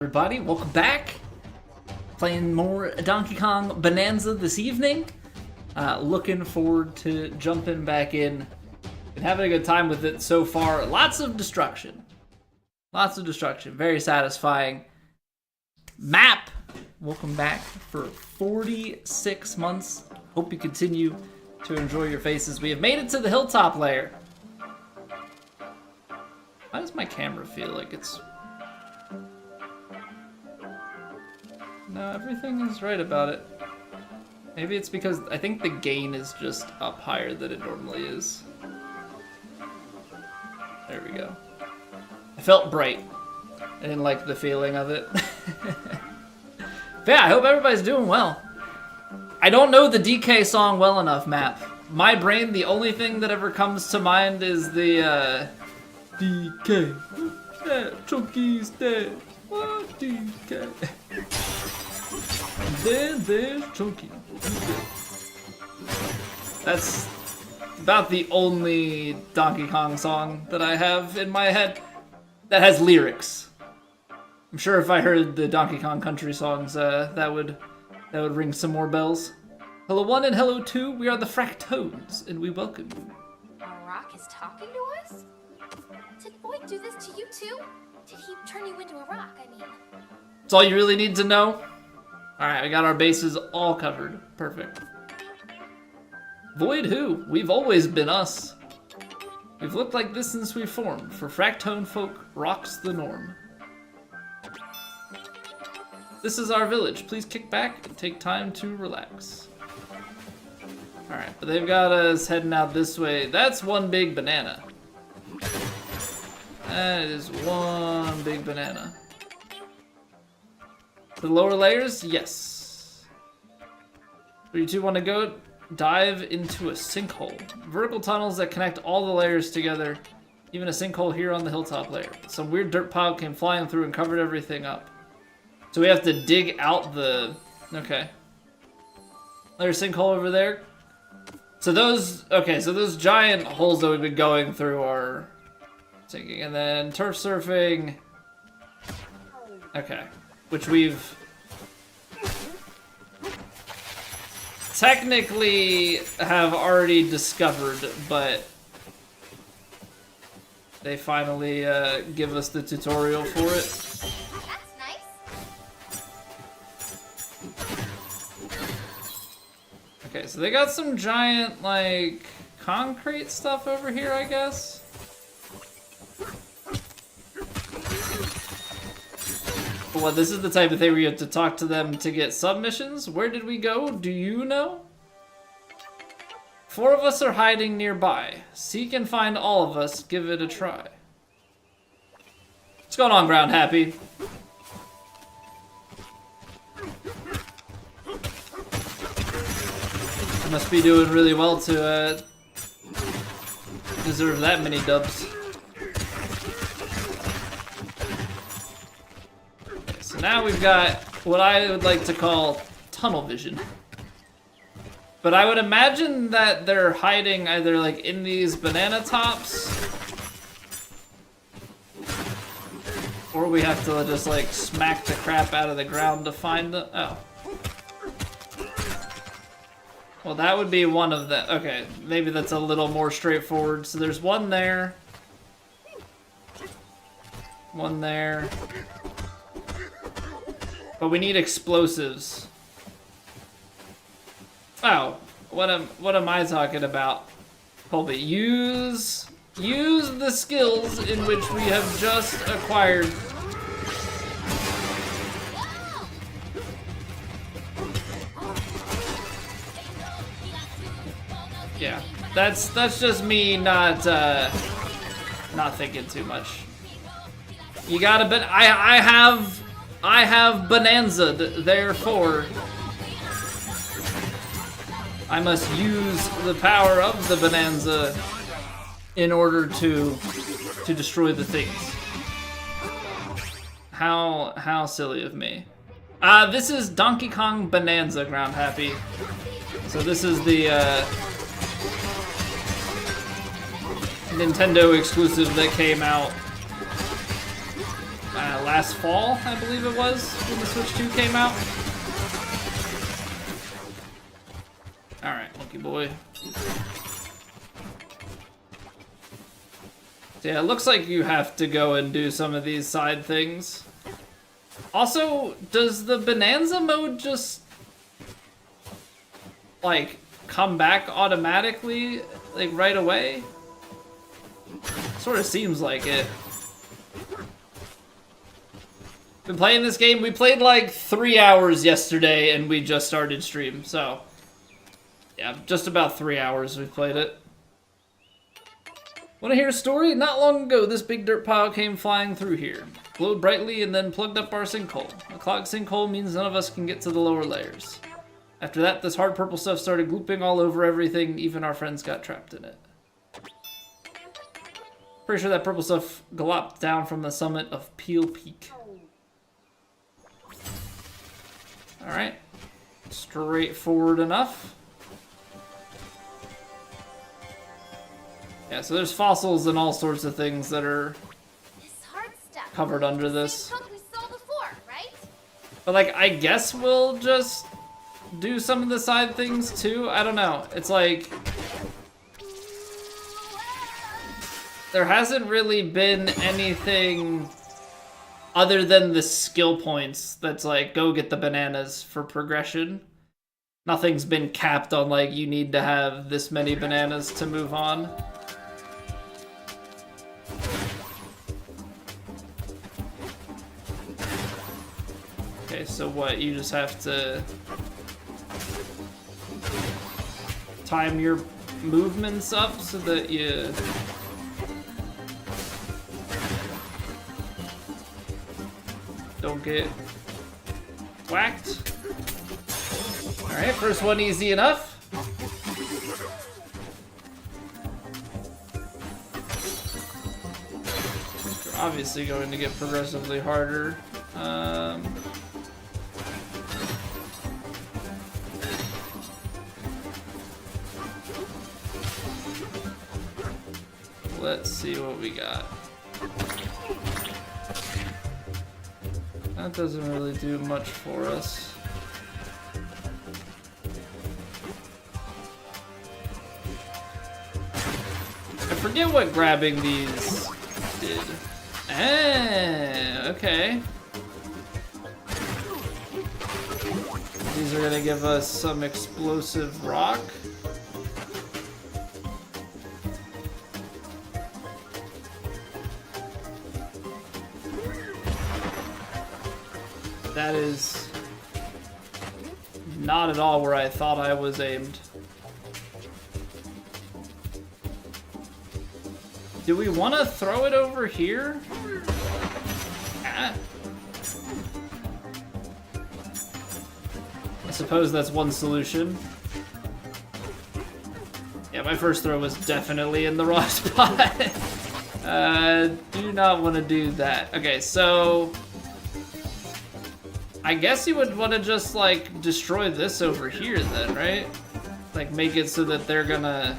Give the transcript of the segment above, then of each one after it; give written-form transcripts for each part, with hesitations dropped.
Everybody, welcome back. Playing more Donkey Kong Bananza this evening. Looking forward to jumping back in. Been having a good time with it so far. Lots of destruction. Very satisfying. Map, welcome back for 46 months. Hope you continue to enjoy your faces. We have made it to the hilltop layer. Why does my camera feel like it's... No, everything is right about it. Maybe it's because I think the gain is just up higher than it normally is. There we go. I felt bright. I didn't like the feeling of it. But yeah, I hope everybody's doing well. I don't know the DK song well enough, Map. My brain, the only thing that ever comes to mind is the, DK. Yeah, Chunky's dead. What, DK? And then there's Chunky. That's about the only Donkey Kong song that I have in my head that has lyrics. I'm sure if I heard the Donkey Kong country songs, that would ring some more bells. Hello 1 and hello 2, we are the Fractones, and we welcome you. A rock is talking to us? Did Boyd do this to you too? Did he turn you into a rock, I mean? That's all you really need to know? Alright, we got our bases all covered. Perfect. Void who? We've always been us. We've looked like this since we formed. For Fractone folk, rock's the norm. This is our village. Please kick back and take time to relax. Alright, but they've got us heading out this way. That's one big banana. That is one big banana. The lower layers? Yes. 3, 2, 1 to go. Dive into a sinkhole. Vertical tunnels that connect all the layers together. Even a sinkhole here on the hilltop layer. Some weird dirt pile came flying through and covered everything up. So we have to dig out the... Okay. There's a sinkhole over there. So those... Okay, so those giant holes that we've been going through are... sinking. And then turf surfing... Okay. Which we've... technically have already discovered, but... they finally give us the tutorial for it. That's nice. Okay, so they got some giant, like, concrete stuff over here, I guess? Well, this is the type of thing where you have to talk to them to get submissions. Where did we go? Do you know? 4 of us are hiding nearby. Seek and find all of us. Give it a try. What's going on, Ground Happy? Must be doing really well to deserve that many dubs. So now we've got what I would like to call tunnel vision. But I would imagine that they're hiding either like in these banana tops, or we have to just like smack the crap out of the ground to find them. Oh. Well, that would be one of the... Okay, maybe that's a little more straightforward. So there's one there. One there. But we need explosives. Oh, what am I talking about? Colby, use the skills in which we have just acquired. Yeah, that's just me not thinking too much. You gotta, but I have Bananza'd, therefore I must use the power of the Bananza in order to destroy the things. How silly of me. This is Donkey Kong Bananza, Ground Happy. So this is the Nintendo exclusive that came out last fall, I believe it was, when the Switch 2 came out. Alright, Monkey Boy. So yeah, it looks like you have to go and do some of these side things. Also, does the Bonanza mode just, like, come back automatically, like, right away? Sort of seems like it. Been playing this game. We played like 3 hours yesterday and we just started stream, so yeah, just about 3 hours we played it. Want to hear a story? Not long ago, this big dirt pile came flying through here, glowed brightly, and then plugged up our sinkhole. A clogged sinkhole means none of us can get to the lower layers. After that, this hard purple stuff started glooping all over everything. Even our friends got trapped in it. Pretty sure that purple stuff galloped down from the summit of Peel Peak. Alright. Straightforward enough. Yeah, so there's fossils and all sorts of things that are covered under this. We saw before, right? But like, I guess we'll just do some of the side things too? I don't know. It's like, there hasn't really been anything other than the skill points that's like, go get the bananas for progression. Nothing's been capped on like, you need to have this many bananas to move on. Okay, so what, you just have to time your movements up so that you don't get whacked. Alright, first one easy enough. You're obviously going to get progressively harder. Let's see what we got. That doesn't really do much for us. I forget what grabbing these did. Okay. These are gonna give us some explosive rock. That is not at all where I thought I was aimed. Do we want to throw it over here? Ah. I suppose that's one solution. Yeah, my first throw was definitely in the wrong spot. Do not want to do that. Okay, so I guess you would want to just, like, destroy this over here then, right? Like, make it so that they're gonna...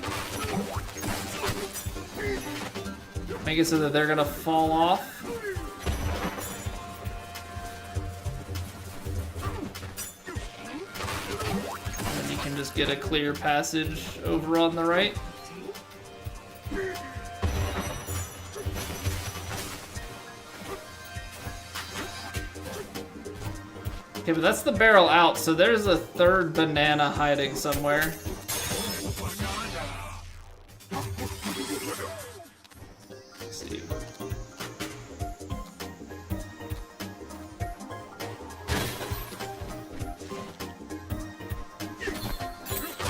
Make it so that they're gonna fall off. And then you can just get a clear passage over on the right. Okay, but that's the barrel out, so there's a third banana hiding somewhere. Let's see.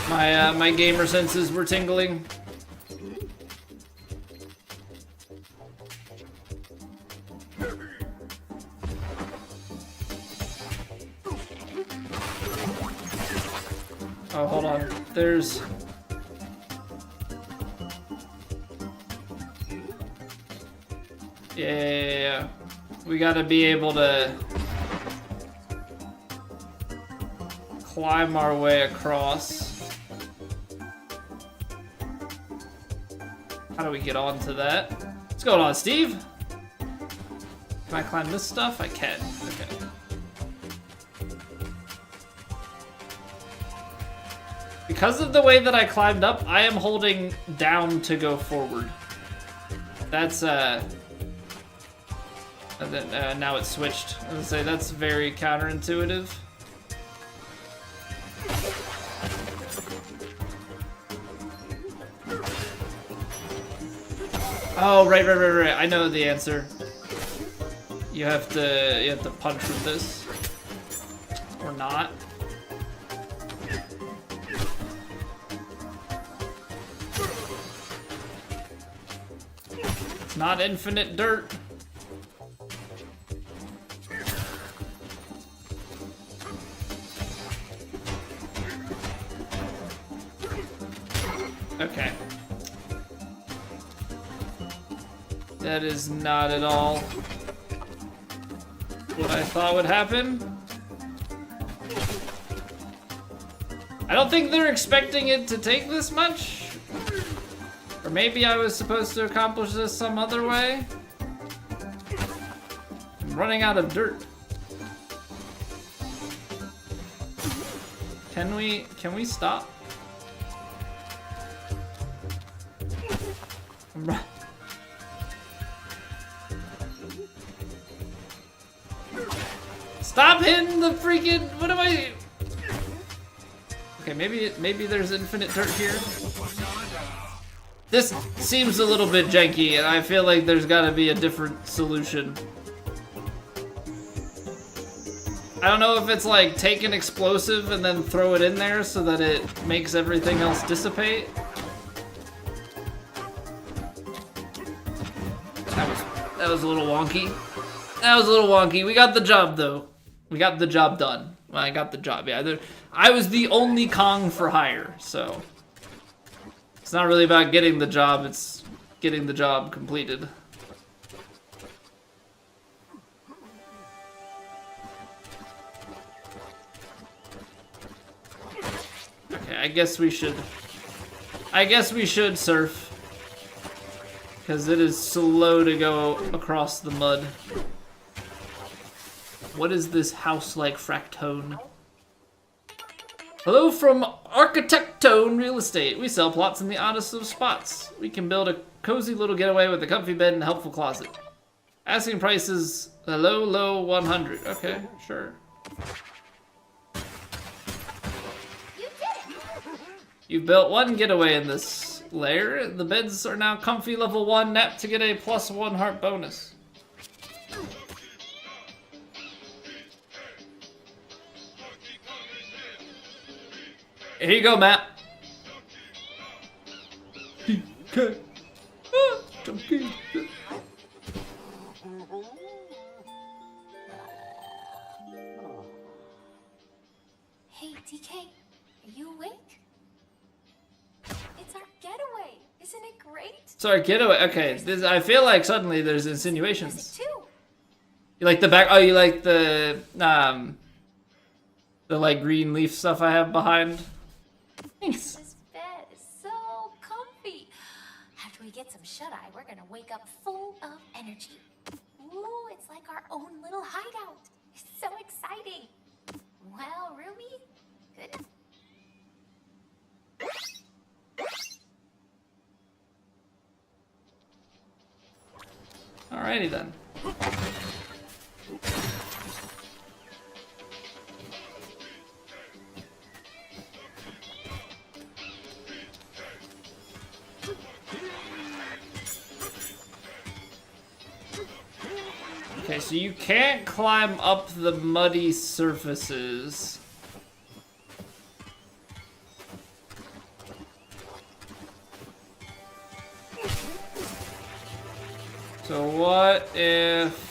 My gamer senses were tingling. Oh, hold on. There's... Yeah. We gotta be able to climb our way across. How do we get onto that? What's going on, Steve? Can I climb this stuff? I can. Okay. Because of the way that I climbed up, I am holding down to go forward. That's, and then, now it's switched. I was gonna say, that's very counterintuitive. Oh, right. I know the answer. You have to punch with this. Or not. It's not infinite dirt. Okay. That is not at all what I thought would happen. I don't think they're expecting it to take this much. Or maybe I was supposed to accomplish this some other way. I'm running out of dirt. Can we stop? Stop hitting the freaking, what am I? Okay, maybe there's infinite dirt here. This seems a little bit janky, and I feel like there's gotta be a different solution. I don't know if it's like take an explosive and then throw it in there so that it makes everything else dissipate. That was a little wonky. That was a little wonky. We got the job though. We got the job done. Well, I got the job, yeah. I was the only Kong for hire, so. It's not really about getting the job, it's getting the job completed. Okay, I guess we should surf. Because it is slow to go across the mud. What is this house-like fractone? Hello from Architectone Real Estate. We sell plots in the oddest of spots. We can build a cozy little getaway with a comfy bed and a helpful closet. Asking price is a low 100. Okay, sure. You've built one getaway in this lair. The beds are now comfy level 1 nap to get a +1 heart bonus. Here you go, Matt. DK. Donkey. Hey, DK, are you awake? It's our getaway. Isn't it great? Sorry, getaway. Okay, I feel like suddenly there's insinuations. Too. You like the back? Oh, you like the like green leaf stuff I have behind? Thanks. This bed is so comfy. After we get some shut-eye, we're gonna wake up full of energy. Ooh, it's like our own little hideout. It's so exciting. Well, Ruby, good. Alrighty then. Okay, so you can't climb up the muddy surfaces. So what if...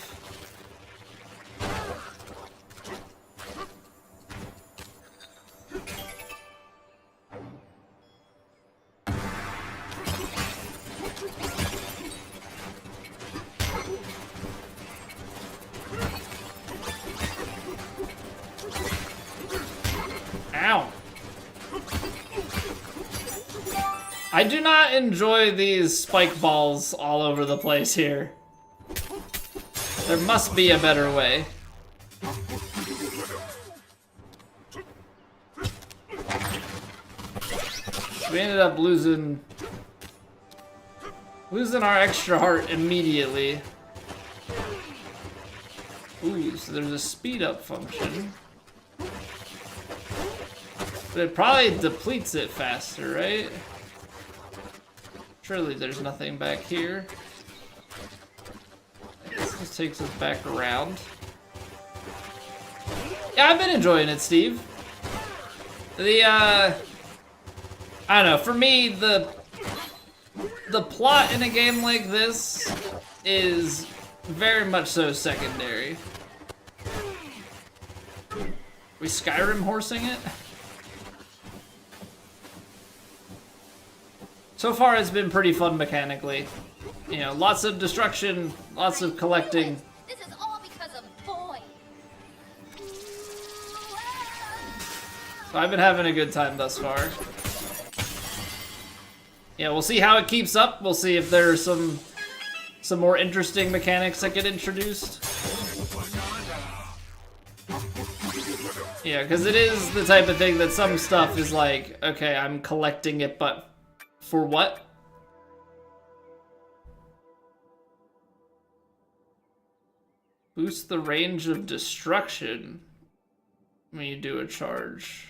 Ow. I do not enjoy these spike balls all over the place here. There must be a better way. We ended up losing our extra heart immediately. Ooh, so there's a speed up function. But it probably depletes it faster, right? Surely there's nothing back here. I guess this takes us back around. Yeah, I've been enjoying it, Steve. I don't know, for me, the plot in a game like this is very much so secondary. We Skyrim horsing it? So far it's been pretty fun mechanically. You know, lots of destruction, lots of collecting. This is all because of Boy. So I've been having a good time thus far. Yeah, we'll see how it keeps up. We'll see if there are some more interesting mechanics that get introduced. Yeah, because it is the type of thing that some stuff is like, okay, I'm collecting it, but for what? Boost the range of destruction when you do a charge.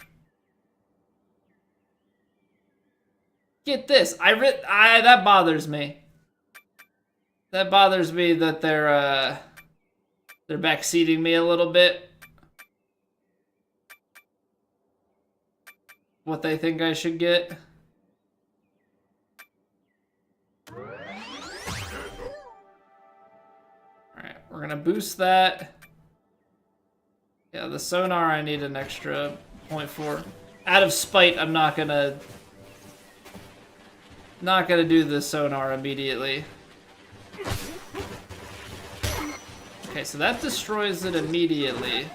Get this, that bothers me. That bothers me that they're backseating me a little bit. What they think I should get. Alright, we're gonna boost that. Yeah, the sonar I need an extra 0.4. Out of spite, I'm not gonna do the sonar immediately. Okay, so that destroys it immediately.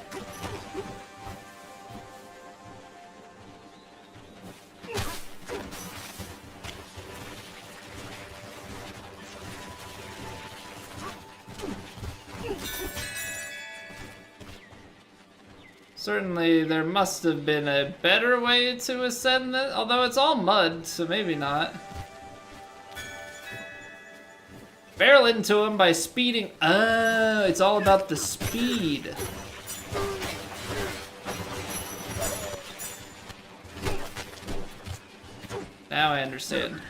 Certainly, there must have been a better way to ascend this, although it's all mud, so maybe not. Barrel into him by speeding. Oh, it's all about the speed. Now I understand.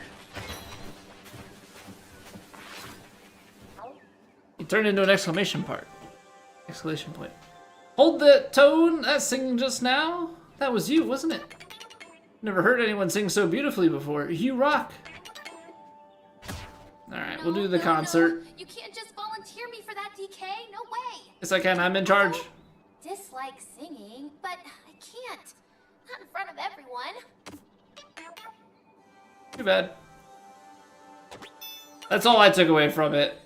He turned into an exclamation point. Hold the tone, that singing just now? That was you, wasn't it? Never heard anyone sing so beautifully before. You rock. Alright, we'll do the concert. No. You can't just volunteer me for that, DK. No way. Yes, I can. I'm in charge. I dislike singing, but I can't. Not in front of everyone. Too bad. That's all I took away from it.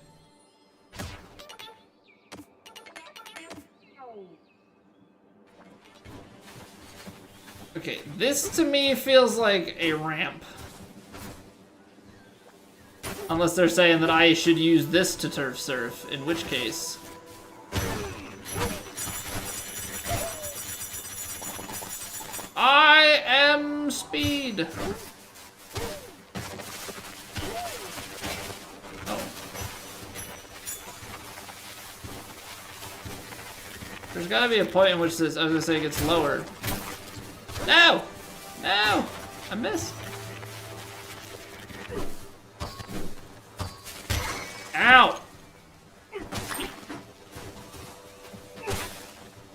Okay, this to me feels like a ramp. Unless they're saying that I should use this to turf surf, in which case... I am speed! Oh. There's gotta be a point in which this, I was gonna say, gets lower. No! No! I missed. Ow!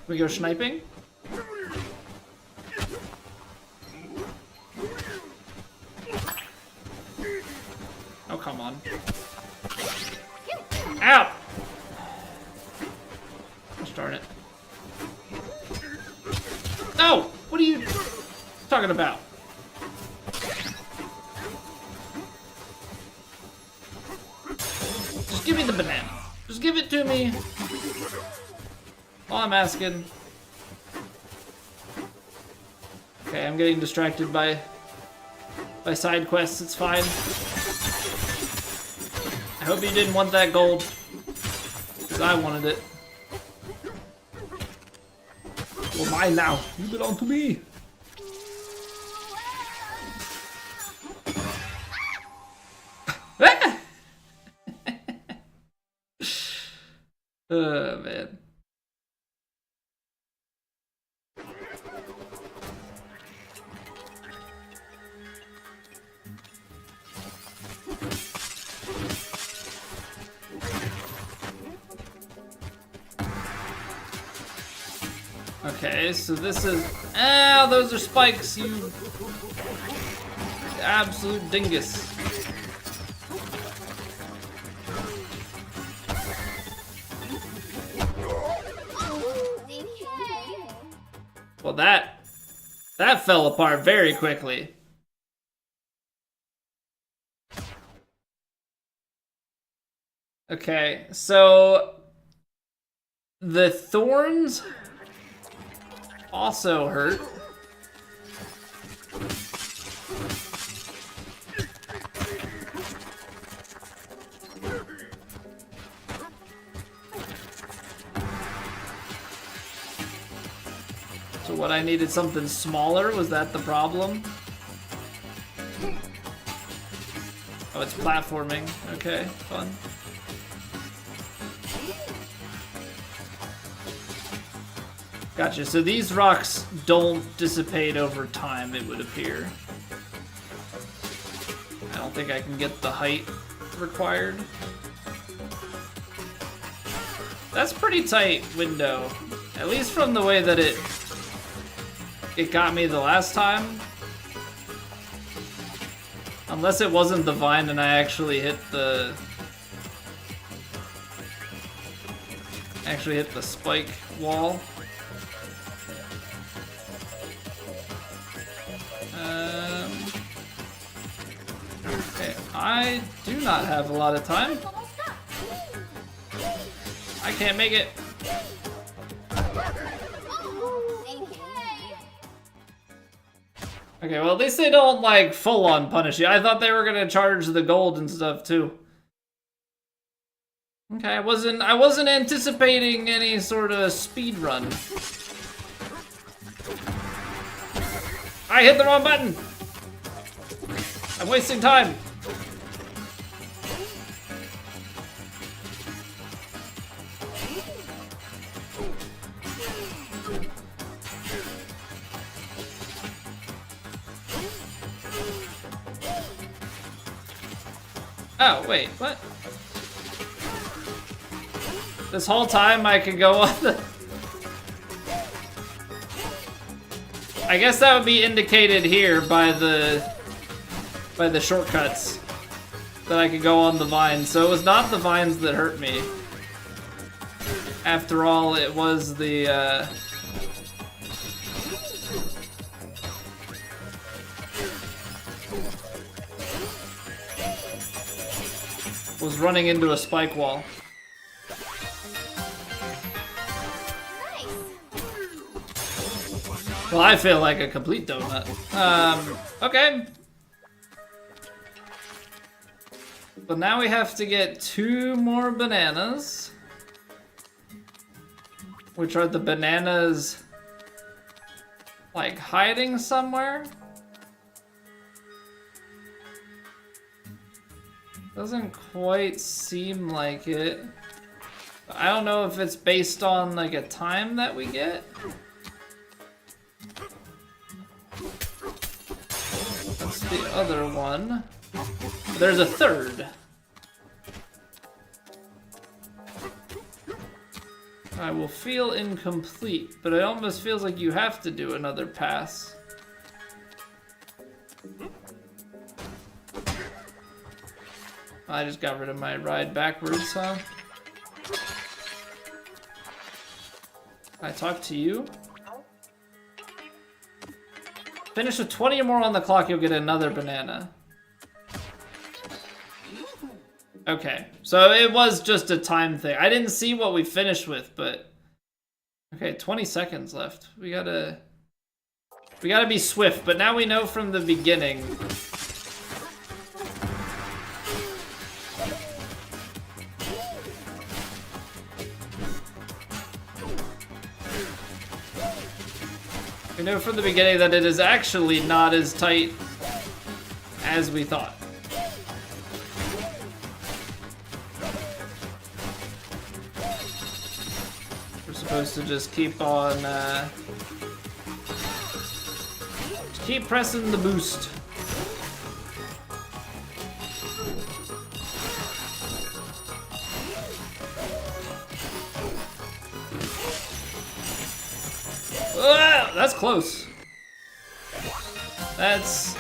We go sniping? Oh, come on. Ow! Gosh darn it. No! What are you talking about? Just give me the banana. Just give it to me. All I'm asking. Okay, I'm getting distracted by side quests. It's fine. I hope you didn't want that gold. Because I wanted it. You're mine now. You belong to me. Oh, man. Okay, so this is... Ah, those are spikes, you absolute dingus. Well, that fell apart very quickly. Okay, so the thorns also hurt. So what, I needed something smaller? Was that the problem? Oh, it's platforming. Okay, fun. Gotcha, so these rocks don't dissipate over time, it would appear. I don't think I can get the height required. That's pretty tight window. At least from the way that it got me the last time. Unless it wasn't the vine and I actually hit the... spike wall. Okay, I do not have a lot of time. I can't make it. Okay, well at least they don't like full-on punish you. I thought they were gonna charge the gold and stuff too. Okay, I wasn't anticipating any sort of speed run. I hit the wrong button. I'm wasting time. Oh, wait, what? This whole time I could go on the... I guess that would be indicated here by the shortcuts that I could go on the vines. So it was not the vines that hurt me. After all, it was the was running into a spike wall. Well, I feel like a complete donut. Okay. But now we have to get 2 more bananas. Which are the bananas... like, hiding somewhere? Doesn't quite seem like it. I don't know if it's based on, like, a time that we get. That's the other one. There's a third. I will feel incomplete, but it almost feels like you have to do another pass. I just got rid of my ride backwards, huh? I talk to you. Finish with 20 or more on the clock, you'll get another banana. Okay, so it was just a time thing. I didn't see what we finished with, but... Okay, 20 seconds left. We gotta be swift, but now we know from the beginning. We knew from the beginning that it is actually not as tight as we thought. We're supposed to just keep on, keep pressing the boost. Ah, that's close. That's...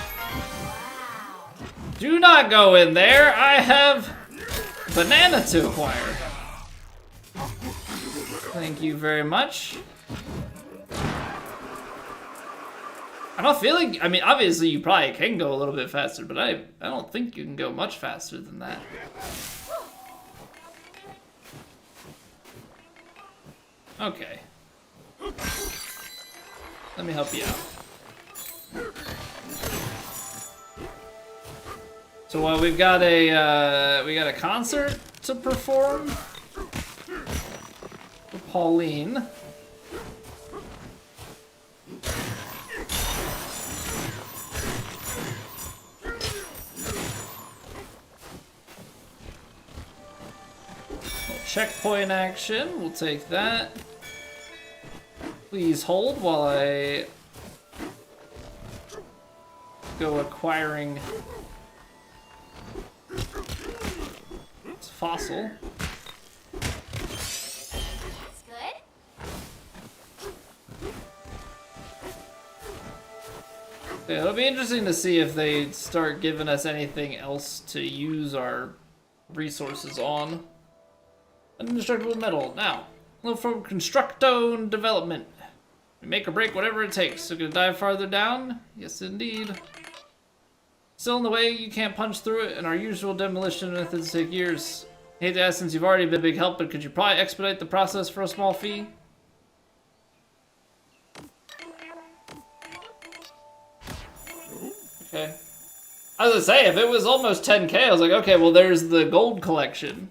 Do not go in there. I have banana to acquire. Thank you very much. I don't feel like... I mean, obviously you probably can go a little bit faster, but I don't think you can go much faster than that. Okay. Let me help you out. So while we've got a concert to perform for Pauline. Checkpoint action, we'll take that. Please hold while I go acquiring this fossil. That's good. Yeah, it'll be interesting to see if they start giving us anything else to use our resources on. Indestructible metal. Now, look for constructo development. We make or break whatever it takes. So gonna dive farther down? Yes, indeed. Still in the way, you can't punch through it, and our usual demolition methods take years. Hate to ask since you've already been a big help, but could you probably expedite the process for a small fee? Okay. I was gonna say, if it was almost 10K, I was like, okay, well there's the gold collection.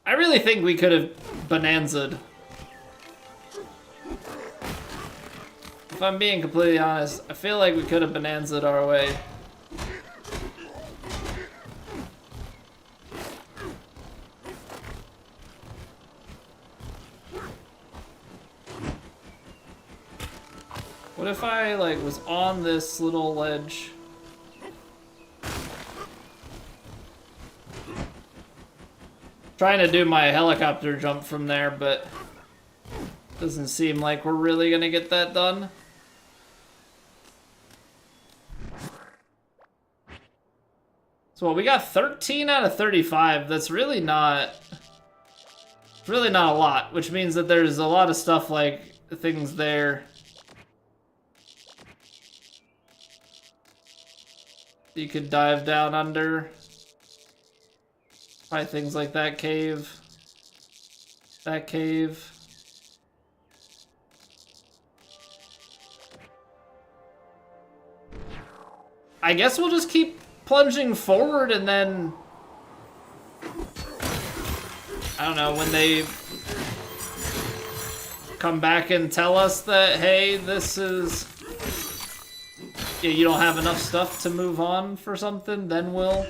I really think we could have Bananza'd. If I'm being completely honest, I feel like we could have Bananza'd our way. What if I, like, was on this little ledge? Trying to do my helicopter jump from there, but doesn't seem like we're really gonna get that done. So we got 13 out of 35. That's really not... It's really not a lot, which means that there's a lot of stuff like things there. You could dive down under. Probably things like that cave. That cave. I guess we'll just keep plunging forward and then... I don't know, when they come back and tell us that, hey, this is... Yeah, you don't have enough stuff to move on for something, then we'll...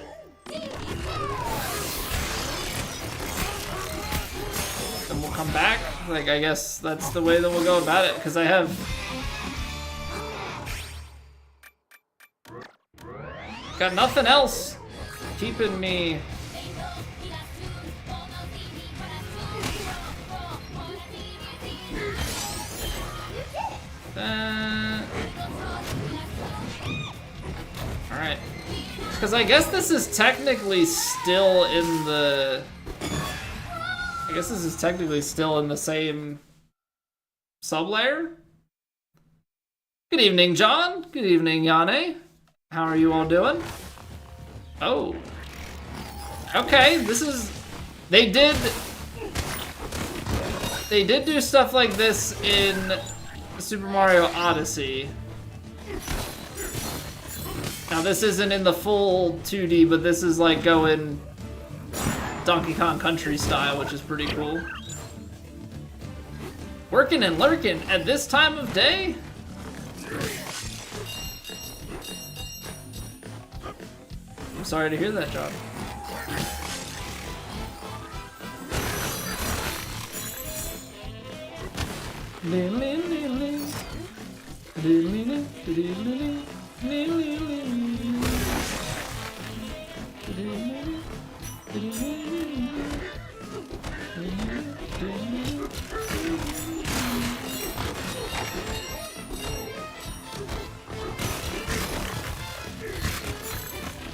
Then we'll come back. Like, I guess that's the way that we'll go about it, because I have... Got nothing else keeping me... Alright. Because I guess this is technically still in the... I guess this is technically still in the same sublayer? Good evening, John. Good evening, Yane. How are you all doing? Oh. Okay, this is... They did do stuff like this in Super Mario Odyssey. Now this isn't in the full 2D, but this is like going Donkey Kong Country style, which is pretty cool. Working and lurking at this time of day? I'm sorry to hear that, John.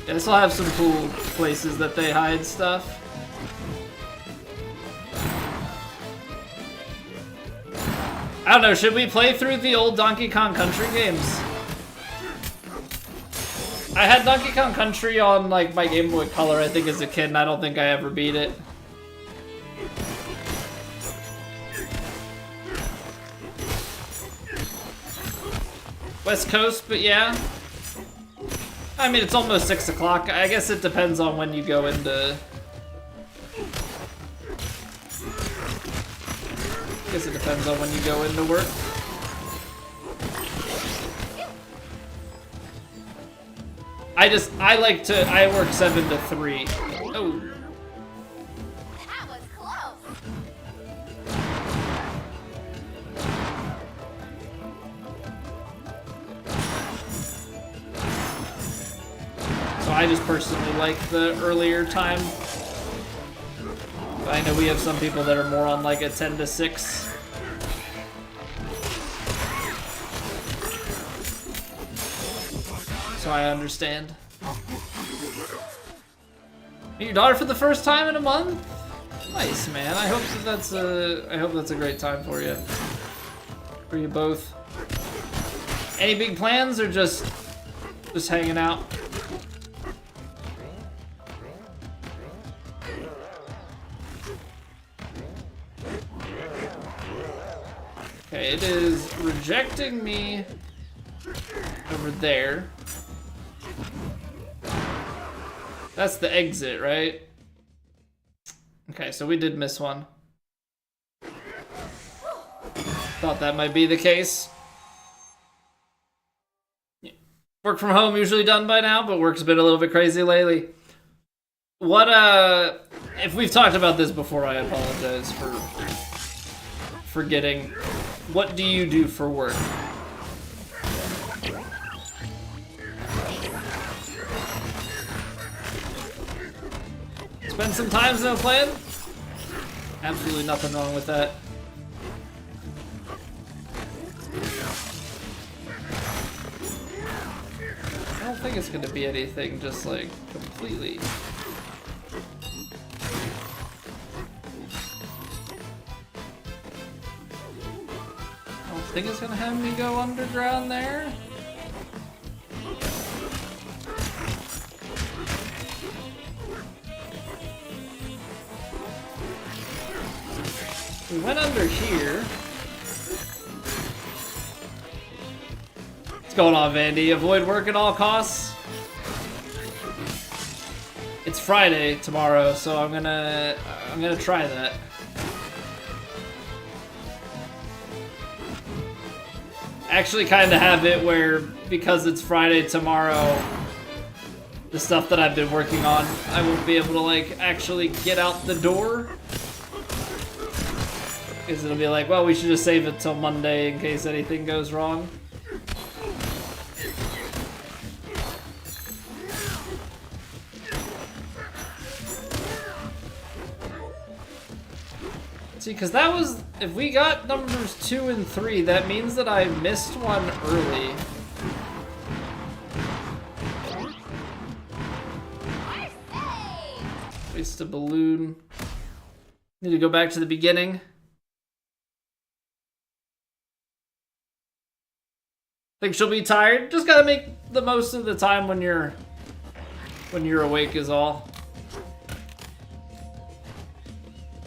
Yeah, this will have some cool places that they hide stuff. I don't know, should we play through the old Donkey Kong Country games? I had Donkey Kong Country on like my Game Boy Color, I think, as a kid, and I don't think I ever beat it. West Coast, but yeah. I mean, it's almost 6 o'clock. I guess it depends on when you go into... I guess it depends on when you go into work. I work 7 to 3. Oh. That was close. So I just personally like the earlier time. But I know we have some people that are more on like a 10 to 6. So I understand. Meet your daughter for the first time in a month? Nice, man. I hope that's a great time for you. For you both. Any big plans or just hanging out? Okay, it is rejecting me over there. That's the exit, right? Okay, so we did miss one. Thought that might be the case. Work from home usually done by now, but work's been a little bit crazy lately. What, if we've talked about this before, I apologize for forgetting. What do you do for work? Spend some time no plan? Absolutely nothing wrong with that. I don't think it's gonna be anything just like completely. I don't think it's gonna have me go underground there. We went under here. What's going on, Vandy? Avoid work at all costs? It's Friday tomorrow, so I'm gonna try that. Actually kind of have it where, because it's Friday tomorrow, the stuff that I've been working on, I won't be able to like actually get out the door. Because it'll be like, well, we should just save it till Monday in case anything goes wrong. See, because that was, if we got numbers 2 and 3, that means that I missed one early. Waste a balloon. Need to go back to the beginning. Think she'll be tired? Just gotta make the most of the time when you're awake is all.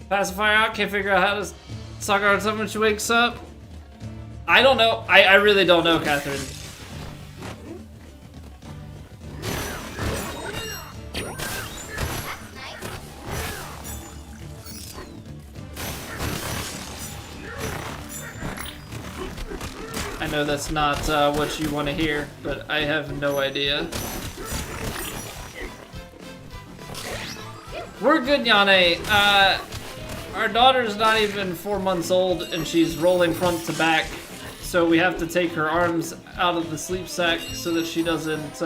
Pacifier out, can't figure out how to suck her on when she wakes up. I don't know. I really don't know, Catherine. know that's not what you want to hear, but I have no idea. We're good, Yane. Our daughter's not even 4 months old, and she's rolling front to back, so we have to take her arms out of the sleep sack so that she doesn't,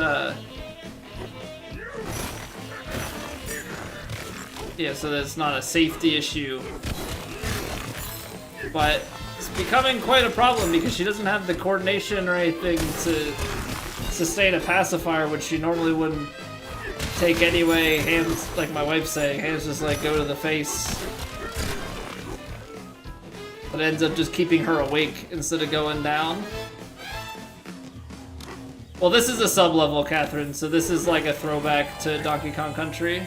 yeah, so that it's not a safety issue. But it's becoming quite a problem because she doesn't have the coordination or anything to sustain a pacifier, which she normally wouldn't take anyway. Hands, like my wife's saying, hands just like go to the face. But it ends up just keeping her awake instead of going down. Well, this is a sub-level, Catherine, so this is like a throwback to Donkey Kong Country.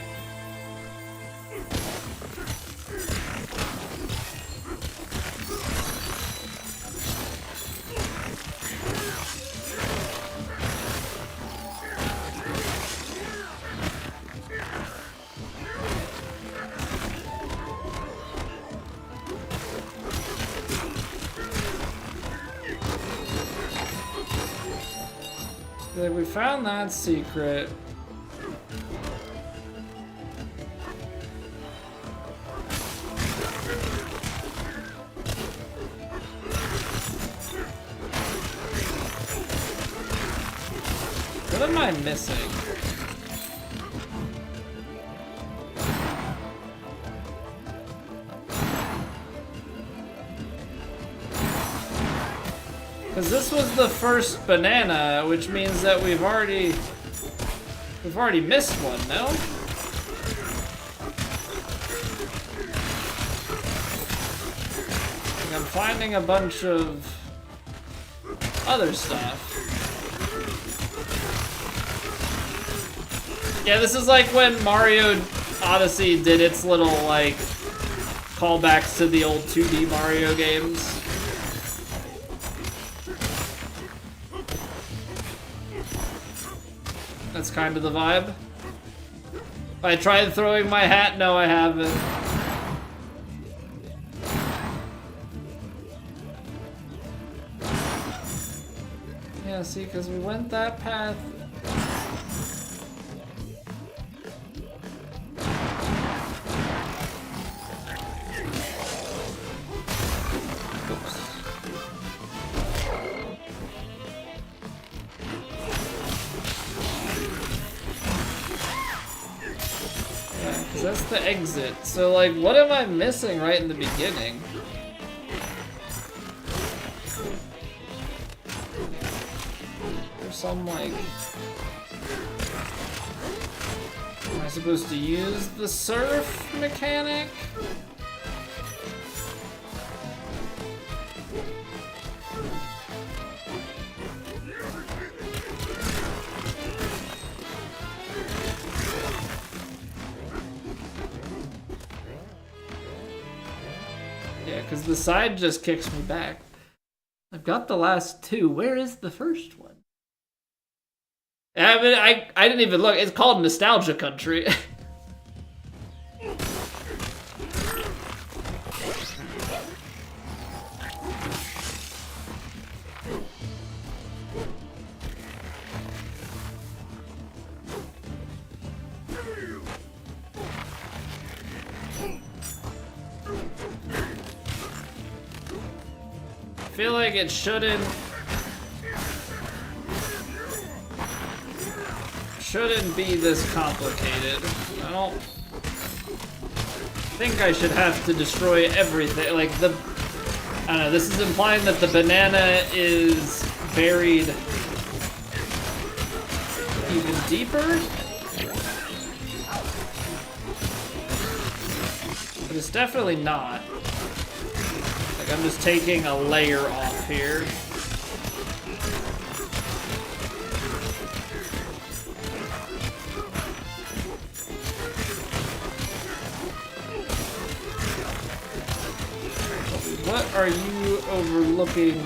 Like, we found that secret. What am I missing? Because this was the first banana, which means that we've already missed one, no? Like, I'm finding a bunch of other stuff. Yeah, this is like when Mario Odyssey did its little, like, callbacks to the old 2D Mario games. That's kind of the vibe. I tried throwing my hat, no I haven't. Yeah, see, because we went that path. That's the exit. So, like, what am I missing right in the beginning? There's some, like... Am I supposed to use the surf mechanic? Because the side just kicks me back. I've got the last two. Where is the first one? I mean, I didn't even look. It's called Nostalgia Country. I feel like it shouldn't be this complicated. I don't think I should have to destroy everything. Like I don't know, this is implying that the banana is buried even deeper? But it's definitely not. Like, I'm just taking a layer off here. What are you overlooking?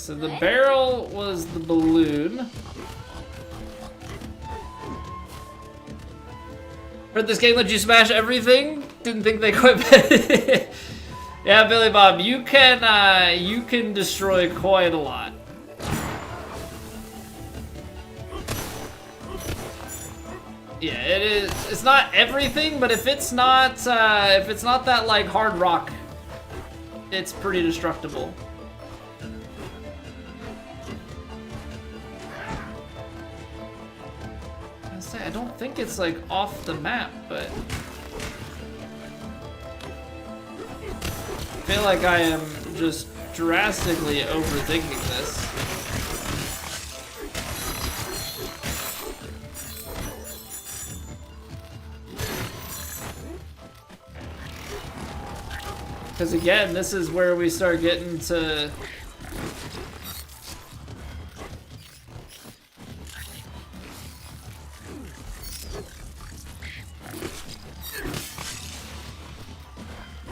so the barrel was the balloon. Heard this game lets you smash everything? Didn't think they quit. Yeah, Billy Bob, you can destroy quite a lot. Yeah, it is. It's not everything, but if it's not that like hard rock, it's pretty destructible. I don't think it's like off the map, but I feel like I am just drastically overthinking this. Because again, this is where we start getting to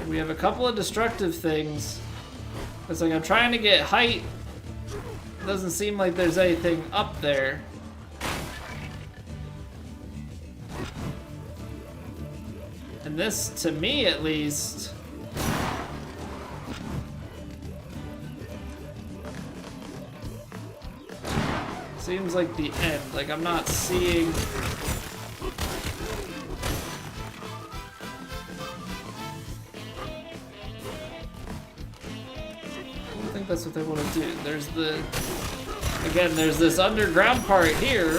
we have a couple of destructive things. It's like I'm trying to get height. It doesn't seem like there's anything up there. And this, to me at least, seems like the end. Like I'm not seeing. I think that's what they want to do. There's there's this underground part here,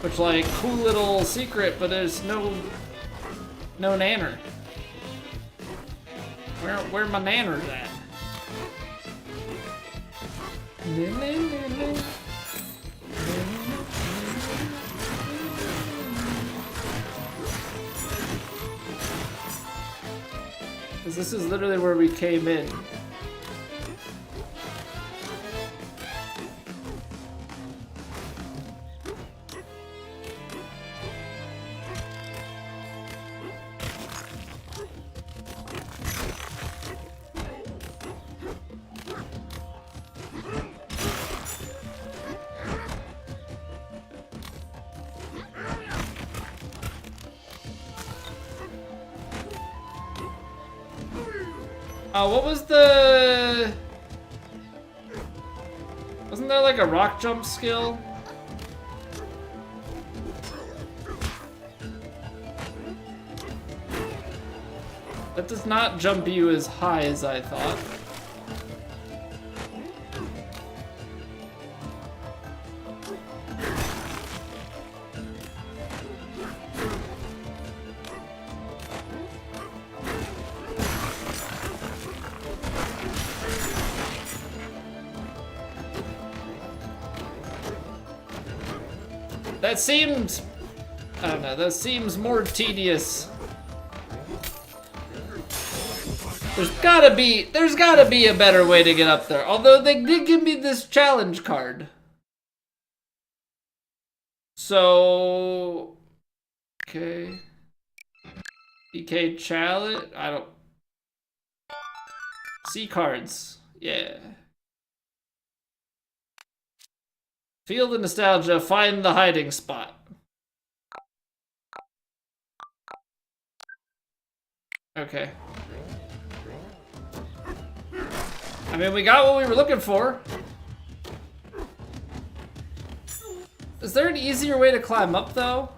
which like cool little secret, but there's no nanner. Where my nanners at? Because this is literally where we came in. What was the... Wasn't there like a rock jump skill? That does not jump you as high as I thought. That seemed, I don't know, that seems more tedious. There's gotta be a better way to get up there. Although they did give me this challenge card. So, okay. DK challenge, I don't, C cards, yeah. Feel the nostalgia, find the hiding spot. Okay. I mean, we got what we were looking for. Is there an easier way to climb up, though?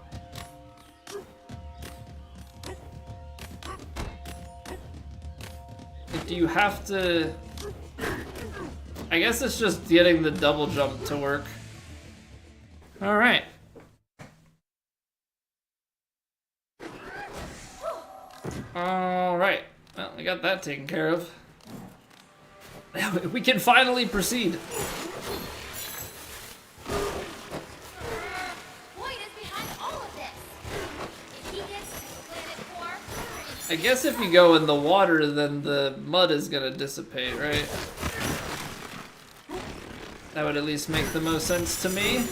Like, do you have to... I guess it's just getting the double jump to work. All right. All right. Well, we got that taken care of. We can finally proceed. Boyd is behind all of this. If he gets to Planet 4, I guess if you go in the water, then the mud is gonna dissipate, right? That would at least make the most sense to me.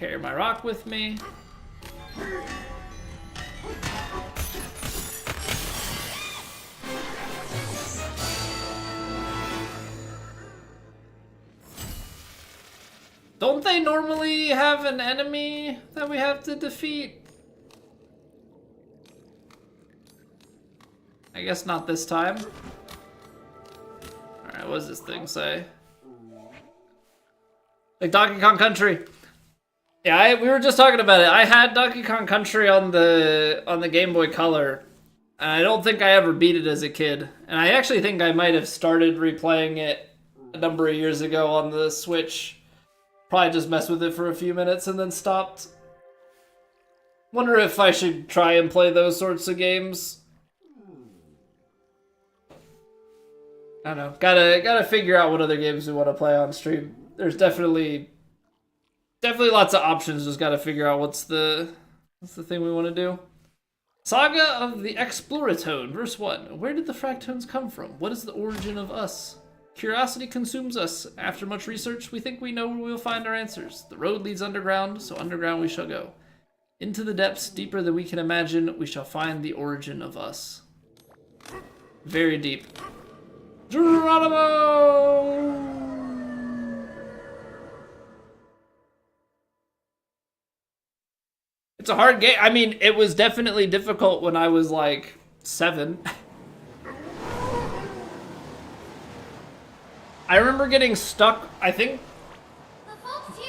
Carry my rock with me. Don't they normally have an enemy that we have to defeat? I guess not this time. Alright, what does this thing say? Like Donkey Kong Country. Yeah, we were just talking about it. I had Donkey Kong Country on the Game Boy Color. And I don't think I ever beat it as a kid. And I actually think I might have started replaying it a number of years ago on the Switch. Probably just messed with it for a few minutes and then stopped. Wonder if I should try and play those sorts of games. I don't know. Gotta figure out what other games we want to play on stream. There's definitely lots of options. Just gotta figure out what's the thing we want to do. Saga of the Exploratone, verse 1. Where did the fractones come from? What is the origin of us? Curiosity consumes us. After much research, we think we know where we'll find our answers. The road leads underground, so underground we shall go. Into the depths, deeper than we can imagine, we shall find the origin of us. Very deep. Geronimo! It's a hard game. I mean, it was definitely difficult when I was like 7. I remember getting stuck. I think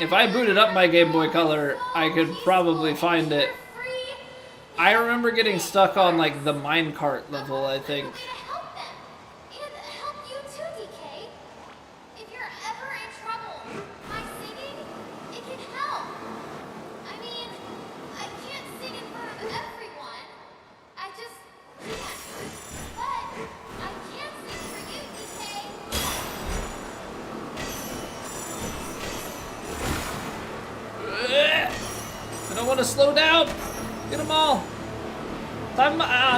if I booted up my Game Boy Color, I could probably find it. I remember getting stuck on like the minecart level, I think. I don't want to slow down. Get them all. No,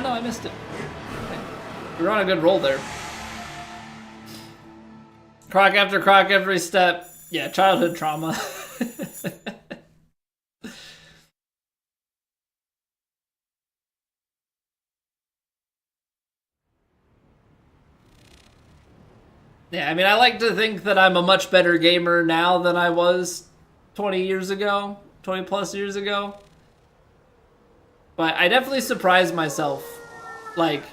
I missed it. Okay. We were on a good roll there. Croc after croc every step. Yeah, childhood trauma. Yeah, I mean, I like to think that I'm a much better gamer now than I was 20 years ago. 20 plus years ago. But I definitely surprise myself, like,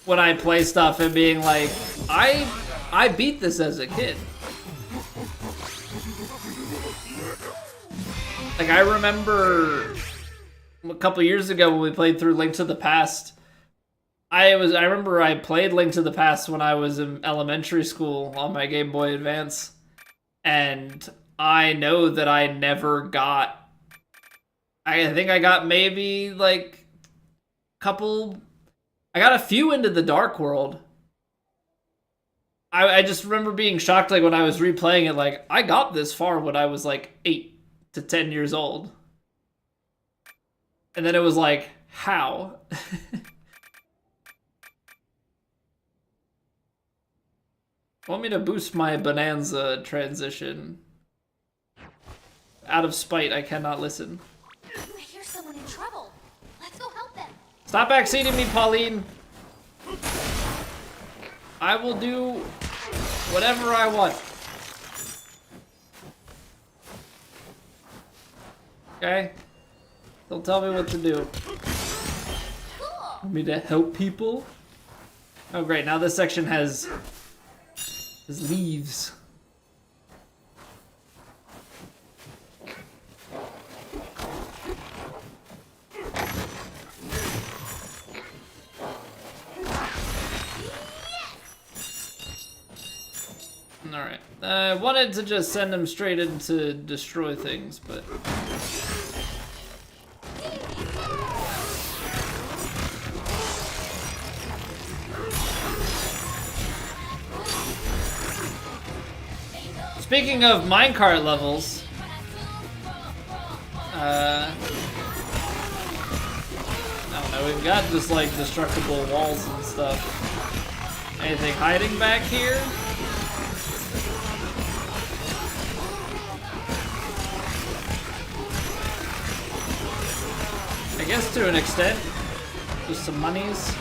when I play stuff and being like, I beat this as a kid. Like, I remember a couple years ago when we played through Link to the Past, I remember I played Link to the Past when I was in elementary school on my Game Boy Advance, and I know that I never got... I think I got maybe, like, couple... I got a few into the Dark World. I just remember being shocked, like, when I was replaying it, like, I got this far when I was, like, 8 to 10 years old. And then it was like, how? Want me to boost my Bananza transition? Out of spite, I cannot listen. I hear someone in trouble. Let's go help them. Stop backseating me, Pauline. I will do whatever I want. Okay? Don't tell me what to do. Want me to help people? Oh great, now this section has leaves. Alright. I wanted to just send him straight in to destroy things, but... Speaking of minecart levels... I don't know, we've got just like destructible walls and stuff. Anything hiding back here? I guess to an extent. Just some monies.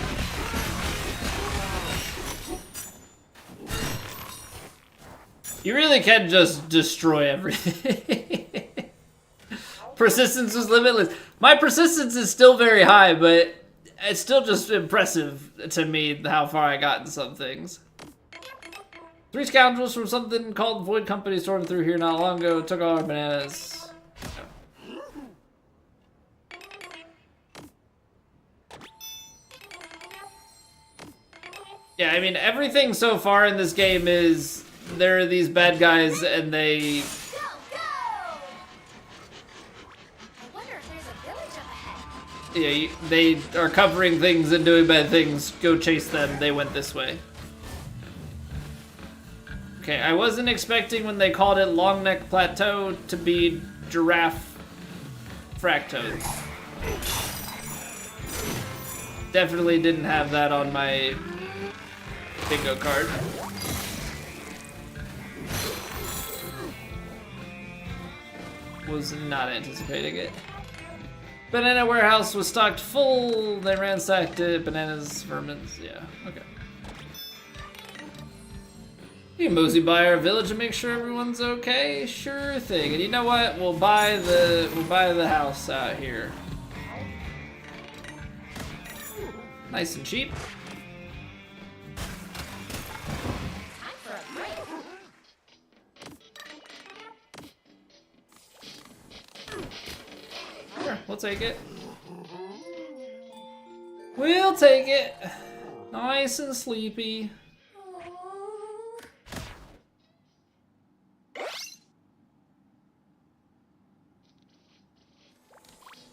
You really can just destroy everything. Persistence is limitless. My persistence is still very high, but it's still just impressive to me how far I got in some things. 3 scoundrels from something called Void Company stormed through here not long ago, took all our bananas. Yeah, I mean, everything so far in this game is there are these bad guys and they... Go, go! I wonder if there's a village up ahead. Yeah, they are covering things and doing bad things. Go chase them. They went this way. Okay, I wasn't expecting when they called it Long Neck Plateau to be Giraffe Fractoads. Definitely didn't have that on my bingo card. Was not anticipating it. Banana warehouse was stocked full. They ransacked it. Bananas, vermins. Yeah, okay. You can mosey by our village and make sure everyone's okay. Sure thing. And you know what? We'll buy the house out here. Nice and cheap. Time for a break. Sure, we'll take it. We'll take it. Nice and sleepy.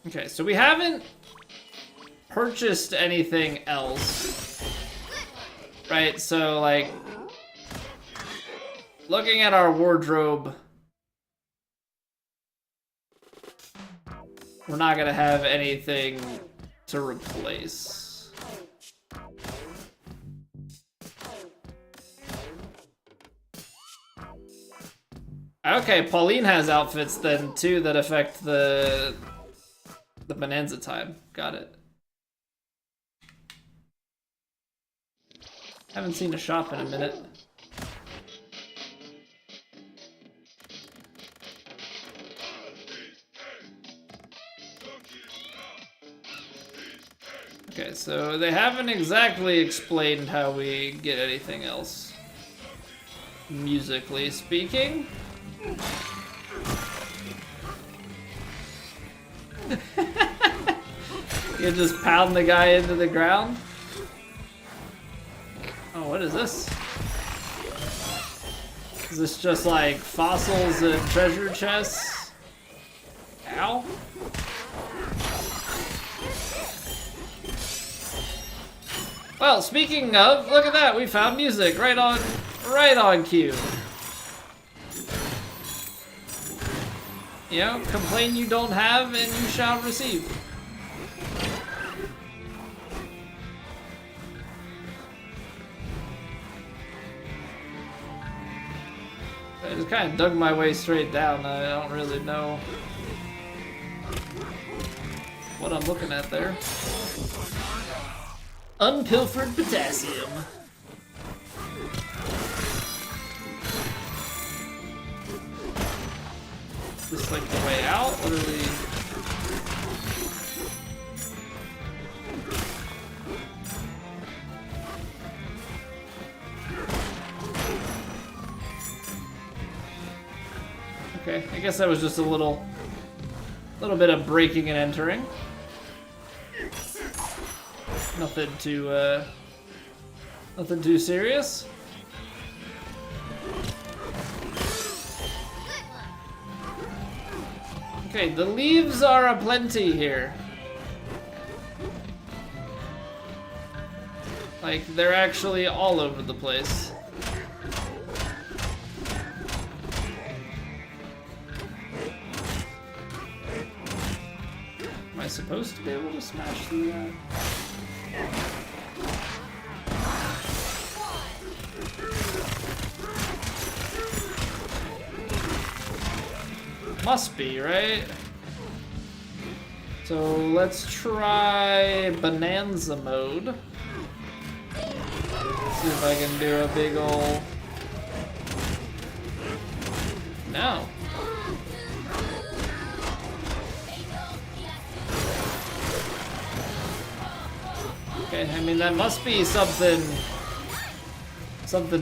Okay, so we haven't purchased anything else, right? So, like, looking at our wardrobe, we're not gonna have anything to replace. Okay, Pauline has outfits then too that affect the Bananza time. Got it. Haven't seen a shop in a minute. Okay, so they haven't exactly explained how we get anything else, musically speaking. You just pound the guy into the ground? Oh, what is this? Is this just like fossils and treasure chests? Ow. Well, speaking of, look at that, we found music right on cue. You know, complain you don't have and you shall receive. I just kind of dug my way straight down. I don't really know what I'm looking at there. Unpilfered potassium. Is this like the way out? What are we... Okay, I guess that was just a little bit of breaking and entering. Nothing too serious. Okay, the leaves are aplenty here. Like, they're actually all over the place. Am I supposed to be able to smash through that? Must be, right? So let's try Bananza mode. See if I can do a big ol' No. Okay, I mean that must be something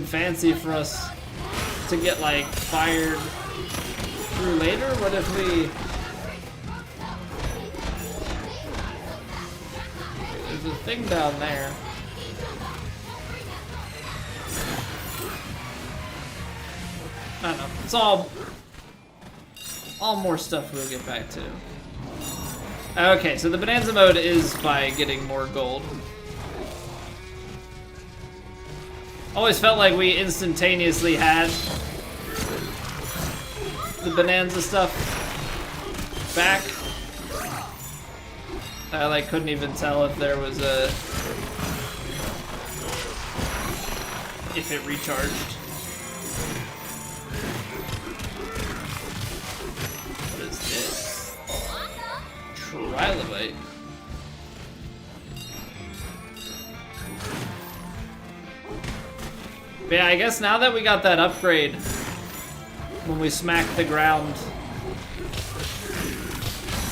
fancy for us to get like fired through later. What if we? There's a thing down there. I don't know. It's all more stuff we'll get back to. Okay, so the Bonanza mode is by getting more gold. Always felt like we instantaneously had the Bonanza stuff back. I like couldn't even tell if there was a if it recharged. What is this? Trilobite. But yeah, I guess now that we got that upgrade, when we smack the ground,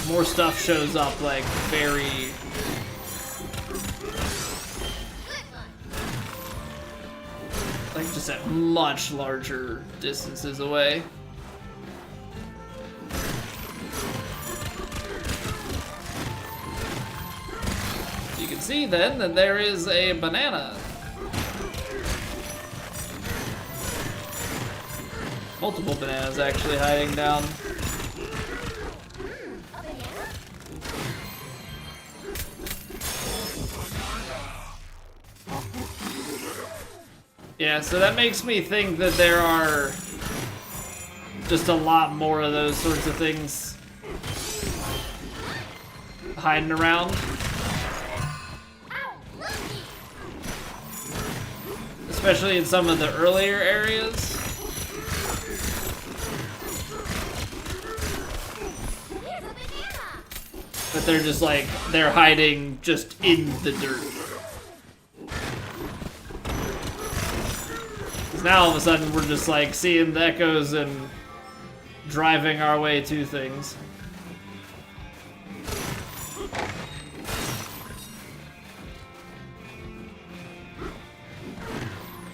more stuff shows up, like, very... like, just at much larger distances away. You can see, then, that there is a banana. Multiple bananas actually hiding down. Yeah, so that makes me think that there are just a lot more of those sorts of things hiding around. Especially in some of the earlier areas. But they're just like, they're hiding just in the dirt. Because now all of a sudden we're just like seeing the echoes and driving our way to things.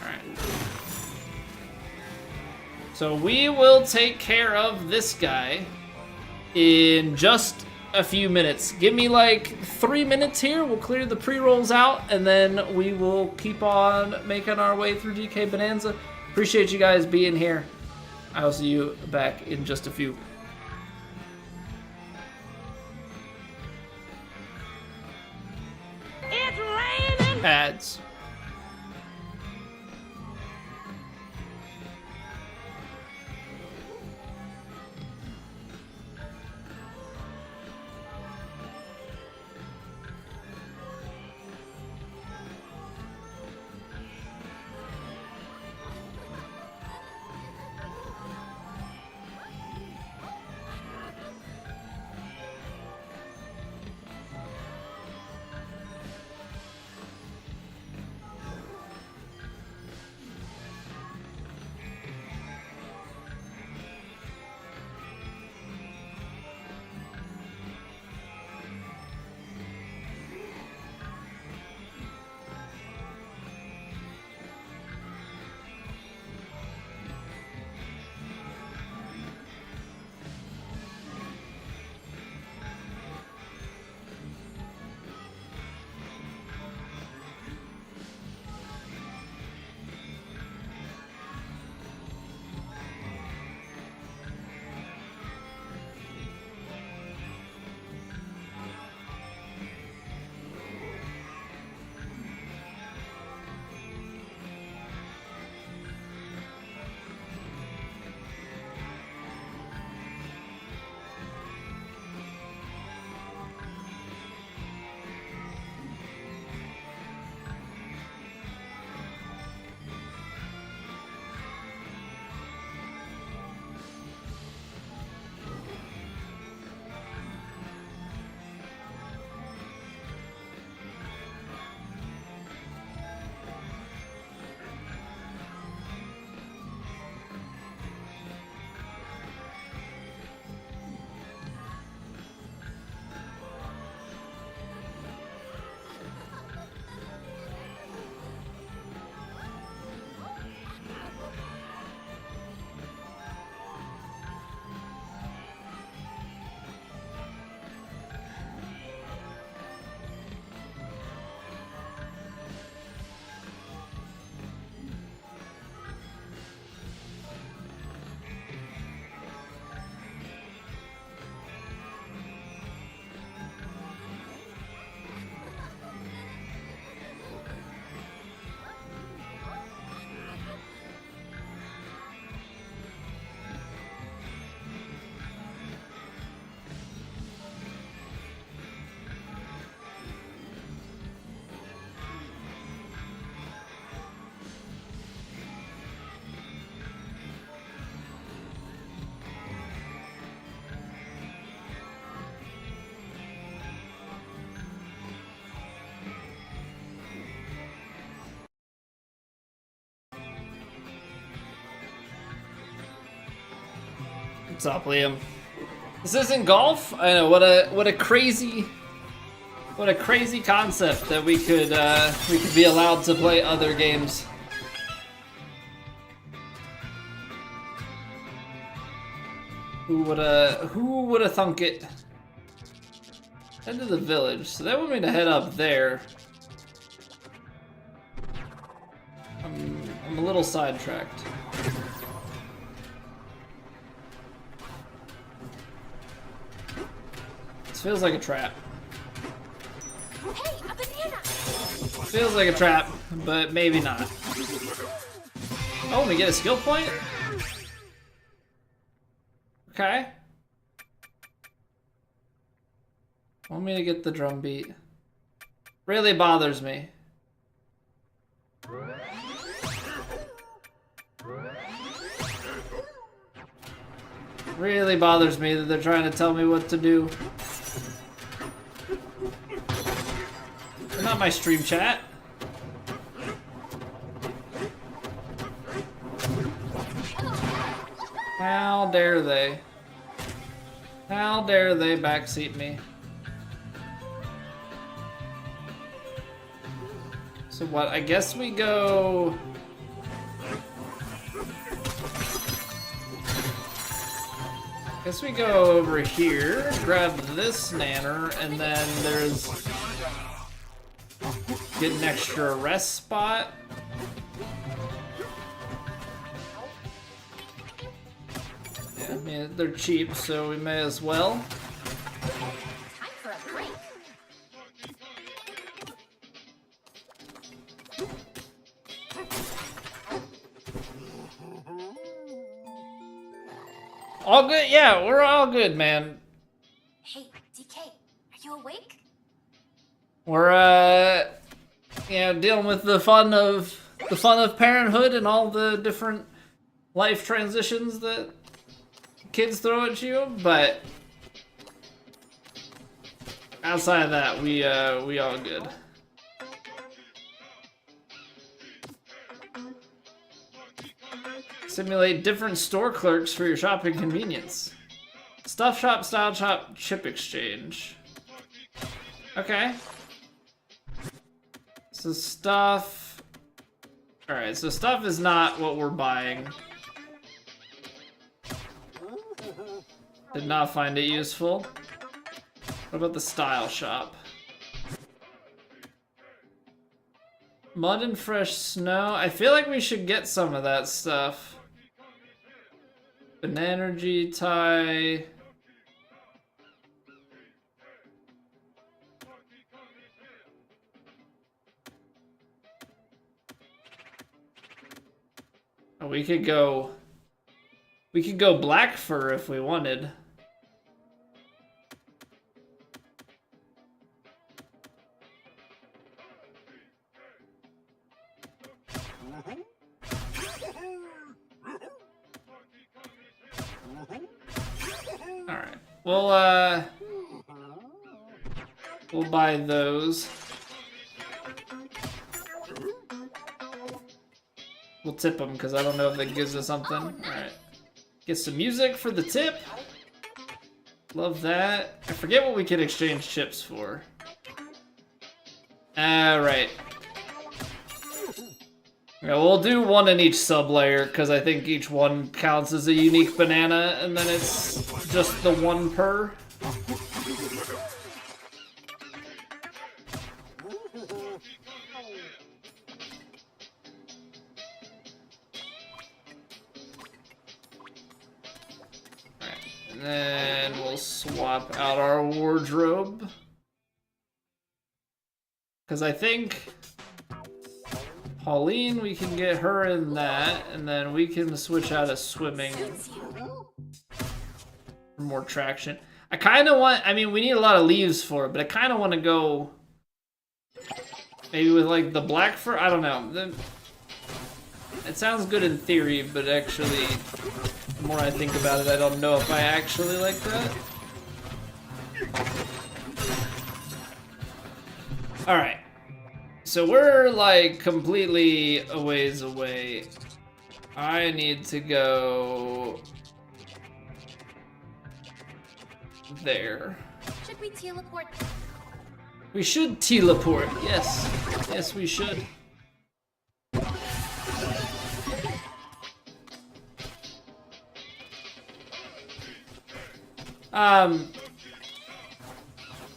Alright. So we will take care of this guy in just a few minutes. Give me like 3 minutes here. We'll clear the pre-rolls out, and then we will keep on making our way through DK Bananza. Appreciate you guys being here. I will see you back in just a few. It's raining. Ads. What's up, Liam? This isn't golf? I know, what a crazy concept that we could be allowed to play other games. Who woulda thunk it? Head to the village. So they want me to head up there. I'm a little sidetracked. This feels like a trap. Hey, a banana! Feels like a trap, but maybe not. Oh, we get a skill point? Okay. Want me to get the drum beat. Really bothers me. Really bothers me that they're trying to tell me what to do. They're not my stream chat. How dare they? How dare they backseat me? So what? I guess we go... Guess we go over here, grab this nanner, and then there's... Get an extra rest spot. Yeah, I mean, they're cheap, so we may as well. Time for a break. All good? Yeah, we're all good, man. Hey, DK, are you awake? We're you know, dealing with the fun of parenthood and all the different life transitions that kids throw at you, but outside of that, we all good. Simulate different store clerks for your shopping convenience. Stuff shop, style shop, chip exchange. Okay. So stuff... Alright, so stuff is not what we're buying. Did not find it useful. What about the style shop? Mud and fresh snow. I feel like we should get some of that stuff. Bananza'd tie. Oh, we could go black fur if we wanted. Alright. We'll buy those. We'll tip them because I don't know if that gives us something. Alright. Get some music for the tip. Love that. I forget what we could exchange chips for. Alright. Yeah, we'll do one in each sub-layer because I think each one counts as a unique banana and then it's just the one per. And then we'll swap out our wardrobe. Because I think Pauline, we can get her in that, and then we can switch out of swimming for more traction. I kind of want, I mean, we need a lot of leaves for it, but I kind of want to go maybe with like the black fur. I don't know. It sounds good in theory, but actually, the more I think about it, I don't know if I actually like that. Alright. So we're like completely a ways away. I need to go there. Should we teleport? We should teleport. Yes. Yes, we should.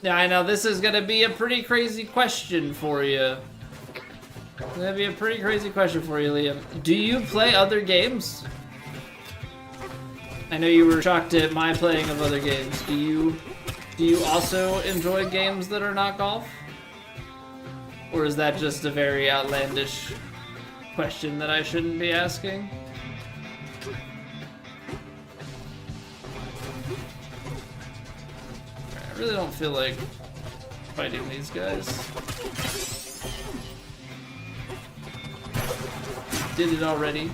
Yeah, I know this is gonna be a pretty crazy question for you. It's gonna be a pretty crazy question for you, Liam. Do you play other games? I know you were shocked at my playing of other games. Do you also enjoy games that are not golf? Or is that just a very outlandish question that I shouldn't be asking? I really don't feel like fighting these guys. Did it already.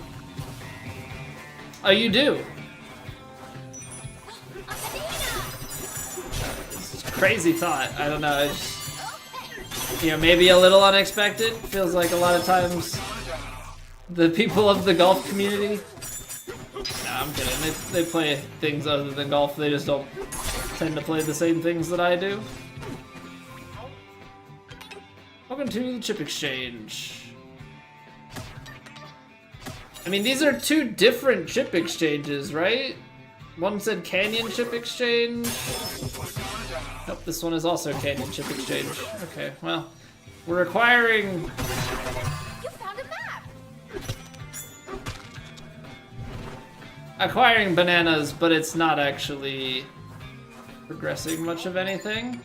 Oh, you do? Crazy thought. I don't know. It's, you know, maybe a little unexpected. Feels like a lot of times the people of the golf community. Nah, I'm kidding. They play things other than golf. They just don't tend to play the same things that I do. Welcome to the chip exchange. I mean, these are two different chip exchanges, right? One said Canyon Chip Exchange. Nope, this one is also Canyon Chip Exchange. Okay, well, we're acquiring... You found a map! Acquiring bananas, but it's not actually progressing much of anything.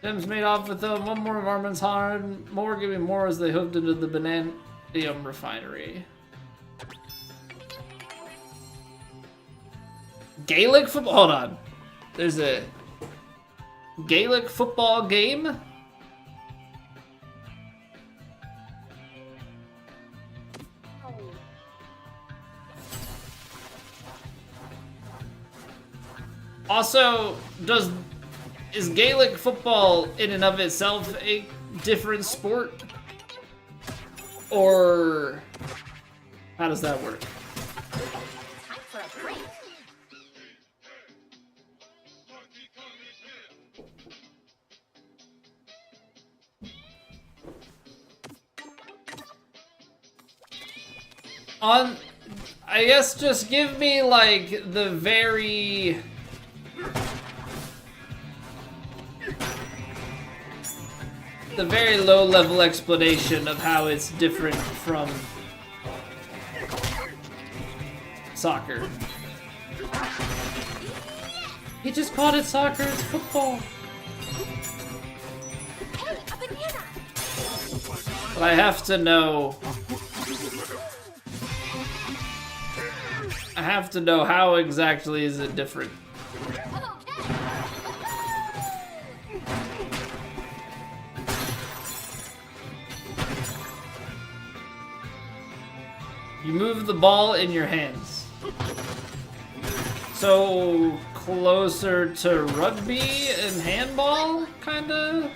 Tim's made off with them. One more varmint's hard. More giving more as they hooked into the Bananza'd refinery. Gaelic football. Hold on. There's a Gaelic football game. Also, is Gaelic football in and of itself a different sport? Or how does that work? Time for a break. I guess just give me like the very low-level explanation of how it's different from soccer. He just called it soccer, it's football. Hey, a banana! But I have to know... how exactly is it different. You move the ball in your hands. So closer to rugby and handball, kinda?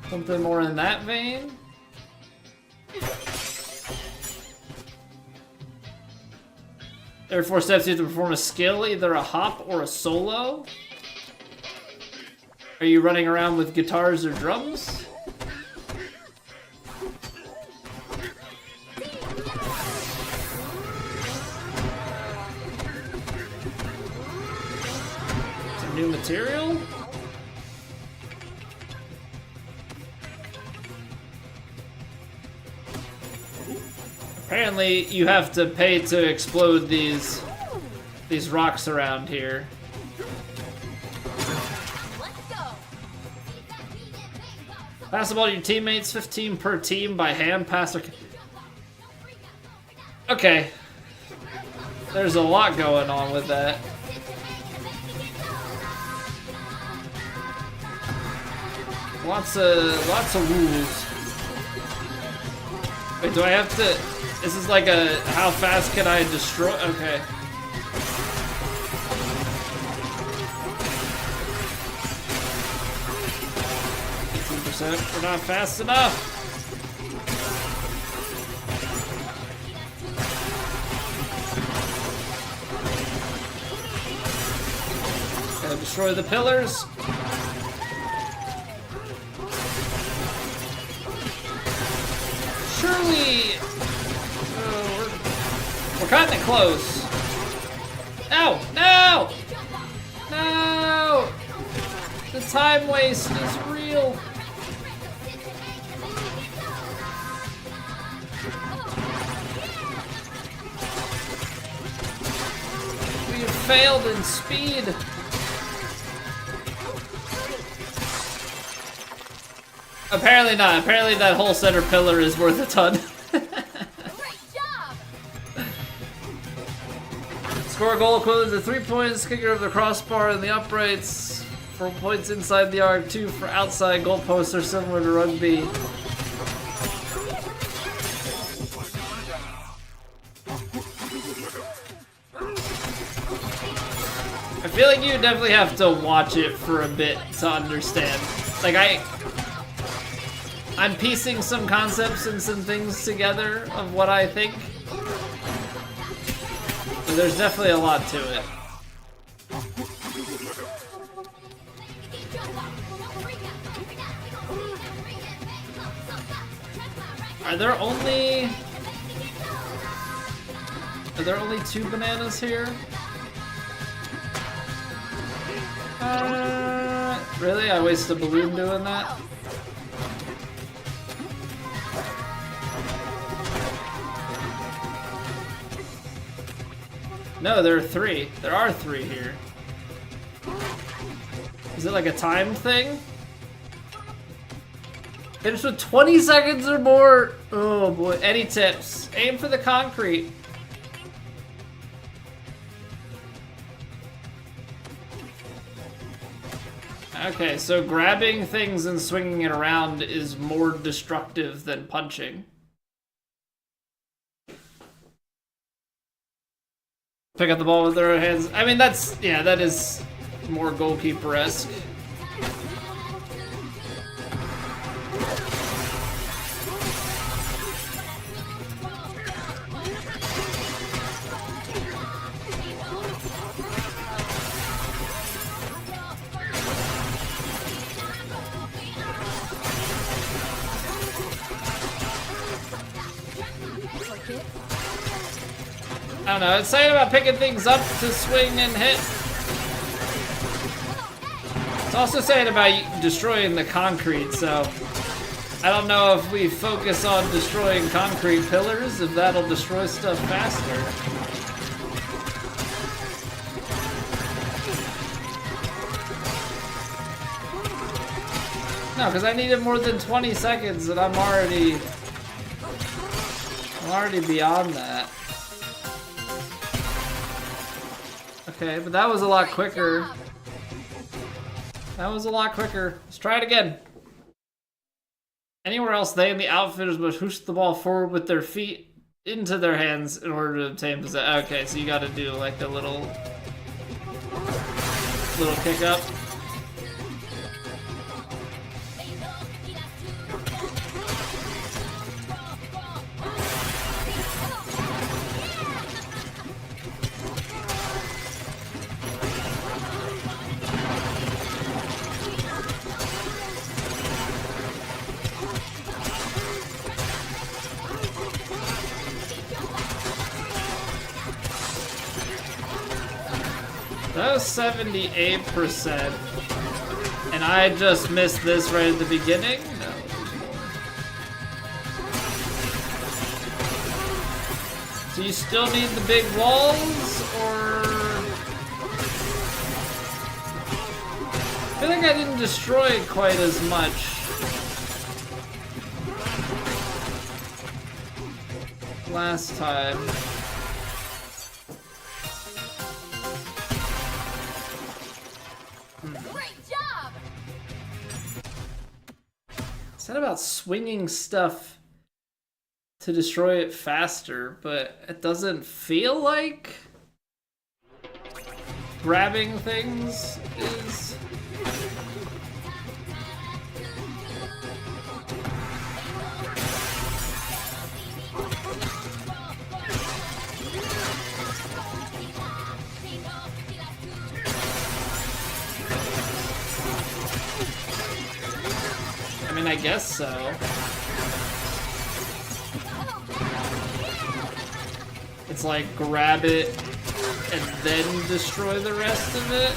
Something more in that vein? There are 4 steps you have to perform a skill, either a hop or a solo. Are you running around with guitars or drums? Some new material? Apparently, you have to pay to explode these rocks around here. Pass the ball to your teammates, 15 per team by hand. Pass or... Okay. There's a lot going on with that. Lots of rules. Wait, do I have to... This is like a, how fast can I destroy? Okay. We're not fast enough. Destroy the pillars. Surely... we're cutting it close. No! No! No! The time waste is real. We have failed in speed. Apparently not. Apparently that whole center pillar is worth a ton. Score a goal equivalent to 3 points, kicker of the crossbar and the uprights. 4 points inside the arc, 2 for outside. Goalposts are similar to rugby. I feel like you definitely have to watch it for a bit to understand. Like I'm piecing some concepts and some things together of what I think. But there's definitely a lot to it. Are there only 2 bananas here? Really? I wasted a balloon doing that? No, there are 3. There are 3 here. Is it like a timed thing? Finish with 20 seconds or more. Oh boy. Any tips? Aim for the concrete. Okay, so grabbing things and swinging it around is more destructive than punching. Pick up the ball with their hands. I mean, that's, yeah, that is more goalkeeper-esque. I don't know, it's saying about picking things up to swing and hit. It's also saying about destroying the concrete, so I don't know if we focus on destroying concrete pillars, if that'll destroy stuff faster. No, because I needed more than 20 seconds and I'm already beyond that. Okay, but that was a lot quicker. That was a lot quicker. Let's try it again. Anywhere else, they and the outfitters must push the ball forward with their feet into their hands in order to obtain possession. Okay, so you gotta do like a little kick up. That was 78%. And I just missed this right at the beginning? No, there's more. So you still need the big walls, or... I feel like I didn't destroy it quite as much. Last time. It's not about swinging stuff to destroy it faster, but it doesn't feel like grabbing things is... I guess so. It's like grab it and then destroy the rest of it.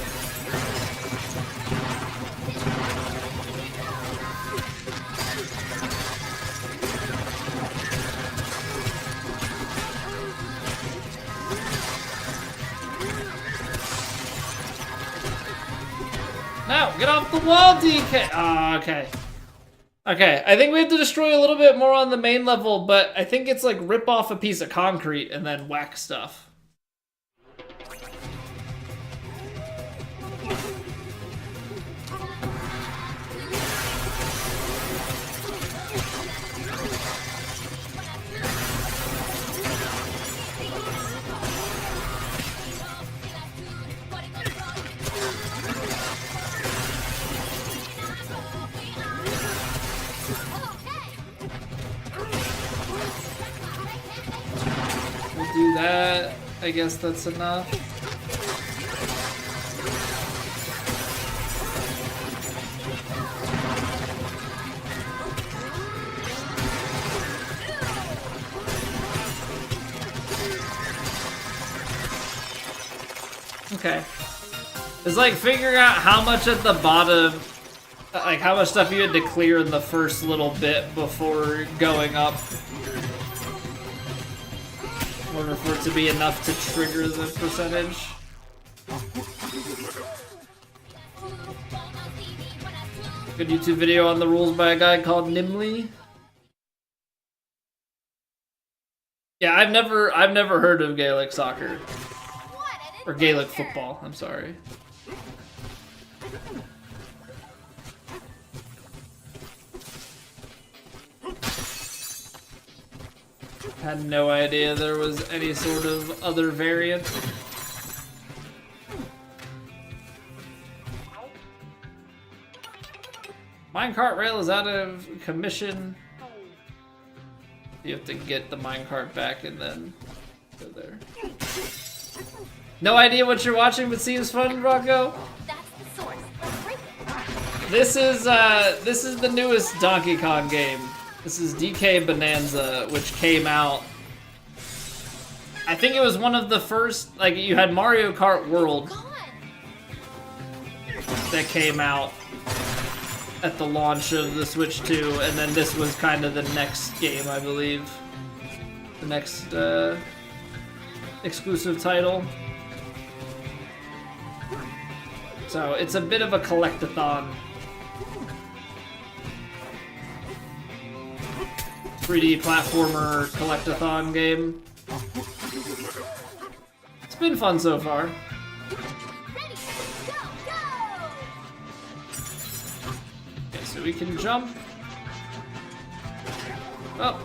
No, get off the wall, DK! Oh, okay. Okay, I think we have to destroy a little bit more on the main level, but I think it's like rip off a piece of concrete and then whack stuff. Do that. I guess that's enough. Okay. It's like figuring out how much at the bottom, like how much stuff you had to clear in the first little bit before going up. In order for it to be enough to trigger the percentage. Good YouTube video on the rules by a guy called Nimley. Yeah, I've never heard of Gaelic soccer. Or Gaelic football, I'm sorry. Had no idea there was any sort of other variant. Minecart rail is out of commission. You have to get the minecart back and then go there. No idea what you're watching, but seems fun, Rocco. This is the newest Donkey Kong game. This is DK Bananza, which came out. I think it was one of the first. Like you had Mario Kart World that came out at the launch of the Switch 2, and then this was kind of the next game, I believe. The next exclusive title. So it's a bit of a collect-a-thon. 3D platformer collect-a-thon game. It's been fun so far. Ready, go, go! Okay, so we can jump. Oh,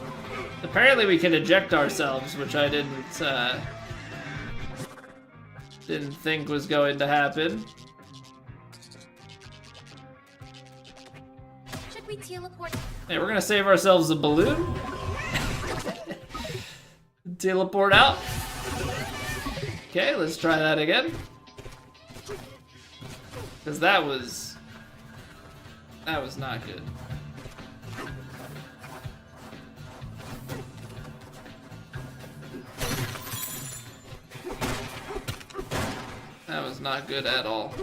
apparently we can eject ourselves, which I didn't think was going to happen. Should we teleport? Hey, we're gonna save ourselves a balloon. Teleport out. Okay, let's try that again. Because that was not good. That was not good at all.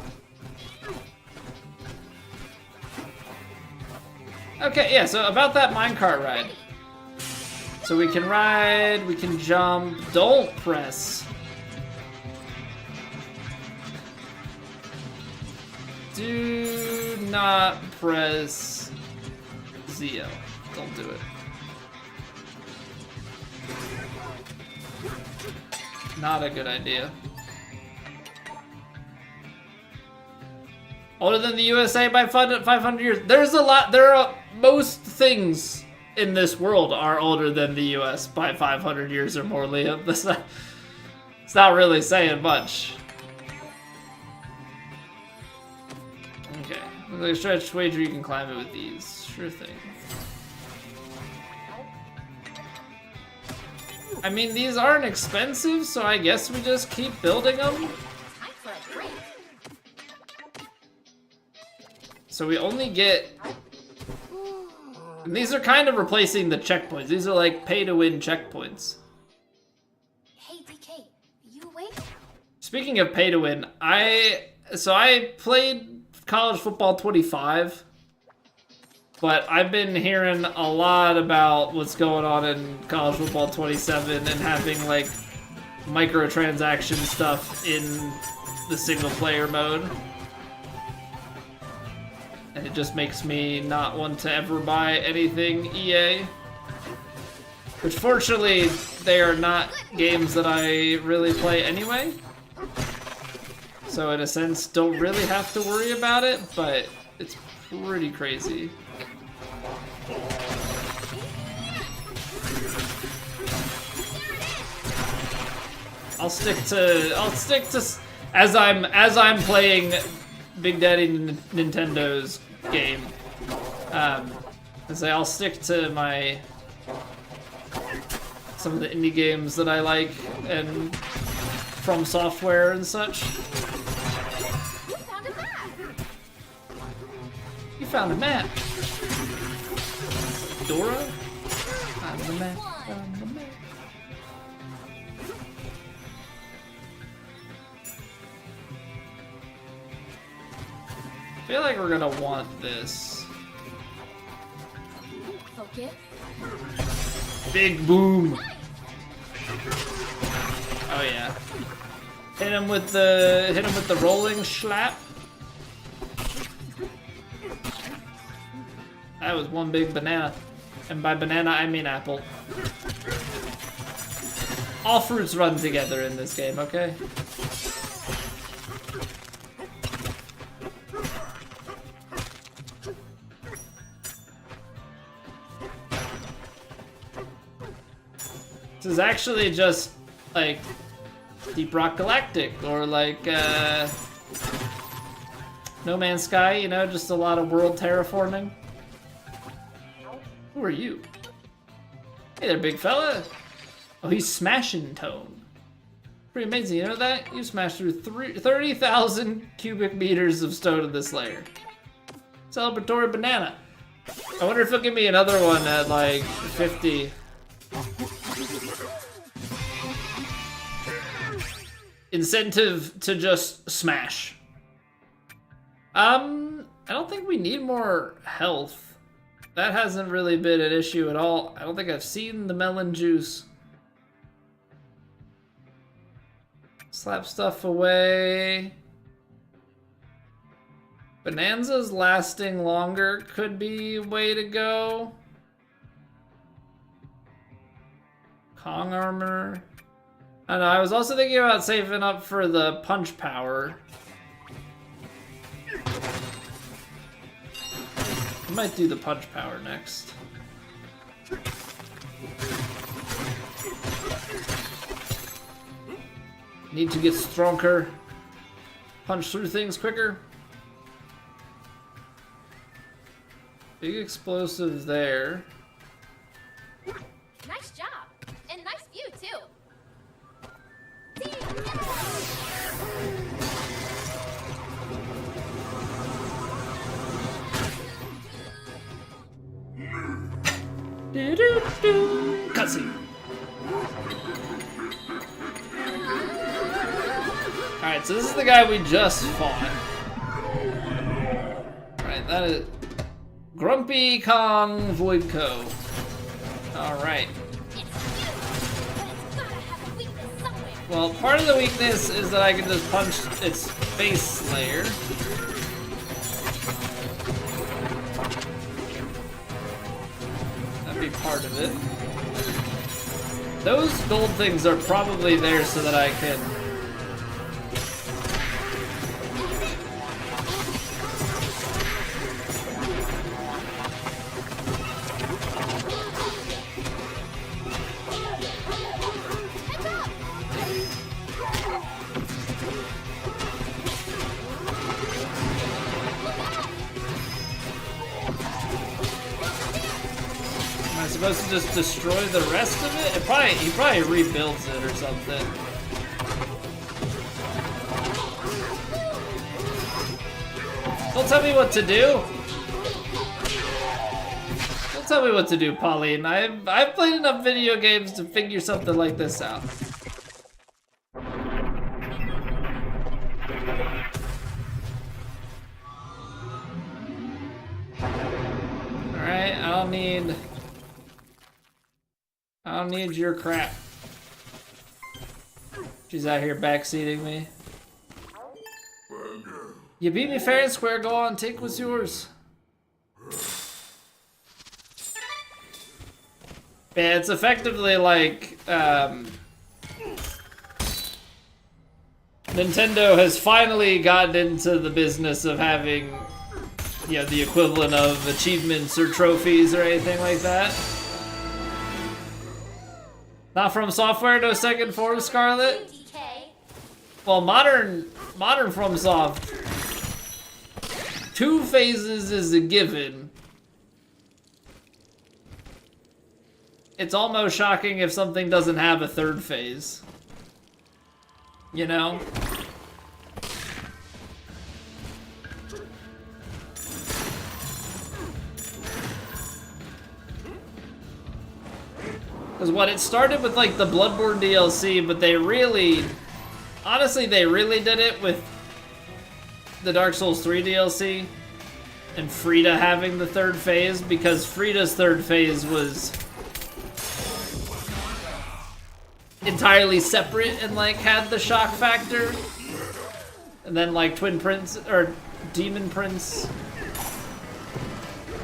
Okay, yeah, so about that minecart ride. So we can ride, we can jump, don't press. Do not press ZL. Don't do it. Not a good idea. Older than the USA by 500 years. There's a lot, most things in this world are older than the US by 500 years or more, Liam. It's not really saying much. Okay, like a stretched wager, you can climb it with these. Sure thing. I mean, these aren't expensive, so I guess we just keep building them. So we only get And these are kind of replacing the checkpoints. These are like pay-to-win checkpoints. Hey, DK, you awake? Speaking of pay-to-win, I played College Football 25, but I've been hearing a lot about what's going on in College Football 27 and having like microtransaction stuff in the single-player mode. And it just makes me not want to ever buy anything EA. Which fortunately, they are not games that I really play anyway. So in a sense, don't really have to worry about it, but it's pretty crazy. I'll stick to as I'm playing Big Daddy Nintendo's game. I'll stick to some of the indie games that I like and from software and such. You found a map. Dora? Found the map. Found the map. I feel like we're gonna want this. Focus. Big boom. Oh yeah. Hit him with the rolling slap. That was one big banana. And by banana I mean apple. All fruits run together in this game, okay? This is actually just like Deep Rock Galactic or like No Man's Sky, you know, just a lot of world terraforming. Who are you? Hey there, big fella. Oh, he's smashing Tone. Pretty amazing, you know that? You smashed through 30,000 cubic meters of stone in this layer. Celebratory banana. I wonder if he'll give me another one at like 50. Incentive to just smash. I don't think we need more health. That hasn't really been an issue at all. I don't think I've seen the melon juice. Slap stuff away. Bananza's lasting longer could be a way to go. Kong armor. I don't know, I was also thinking about saving up for the punch power. I might do the punch power next. Need to get stronger. Punch through things quicker. Big explosive there. Nice job. And nice view, too. Cutscene. Alright, so this is the guy we just fought. Alright, that is Grumpy Kong Voidco. Alright. Well, part of the weakness is that I can just punch its face layer. That'd be part of it. Those gold things are probably there so that I can... Am I supposed to just destroy the rest of it? He probably rebuilds it or something. Don't tell me what to do. Don't Tell me what to do, Pauline. I've played enough video games to figure something like this out. Alright, I don't need your crap. She's out here backseating me. You beat me fair and square, go on, take what's yours. Yeah, it's effectively like, Nintendo has finally gotten into the business of having, you know, the equivalent of achievements or trophies or anything like that. Not From Software, no second form, Scarlet? Well, modern FromSoft, 2 phases is a given. It's almost shocking if something doesn't have a 3rd phase. You know? Because what, it started with like the Bloodborne DLC, but they really, honestly, they really did it with the Dark Souls 3 DLC and Frida having the 3rd phase, because Frida's 3rd phase was entirely separate and like had the shock factor. And then like Twin Prince or Demon Prince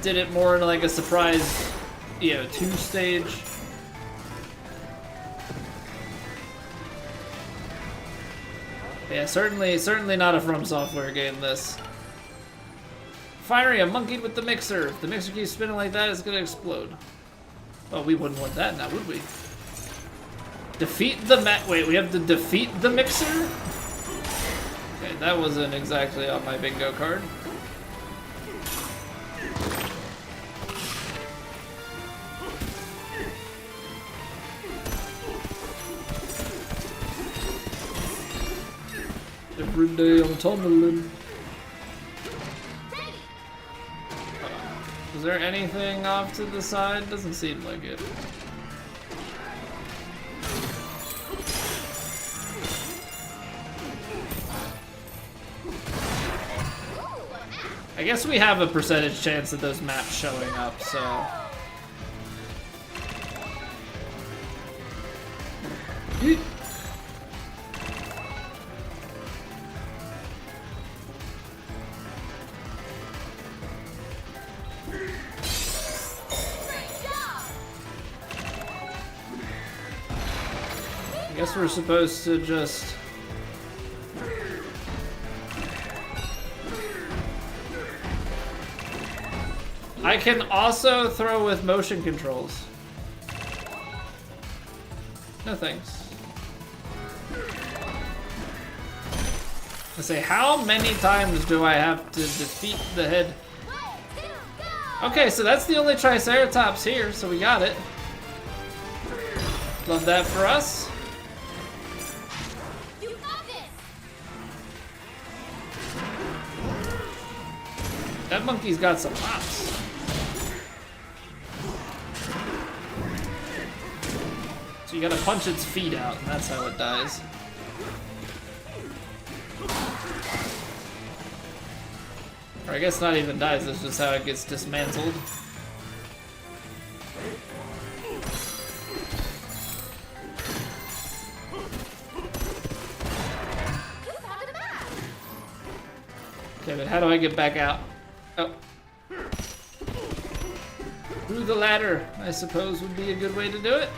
did it more in like a surprise, you know, 2-stage. Yeah, certainly not a From Software game, this. Finally, I monkeyed with the mixer. If the mixer keeps spinning like that, it's gonna explode. Well, we wouldn't want that now, would we? Defeat the wait, we have to defeat the mixer? Okay, that wasn't exactly on my bingo card. Every day I'm tumbling. Is there anything off to the side? Doesn't seem like it. I guess we have a percentage chance of those maps showing up, so... Yeet. I guess we're supposed to just... I can also throw with motion controls. No thanks. I say, how many times do I have to defeat the head? Okay, so that's the only Triceratops here, so we got it. Love that for us. That monkey's got some hops. So you gotta punch its feet out, and that's how it dies. Or I guess not even dies, that's just how it gets dismantled. Okay, but how do I get back out? Oh. Through the ladder, I suppose, would be a good way to do it.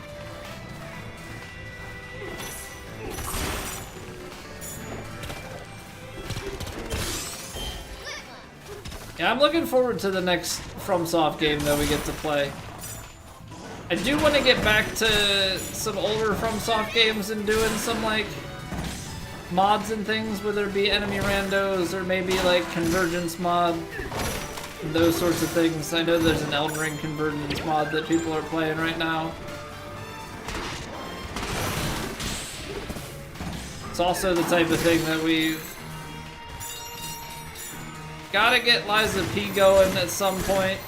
Yeah, I'm looking forward to the next FromSoft game that we get to play. I do want to get back to some older FromSoft games and doing some, like, mods and things, whether it be enemy randos or maybe, like, convergence mod, and those sorts of things. I know there's an Elden Ring convergence mod that people are playing right now. It's also the type of thing that we've gotta get Liza P going at some point.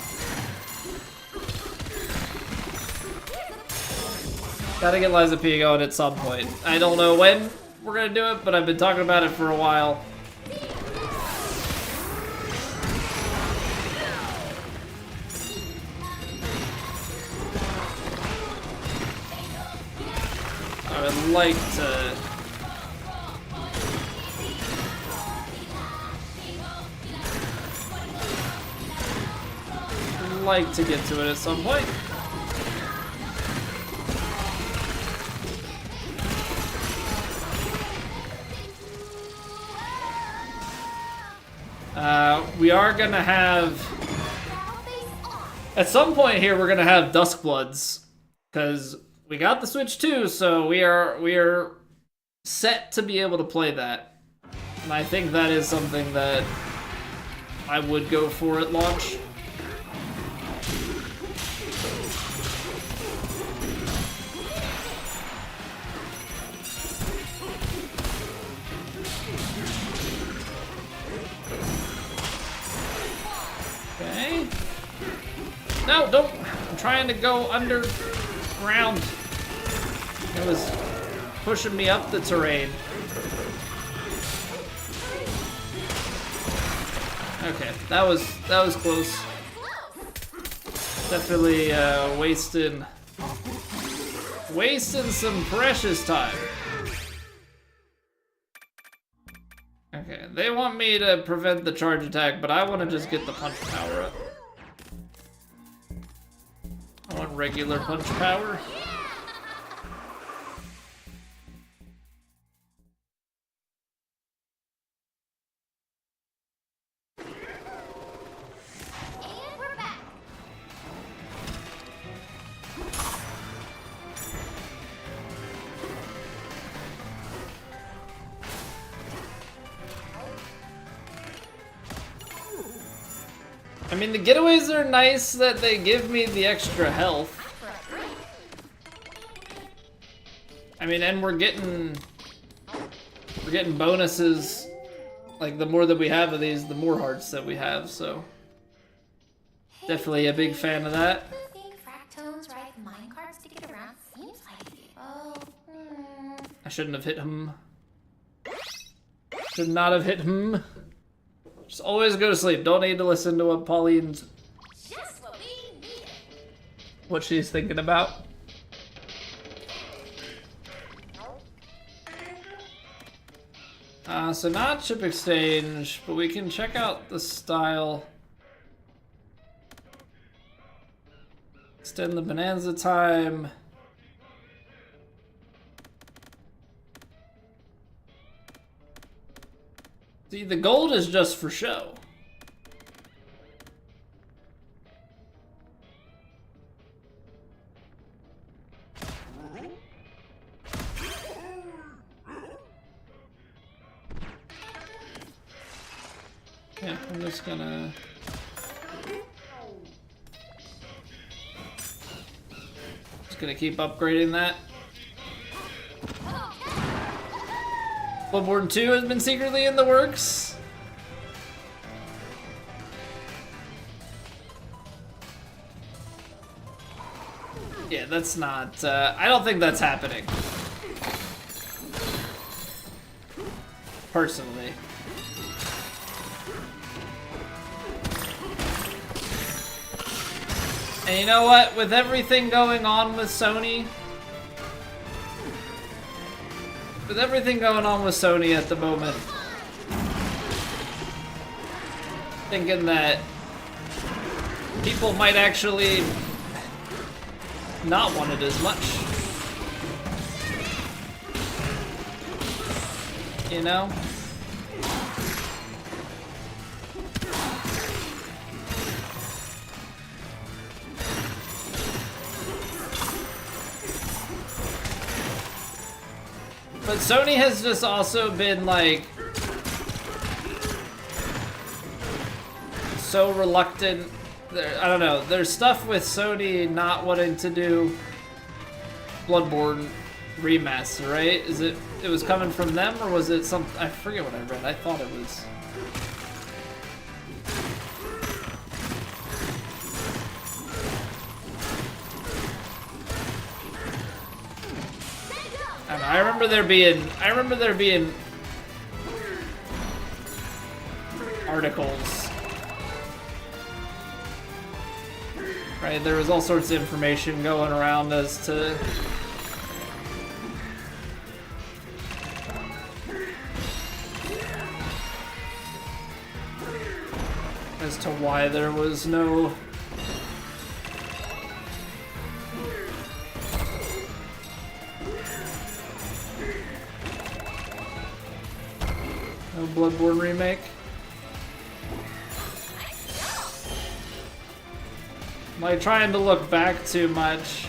Gotta get Liza P going at some point. I don't know when we're gonna do it, but I've been talking about it for a while. I would like to get to it at some point. We are gonna have, at some point here, we're gonna have Duskbloods, because we got the Switch too, so we are set to be able to play that. And I think that is something that I would go for at launch. Okay. No, don't. I'm trying to go underground. It was pushing me up the terrain. Okay, that was close. Definitely wasting some precious time. Okay, they want me to prevent the charge attack, but I want to just get the punch power up. I want regular punch power. I mean, the getaways are nice that they give me the extra health. I mean, and we're getting bonuses. Like, the more that we have of these, the more hearts that we have, so. Definitely a big fan of that. I think Fractones ride minecarts to get around. Seems like it. Oh, I shouldn't have hit him. Should not have hit him. Just always go to sleep. Don't need to listen to what Pauline's... just what we needed. what she's thinking about. So not chip exchange, but we can check out the style. Extend the Bananza time. See, the gold is just for show. Yeah, I'm just gonna... keep upgrading that. Bloodborne 2 has been secretly in the works. Yeah, that's not... I don't think that's happening. Personally. And you know what? With everything going on with Sony... With everything going on with Sony at the moment... Thinking that... people might actually... not want it as much. You know? But Sony has just also been like so reluctant. I don't know. There's stuff with Sony not wanting to do Bloodborne remaster, right? Is it was coming from them, or was it some? I forget what I read. I thought it was. I remember there being articles. Right, there was all sorts of information going around as to why there was no Bloodborne remake. I'm like trying to look back too much.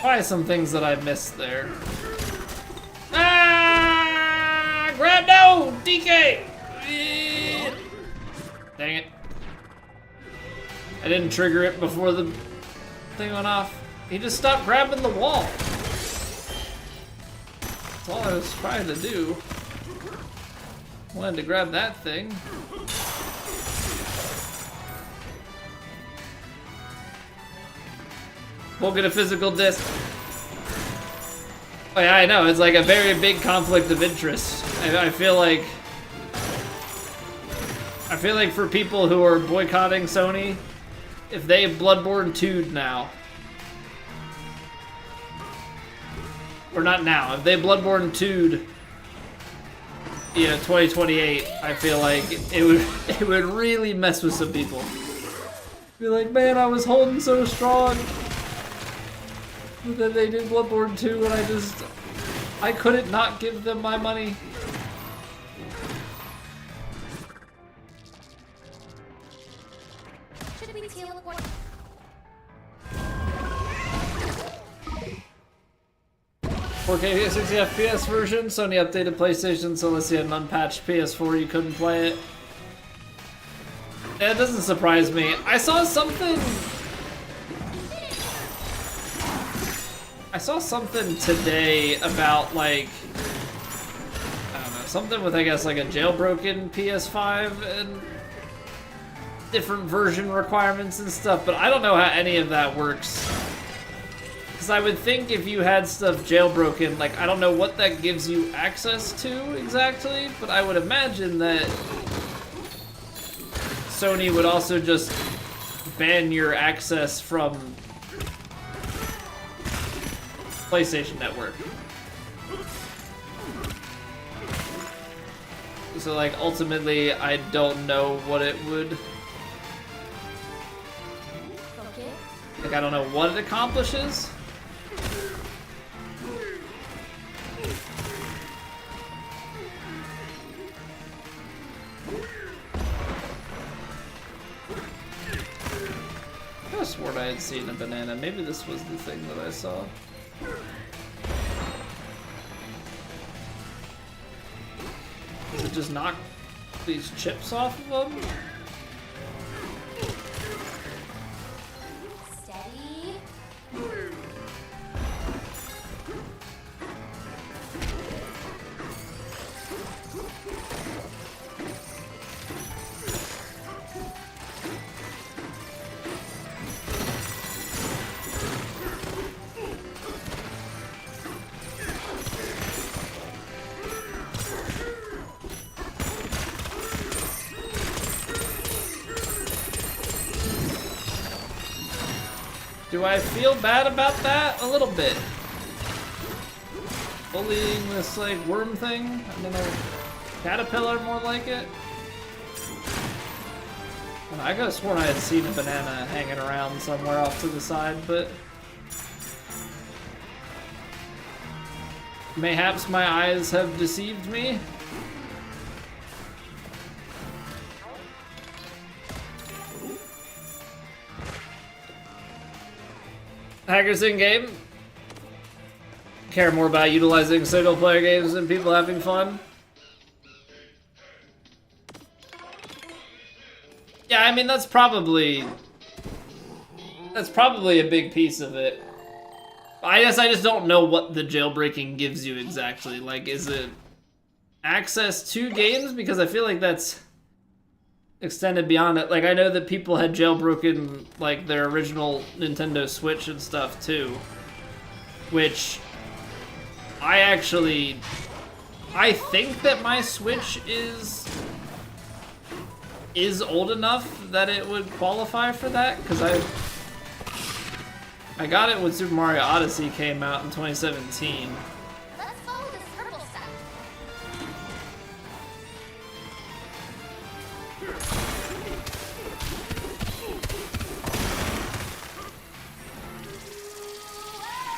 Probably some things that I missed there. Ah! Grab no! DK! Dang it. I didn't trigger it before the thing went off. He just stopped grabbing the wall. That's all I was trying to do. Wanted to grab that thing. Won't get a physical disc. Oh yeah, I know, it's like a very big conflict of interest. I feel like for people who are boycotting Sony, if they Bloodborne 2'd now, or not now, if they Bloodborne 2'd, 2028, I feel like it would really mess with some people. Be like, man, I was holding so strong. But then they did Bloodborne 2 and I couldn't not give them my money. Should we teleport? 4K 60 FPS version, Sony updated PlayStation, so unless you had an unpatched PS4 you couldn't play it. Yeah, it doesn't surprise me. I saw something today about like, I don't know, something with I guess like a jailbroken PS5 and different version requirements and stuff, but I don't know how any of that works. Because I would think if you had stuff jailbroken, like I don't know what that gives you access to exactly, but I would imagine that Sony would also just ban your access from PlayStation Network. So like ultimately I don't know what it would, Okay. like I don't know what it accomplishes. I could have sworn I had seen a banana. Maybe this was the thing that I saw. Does it just knock these chips off of them? Steady. Do I feel bad about that? A little bit. Bullying this, like, worm thing? I don't know. Caterpillar, more like it? I could have sworn I had seen a banana hanging around somewhere off to the side, but mayhaps my eyes have deceived me. Hackers in-game care more about utilizing single-player games than people having fun. Yeah, I mean, that's probably a big piece of it. I guess I just don't know what the jailbreaking gives you exactly. Like, is it access to games? Because I feel like that's extended beyond it. Like, I know that people had jailbroken, like, their original Nintendo Switch and stuff, too. Which, I think that my Switch is old enough that it would qualify for that, because I got it when Super Mario Odyssey came out in 2017. Let's follow this turtle stuff.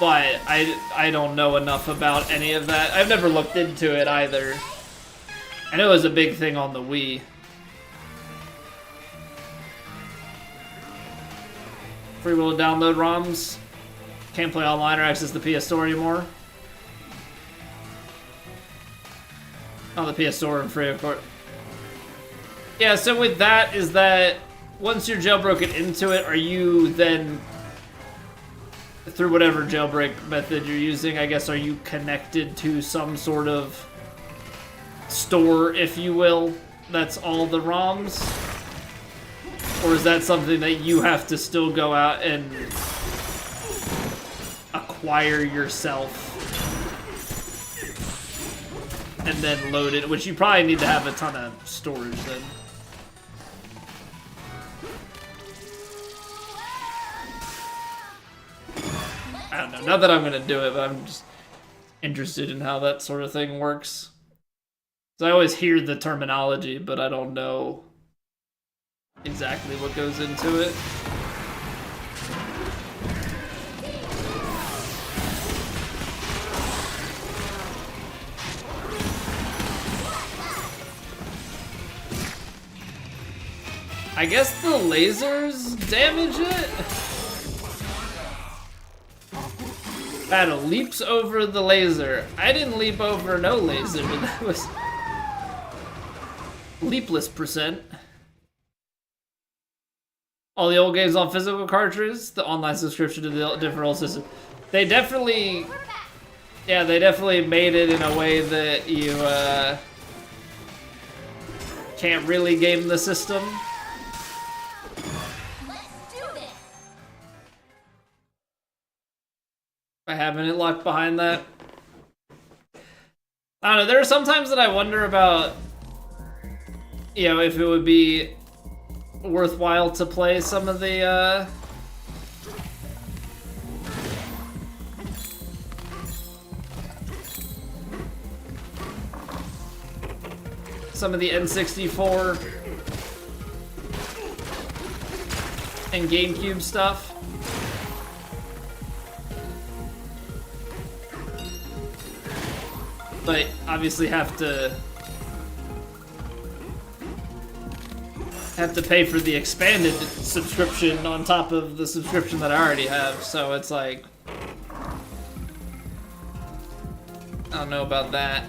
But I don't know enough about any of that. I've never looked into it either. I know it was a big thing on the Wii. Free will to download ROMs. Can't play online or access the PS Store anymore. On the PS Store and free, of course. Yeah, so with that, is that once you're jailbroken into it, are you then, through whatever jailbreak method you're using, I guess, are you connected to some sort of store, if you will, that's all the ROMs? Or is that something that you have to still go out and acquire yourself and then load it, which you probably need to have a ton of storage then. I don't know, not that I'm gonna do it, but I'm just interested in how that sort of thing works. So I always hear the terminology, but I don't know exactly what goes into it. I guess the lasers damage it? Battle leaps over the laser. I didn't leap over no laser, but that was leapless %. All the old games on physical cartridges, the online subscription to the different old system. They definitely, yeah, they definitely made it in a way that you can't really game the system. By having it locked behind that. I don't know, there are some times that I wonder about, you know, if it would be worthwhile to play some of the N64 and GameCube stuff. But obviously have to pay for the expanded subscription on top of the subscription that I already have, so it's like, I don't know about that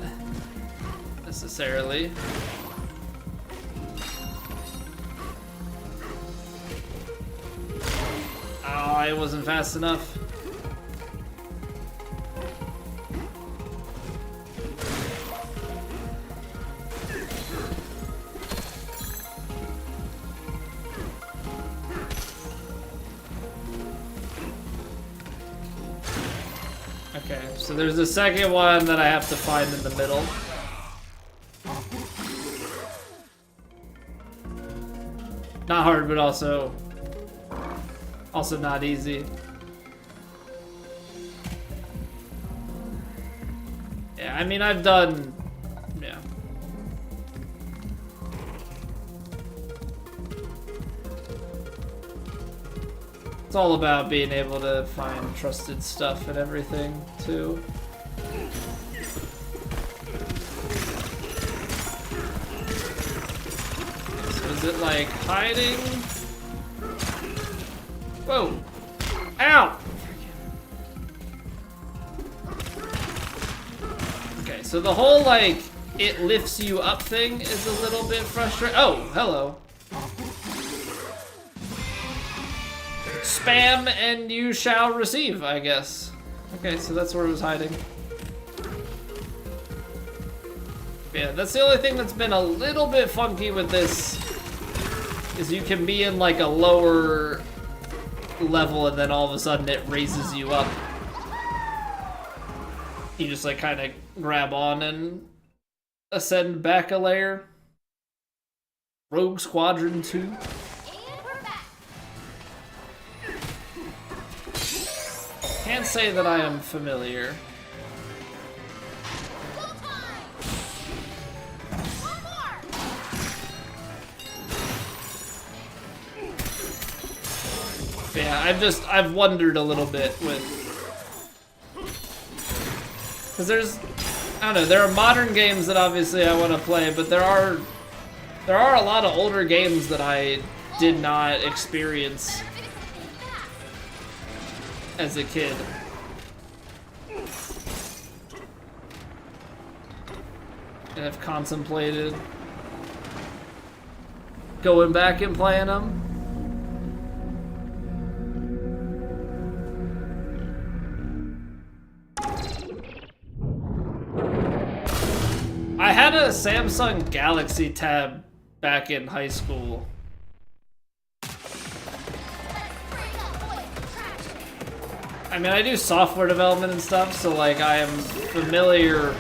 necessarily. Oh, it wasn't fast enough. Okay, so there's a second one that I have to find in the middle. Not hard, but also not easy. Yeah, I mean, I've done, yeah. It's all about being able to find trusted stuff and everything, too. So is it like hiding? Whoa! Ow! Okay, so the whole, like, it lifts you up thing is a little bit frustrating. Oh, hello. Spam and you shall receive, I guess. Okay, so that's where it was hiding. Yeah, that's the only thing that's been a little bit funky with this is you can be in like a lower level and then all of a sudden it raises you up. You just like kind of grab on and ascend back a layer. Rogue Squadron 2. And we're back. Can't say that I am familiar. Go time. One more. But yeah, I've wondered a little bit with, because I don't know, there are modern games that obviously I want to play, but there are a lot of older games that I did not experience as a kid. And I've contemplated going back and playing them. I had a Samsung Galaxy Tab back in high school. I mean, I do software development and stuff, so like I am familiar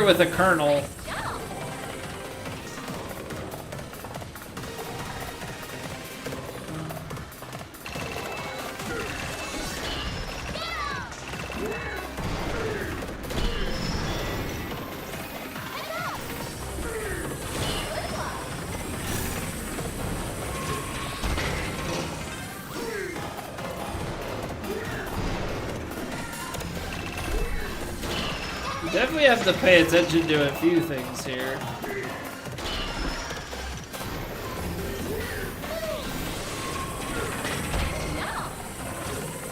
with the kernel. Definitely have to pay attention to a few things here.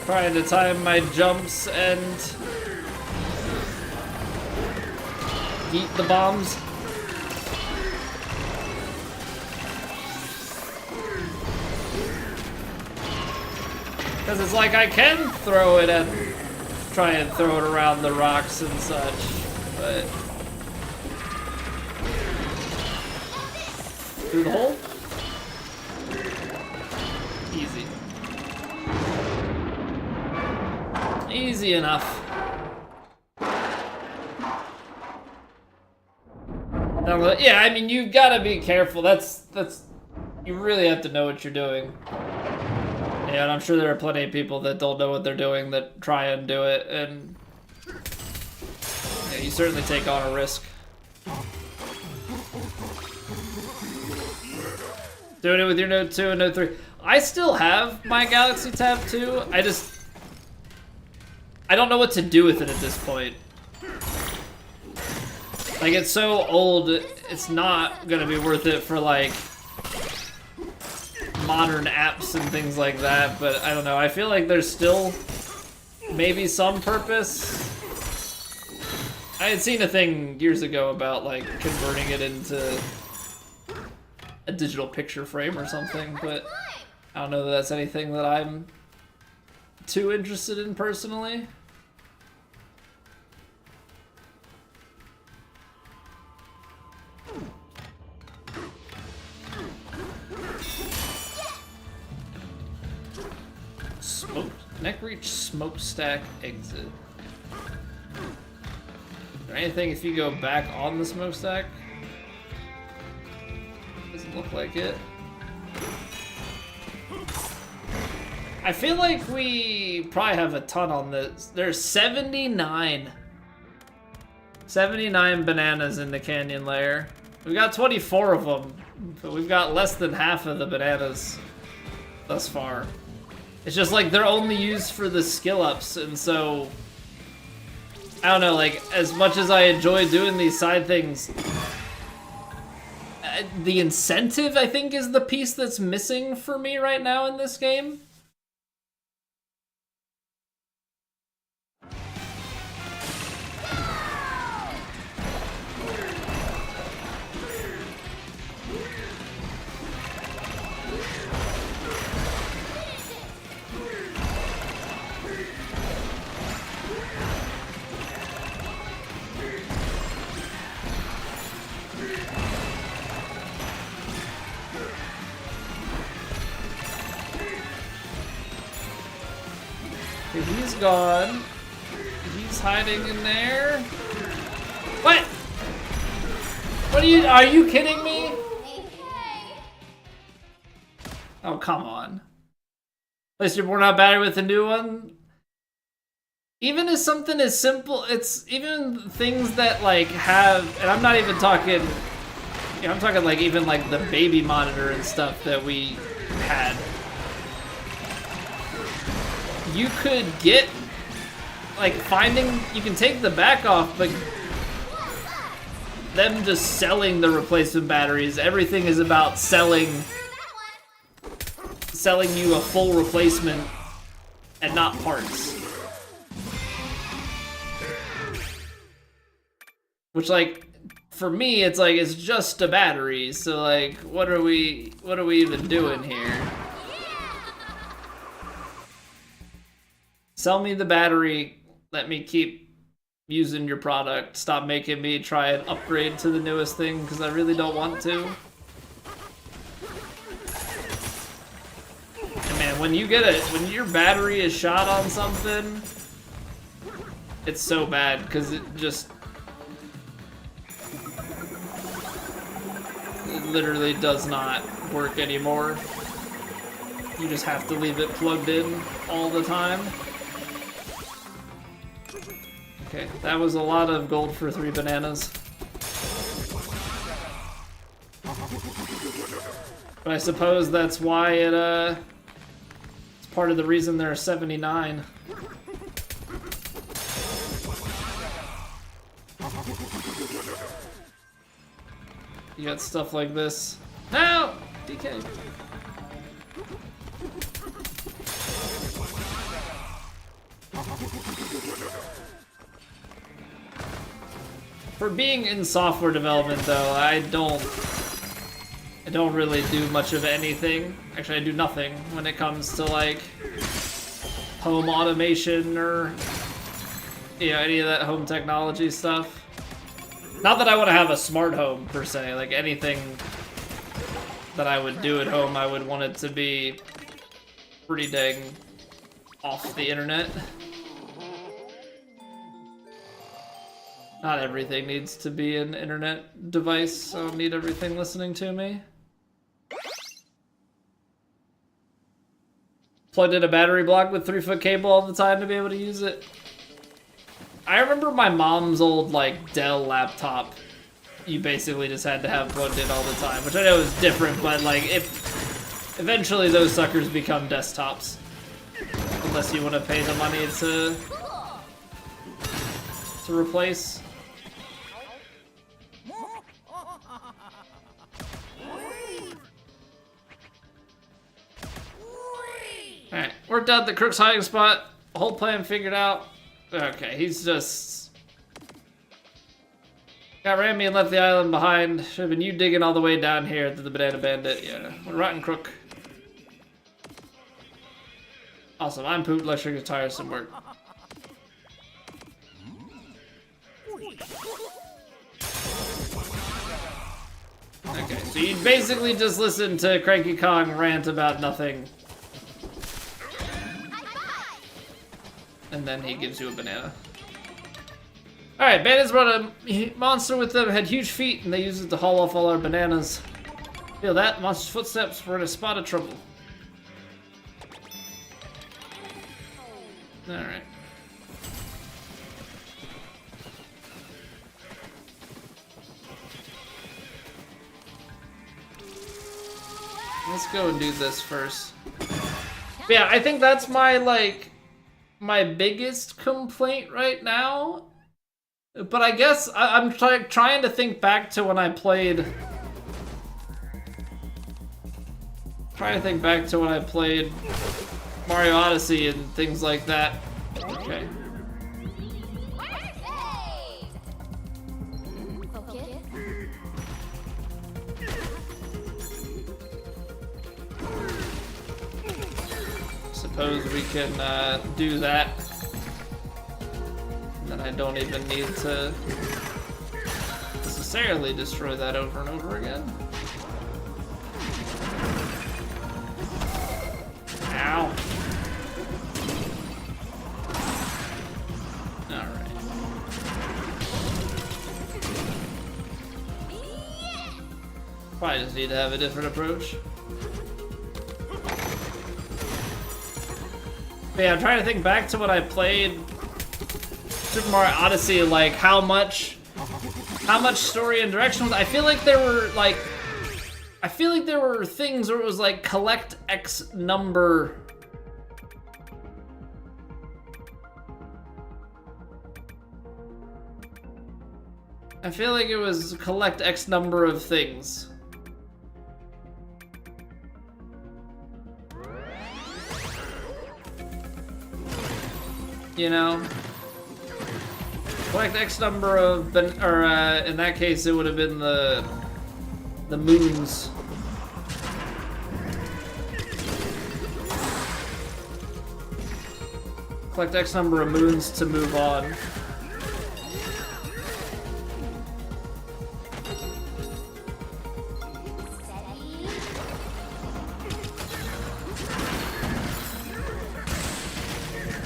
Trying to time my jumps and eat the bombs. Because it's like I can throw it at, try and throw it around the rocks and such, but through the hole? Easy. Easy enough. Now, yeah, I mean, you gotta be careful. That's you really have to know what you're doing. Yeah, and I'm sure there are plenty of people that don't know what they're doing that try and do it, and yeah, you certainly take on a risk. Doing it with your Note 2 and Note 3. I still have my Galaxy Tab 2. I don't know what to do with it at this point. Like, it's so old, it's not gonna be worth it for, like, modern apps and things like that, but I don't know. I feel like there's still maybe some purpose. I had seen a thing years ago about, like, converting it into a digital picture frame or something, but I don't know that that's anything that I'm too interested in personally. Neck reach smokestack exit. Is there anything if you go back on the smokestack? Doesn't look like it. I feel like we probably have a ton on this. There's 79 bananas in the canyon layer. We've got 24 of them, but we've got less than half of the bananas thus far. It's just like they're only used for the skill ups, and so I don't know, like, as much as I enjoy doing these side things, the incentive, I think, is the piece that's missing for me right now in this game. he's gone. He's hiding in there. What? What are you kidding me? Oh, come on. Place your worn out battery with a new one. Even as something as simple, it's even things that like have, and I'm not even talking, you know, I'm talking like even like the baby monitor and stuff that we had. You could get, like finding, you can take the back off, but them just selling the replacement batteries, everything is about selling you a full replacement and not parts. Which, like, for me, it's like, it's just a battery, so like, what are we even doing here? Sell me the battery, let me keep using your product, stop making me try and upgrade to the newest thing, because I really don't want to. And man, when when your battery is shot on something, it's so bad, because it literally does not work anymore. You just have to leave it plugged in all the time. Okay, that was a lot of gold for 3 bananas. But I suppose that's why it's part of the reason there are 79. You got stuff like this. No! DK. For being in software development though, I don't really do much of anything. Actually, I do nothing when it comes to like home automation or any of that home technology stuff. Not that I want to have a smart home, per se. Like, anything that I would do at home, I would want it to be pretty dang off the internet. Not everything needs to be an internet device. I don't need everything listening to me. Plugged in a battery block with 3-foot cable all the time to be able to use it. I remember my mom's old, like, Dell laptop. You basically just had to have plugged in all the time, which I know is different, but, like, eventually those suckers become desktops. Unless you want to pay the money to replace. Alright, worked out the Crook's hiding spot. Whole plan figured out. Okay, he's just... Got Rammy and left the island behind. Should have been you digging all the way down here to the Banana Bandit. Yeah, rotten crook. Awesome, I'm pooped. Let's get tiresome work. Okay, so you basically just listen to Cranky Kong rant about nothing. And then he gives you a banana. Alright, bandits brought a monster with them, had huge feet, and they used it to haul off all our bananas. Feel that? Monster's footsteps were in a spot of trouble. Alright. Let's go and do this first. But yeah, I think that's my, like, my biggest complaint right now. But I guess I'm trying to think back to when I played... Mario Odyssey and things like that. Okay. Suppose we can do that. And then I don't even need to necessarily destroy that over and over again. Ow. Probably just need to have a different approach. But yeah, I'm trying to think back to when I played Super Mario Odyssey, like how much story and direction was. I feel like there were things where it was like collect X number. I feel like it was collect X number of things. You know? Collect X number of, in that case, it would have been the moons. Collect X number of moons to move on.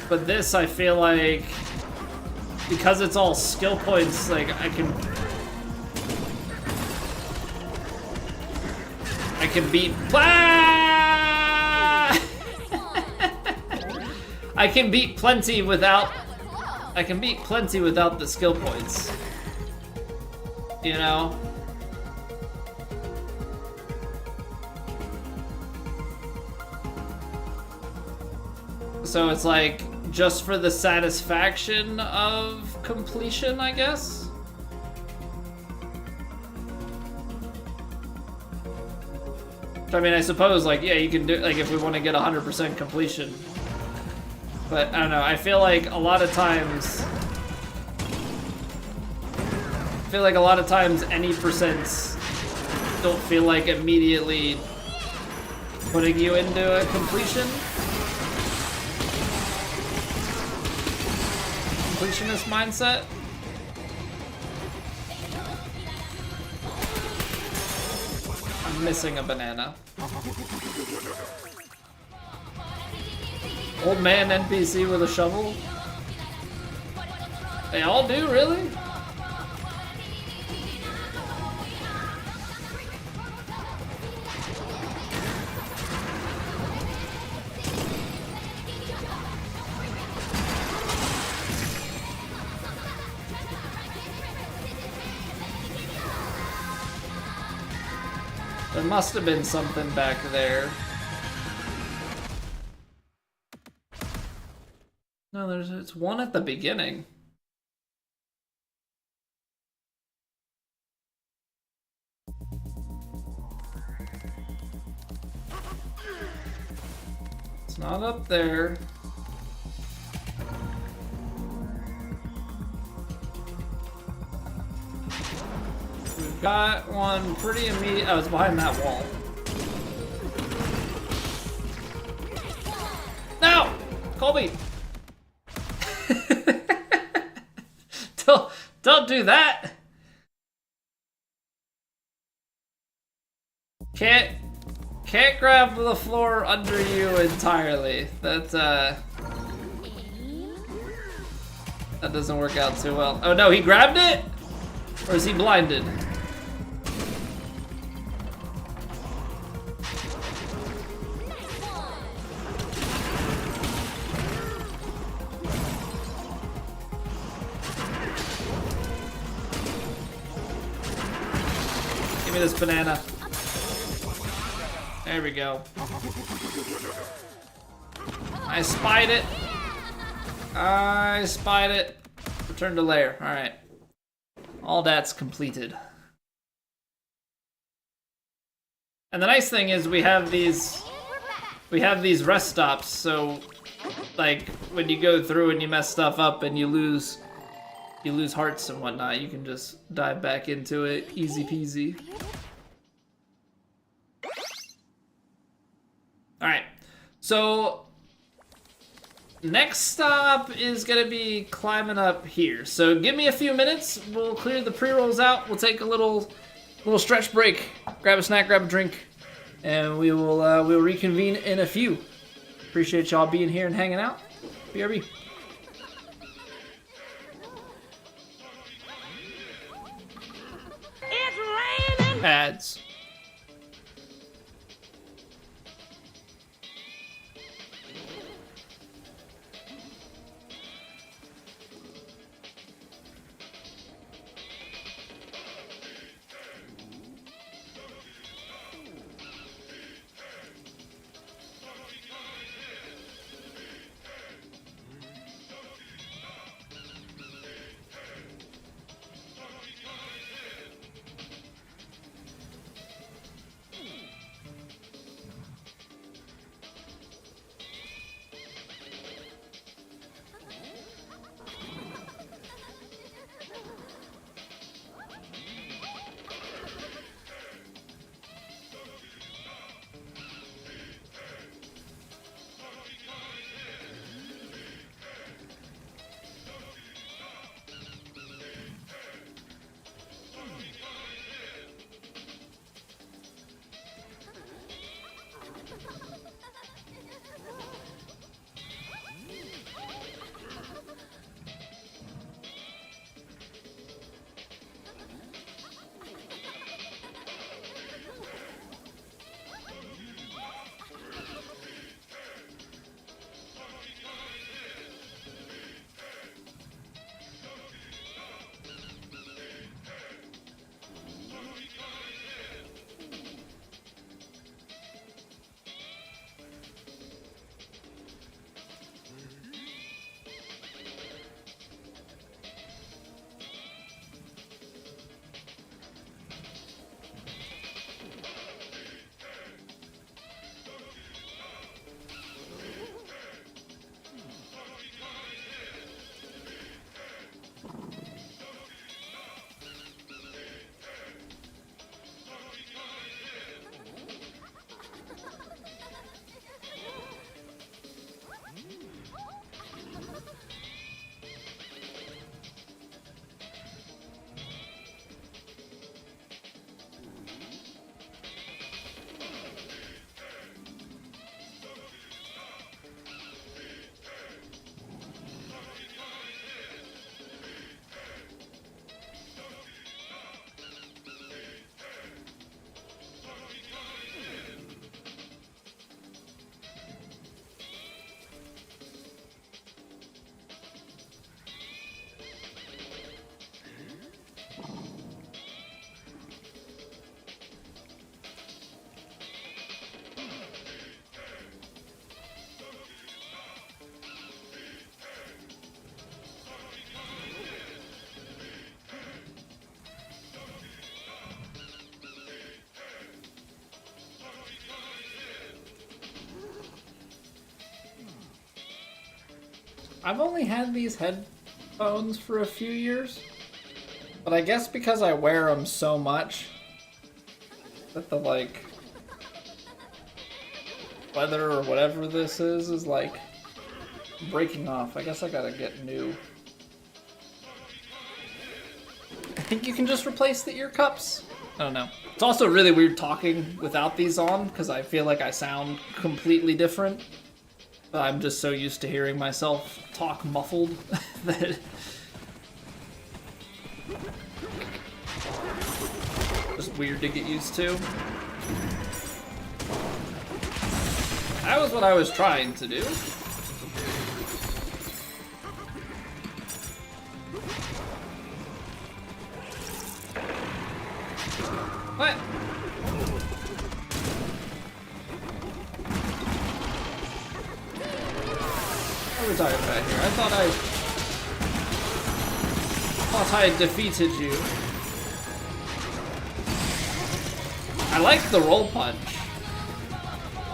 But this, I feel like, because it's all skill points, like, I can beat... Ah! I can beat plenty without... I can beat plenty without the skill points. You know? So it's like, just for the satisfaction of completion, I guess? I mean, I suppose, like, yeah, you can do, like, if we want to get 100% completion. But, I don't know, I feel like a lot of times... any percents don't feel like immediately putting you into a completion. Completionist mindset. I'm missing a banana. Old man NPC with a shovel? They all do, really? There must have been something back there. No, it's one at the beginning. It's not up there. We've got one pretty immediate. Oh, it's behind that wall. No! Colby! Don't do that! Can't grab the floor under you entirely. That doesn't work out too well. Oh no, he grabbed it? Or is he blinded? Give me this banana. There we go. I spied it. I spied it. Return to lair. Alright. All that's completed. And the nice thing is we have these rest stops, so like when you go through and you mess stuff up and you lose hearts and whatnot, you can just dive back into it easy peasy. Alright, so next stop is gonna be climbing up here. So give me a few minutes, we'll clear the pre-rolls out, we'll take a little stretch break, grab a snack, grab a drink, and we'll reconvene in a few. Appreciate y'all being here and hanging out. BRB. It's raining. Ads. I've only had these headphones for a few years, but I guess because I wear them so much that the like leather or whatever this is like breaking off. I guess I gotta get new. I think you can just replace the ear cups. I don't know. It's also really weird talking without these on because I feel like I sound completely different. But I'm just so used to hearing myself talk muffled that it's weird to get used to. That was what I was trying to do. What? What are we talking about here? I thought I defeated you. I like the roll punch.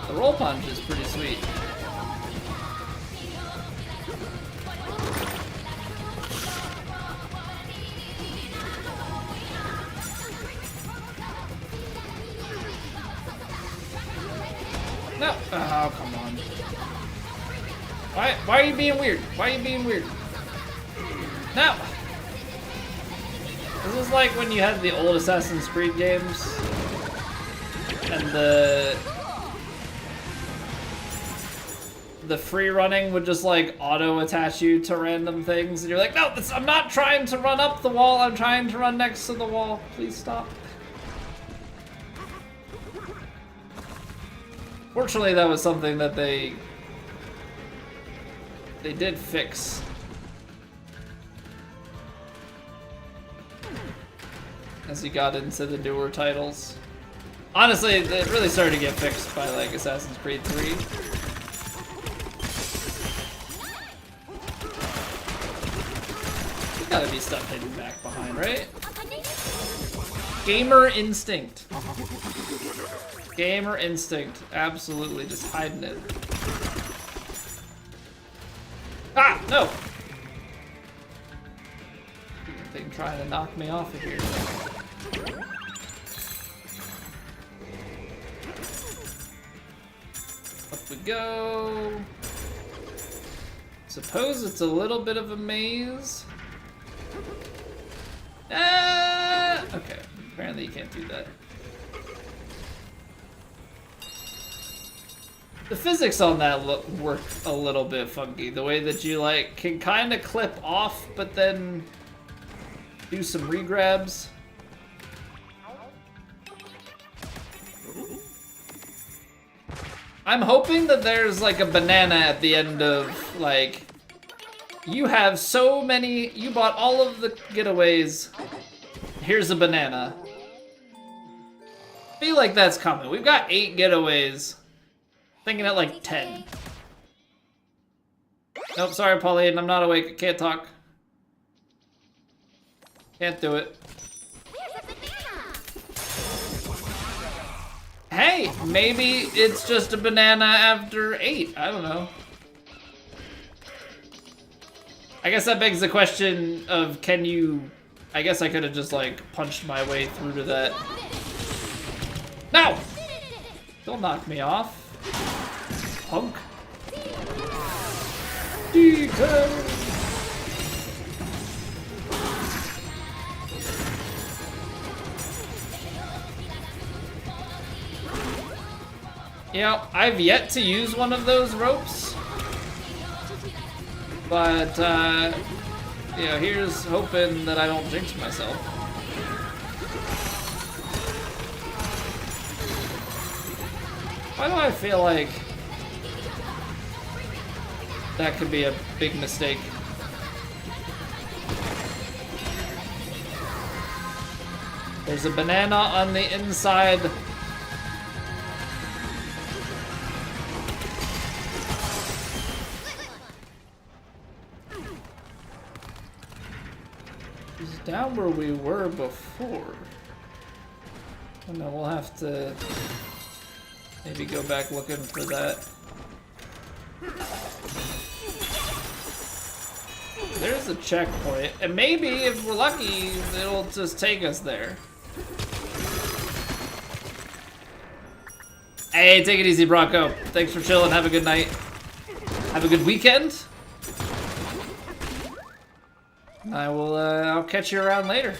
The roll punch is pretty sweet. No. Oh, come on. Why are you being weird? Why are you being weird? No. This is like when you had the old Assassin's Creed games and the free running would just like auto attach you to random things and you're like, no, I'm not trying to run up the wall, I'm trying to run next to the wall. Please stop. Fortunately, that was something that they did fix. As you got into the newer titles. Honestly, it really started to get fixed by like Assassin's Creed 3. There's gotta be stuff hidden back behind, right? Gamer instinct. Gamer instinct. Absolutely, just hiding it. Ah, no! Thing trying to knock me off of here. Up we go. Suppose it's a little bit of a maze. Ah! Okay, apparently you can't do that. The physics on that work a little bit funky. The way that you like can kind of clip off, but then do some regrabs. I'm hoping that there's like a banana at the end of like, you have so many, you bought all of the getaways, here's a banana. I feel like that's coming. We've got 8 getaways. Thinking at like 10. Nope, sorry Pauline, I'm not awake, I can't talk. Can't do it. Hey, maybe it's just a banana after 8, I don't know. I guess that begs the question of can you... I guess I could have just like punched my way through to that. No! Don't knock me off. Punk. DK. You know, I've yet to use one of those ropes. But, you know, here's hoping that I don't jinx myself. Why do I feel like that could be a big mistake? There's a banana on the inside. It's down where we were before. Oh no, we'll have to maybe go back looking for that. there's a checkpoint. And maybe, if we're lucky, it'll just take us there. Hey, take it easy, Bronco. Thanks for chilling. Have a good night. Have a good weekend. I'll catch you around later.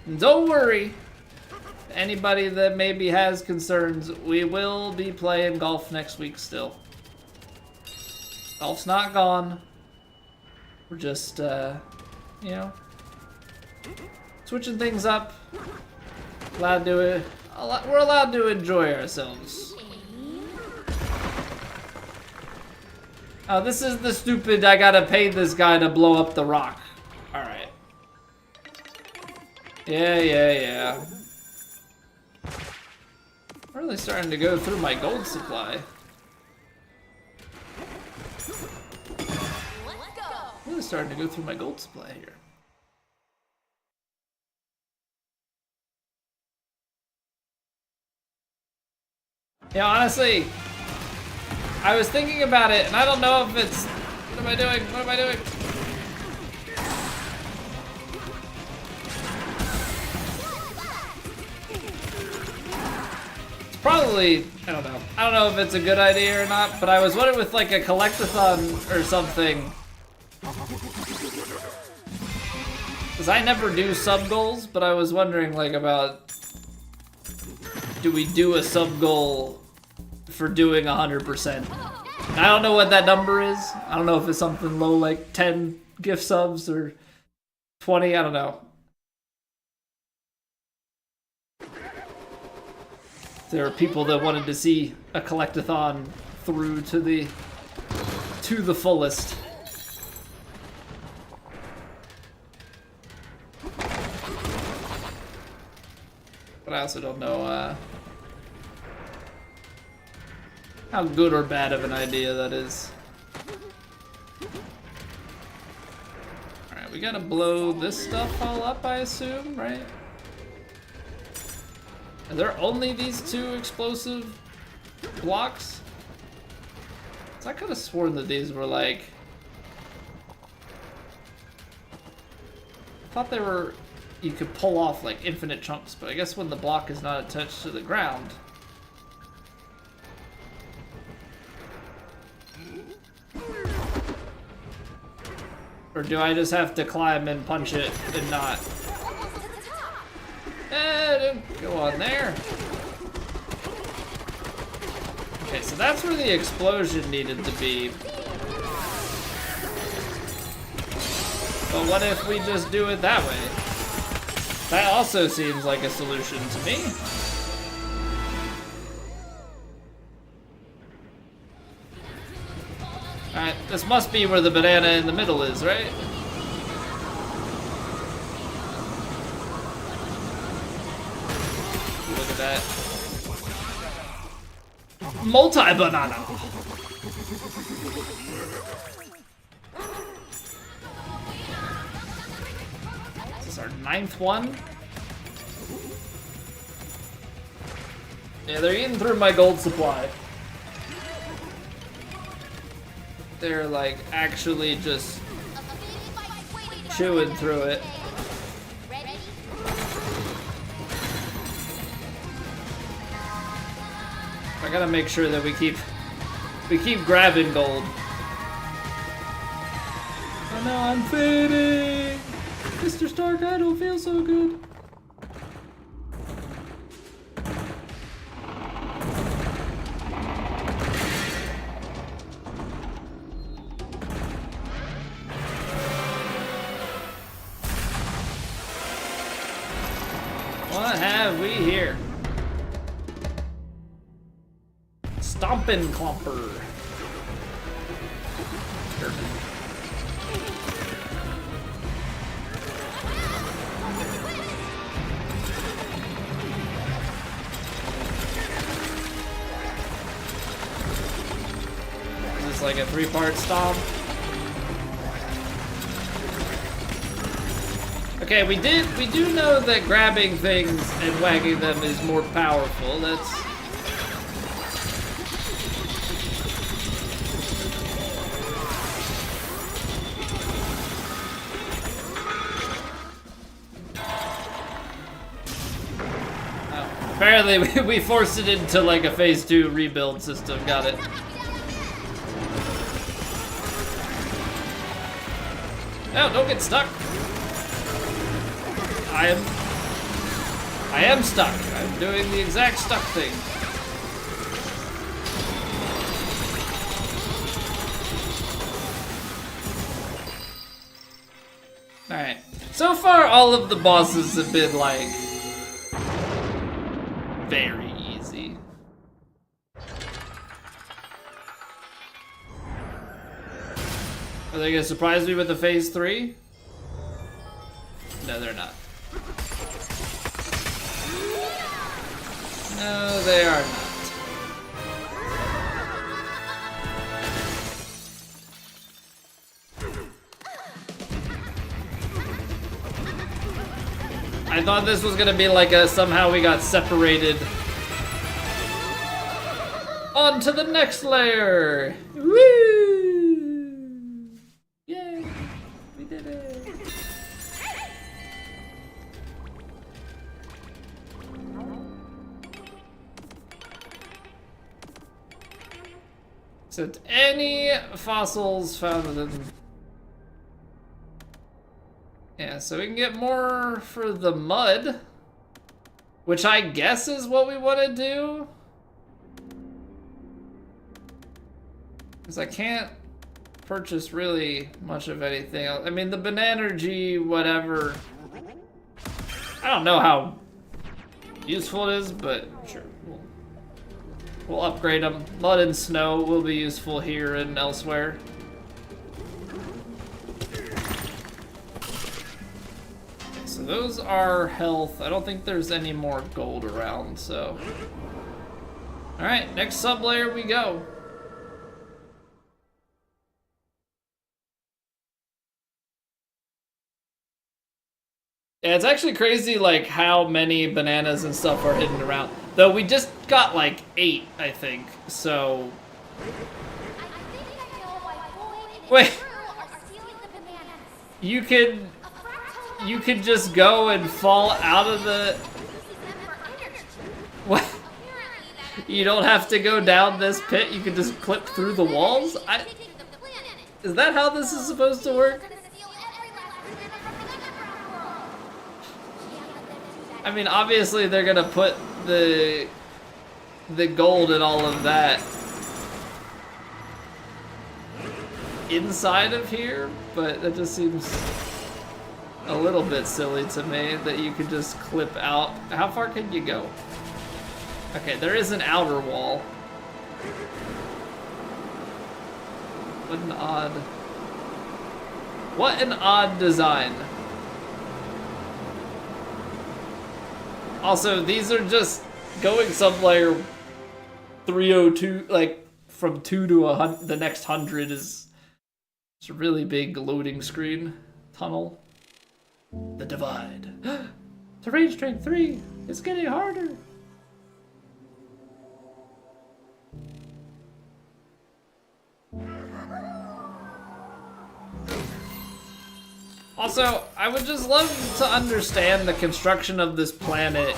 And don't worry. Anybody that maybe has concerns, we will be playing golf next week still. Golf's not gone. We're just, you know, switching things up. We're allowed to enjoy ourselves. Oh, this is the stupid, I gotta pay this guy to blow up the rock. Alright. Yeah. I'm really starting to go through my gold supply. Really starting to go through my gold supply here. Yeah, honestly, I was thinking about it, and I don't know if it's... What am I doing? What am I doing? It's probably... I don't know. I don't know if it's a good idea or not, but I was wondering with like a collectathon or something. Because I never do sub-goals, but I was wondering like about... Do we do a sub-goal for doing 100%? I don't know what that number is. I don't know if it's something low like 10 gift subs or 20, I don't know. There are people that wanted to see a collectathon through to the fullest. But I also don't know how good or bad of an idea that is. Alright, we gotta blow this stuff all up, I assume, right? Are there only these two explosive blocks? So I could have sworn that these were like... I thought they were... You could pull off like infinite chunks, but I guess when the block is not attached to the ground... Or do I just have to climb and punch it and not? Don't go on there. Okay, so that's where the explosion needed to be. But what if we just do it that way? That also seems like a solution to me. Alright, this must be where the banana in the middle is, right? Look at that. Multi-banana! Is this our 9th one? Yeah, they're eating through my gold supply. They're like actually just chewing through it. I gotta make sure that we keep grabbing gold. Oh no, I'm fading! Mr. Stark, I don't feel so good. What have we here? Stompin' Clumper. Is this like a 3-part stomp? Okay, we do know that grabbing things and wagging them is more powerful. That's Apparently, we forced it into like a phase 2 rebuild system. Got it. No, don't get stuck. I am stuck. I'm doing the exact stuck thing. Alright. So far, all of the bosses have been, like, very easy. Are they gonna surprise me with a phase 3? No, they're not. No, they are not. I thought this was gonna be like a somehow we got separated. On to the next layer! Woo! Yay! We did it! Except any fossils found within. Yeah, so we can get more for the mud, which I guess is what we want to do. Because I can't purchase really much of anything else. I mean, the Bananza'd, whatever. I don't know how useful it is, but sure. We'll upgrade them. Mud and snow will be useful here and elsewhere. So those are health. I don't think there's any more gold around, so. Alright, next sub-layer we go. Yeah, it's actually crazy, like, how many bananas and stuff are hidden around. Though we just got, like, 8, I think, so... Wait! You could just go and fall out of the... What? You don't have to go down this pit, you can just clip through the walls? Is that how this is supposed to work? I mean, obviously they're gonna put the gold and all of that inside of here, but that just seems a little bit silly to me that you could just clip out. How far can you go? Okay, there is an outer wall. What an odd design. Also, these are just going sub-layer 302, like, from 2 to the next 100 is just a really big loading screen tunnel. The Divide. Terrain Strength 3! It's getting harder! Also, I would just love to understand the construction of this planet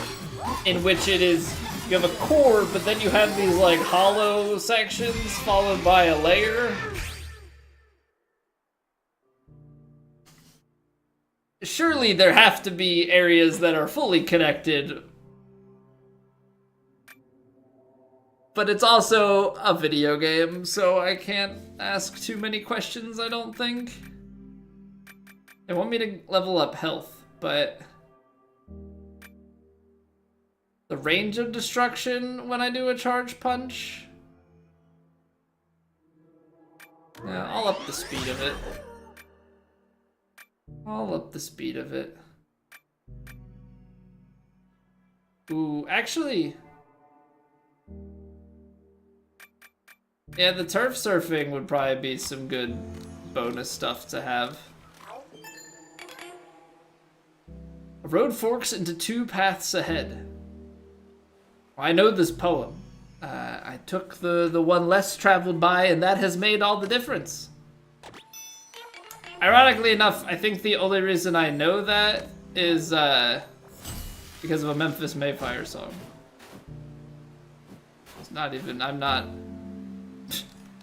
in which it is, you have a core, but then you have these like hollow sections followed by a layer. Surely there have to be areas that are fully connected. But it's also a video game, so I can't ask too many questions, I don't think. They want me to level up health, but the range of destruction when I do a charge punch? Yeah, I'll up the speed of it. I'll up the speed of it. Ooh, actually... Yeah, the turf surfing would probably be some good bonus stuff to have. A road forks into 2 paths ahead. I know this poem. I took the one less traveled by, and that has made all the difference. Ironically enough, I think the only reason I know that is because of a Memphis Mayfire song. not even, I'm not.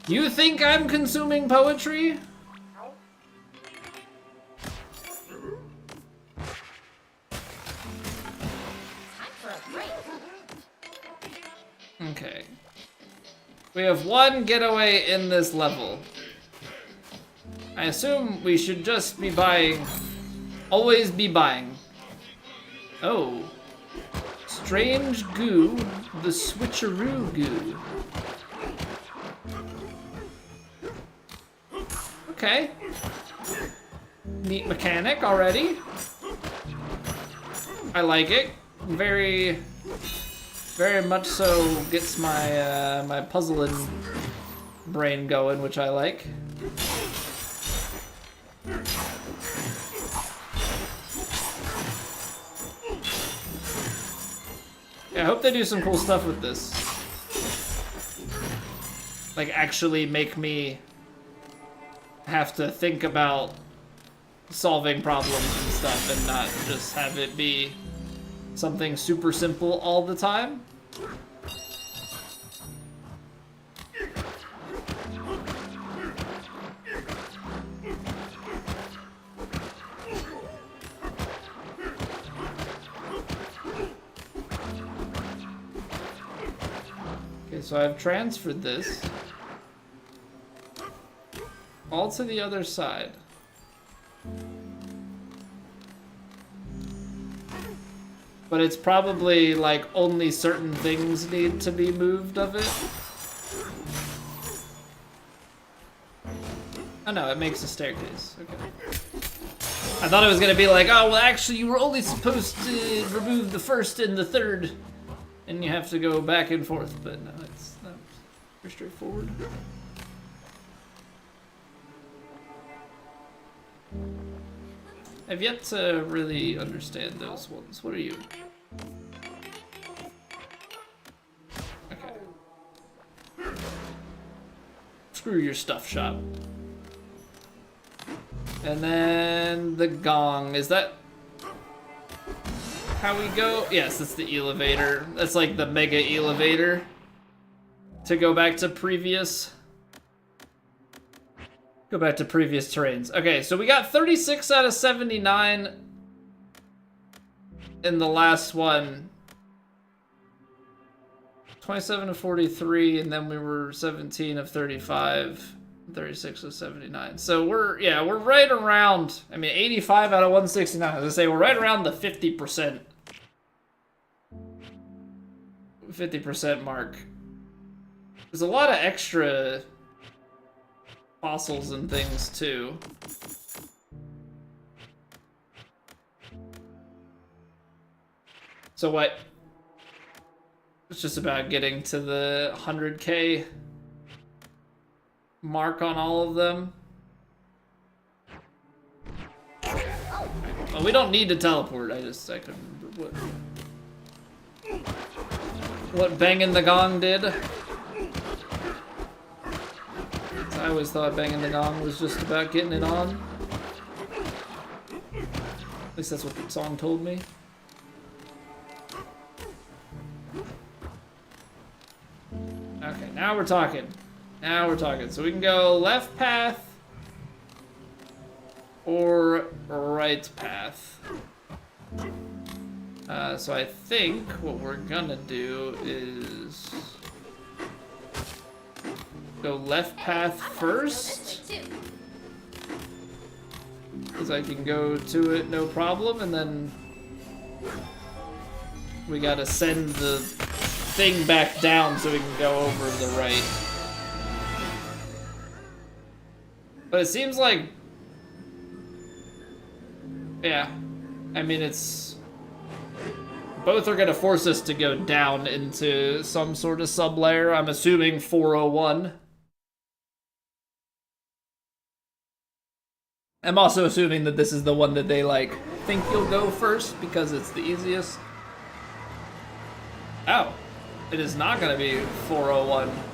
You think I'm consuming poetry? Time for a break. Okay. We have one getaway in this level. I assume we should just be buying. Always be buying. Oh. Strange goo, the switcheroo goo. Okay. Neat mechanic already. I like it. Very much so gets my my puzzling brain going, which I like. Yeah, I hope they do some cool stuff with this. Like, actually make me have to think about solving problems and stuff and not just have it be something super simple all the time. Okay, so I've transferred this all to the other side. But it's probably like only certain things need to be moved of it. Oh no, it makes a staircase. Okay. I thought it was gonna be like, oh, well actually you were only supposed to remove the first and the third, and you have to go back and forth, but no, it's not pretty straightforward. I've yet to really understand those ones. What are you? Okay. Screw your stuff shop. And then the gong. Is that how we go? Yes, that's the elevator. That's like the mega elevator. To go back to previous. Go back to previous terrains. Okay, so we got 36 out of 79 in the last one. 27 of 43, and then we were 17 of 35, 36 of 79. So we're right around, I mean, 85 out of 169. As I say, we're right around the 50% mark. There's a lot of extra fossils and things too. So what? It's just about getting to the 100K mark on all of them. Well, we don't need to teleport. I couldn't remember what banging the gong did. I always thought banging the gong was just about getting it on. At least that's what the song told me. Okay, now we're talking. Now we're talking. So we can go left path or right path. So I think what we're gonna do is go left path first, because I can go to it no problem, and then we gotta send the thing back down so we can go over the right. But it seems like, yeah, I mean, it's both are gonna force us to go down into some sort of sub-layer. I'm assuming 401. I'm also assuming that this is the one that they, like, think you'll go first because it's the easiest. Oh, it is not gonna be 401. Wherever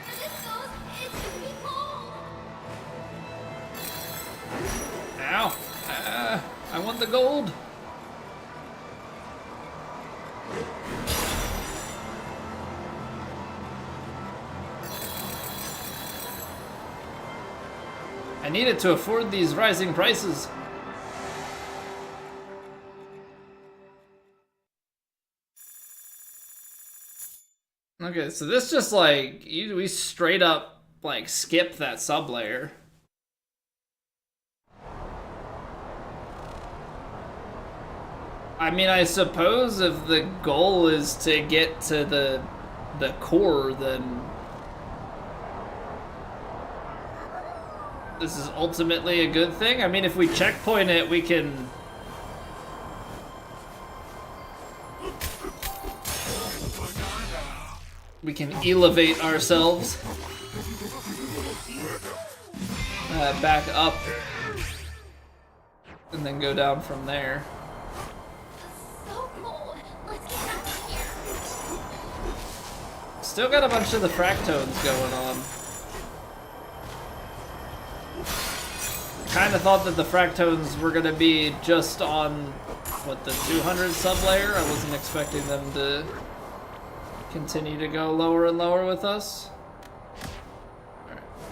this goes, it's gonna be cold. Ow. I want the gold. I need it to afford these rising prices. Okay, so this just like, we straight up like skip that sub-layer. I mean, I suppose if the goal is to get to the core, then this is ultimately a good thing. I mean, if we checkpoint it, we can... we can elevate ourselves back up and then go down from there. So cold. Let's get out of here. Still got a bunch of the fractones going on. Kind of thought that the fractones were gonna be just on, what, the 200 sub-layer? I wasn't expecting them to continue to go lower and lower with us.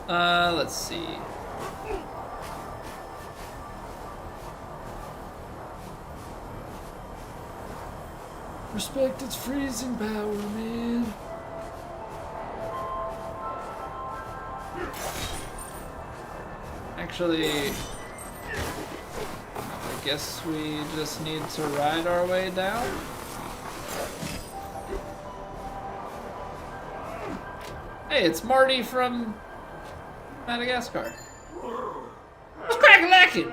Alright, let's see. Respect its freezing power, man. Actually, I guess we just need to ride our way down. Hey, it's Marty from Madagascar. It's crack-a-lackin'!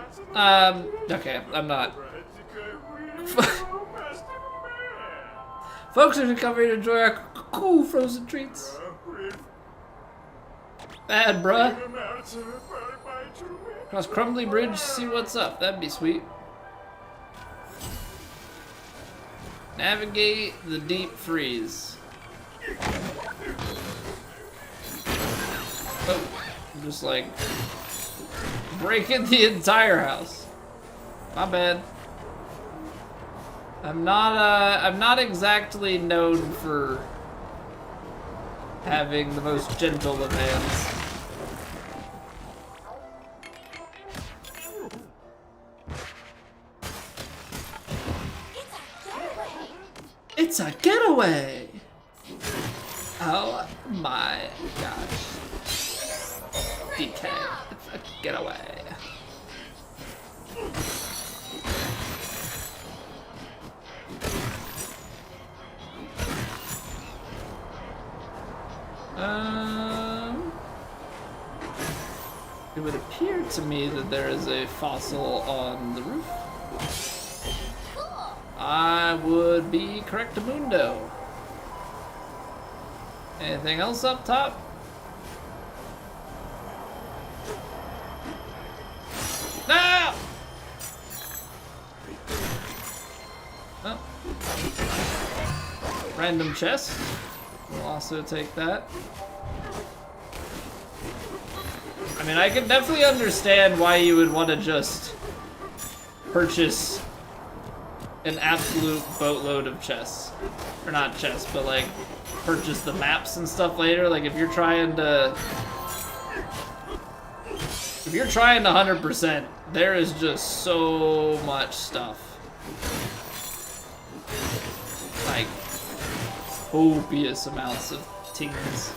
Okay, I'm not. Folks are come here to enjoy our cool frozen treats. Bad, bruh. Cross Crumbly Bridge, see what's up. That'd be sweet. Navigate the deep freeze. Oh, I'm just like breaking the entire house. My bad. I'm not exactly known for having the most gentle of hands. It's a getaway! Oh my gosh. DK, it's a getaway. It would appear to me that there is a fossil on the roof. I would be correctamundo. Anything else up top? No! Oh. Random chest. We'll also take that. I mean, I can definitely understand why you would want to just purchase an absolute boatload of chests. Or not chests, but like purchase the maps and stuff later. Like if you're trying to 100%, there is just so much stuff. Like copious amounts of things.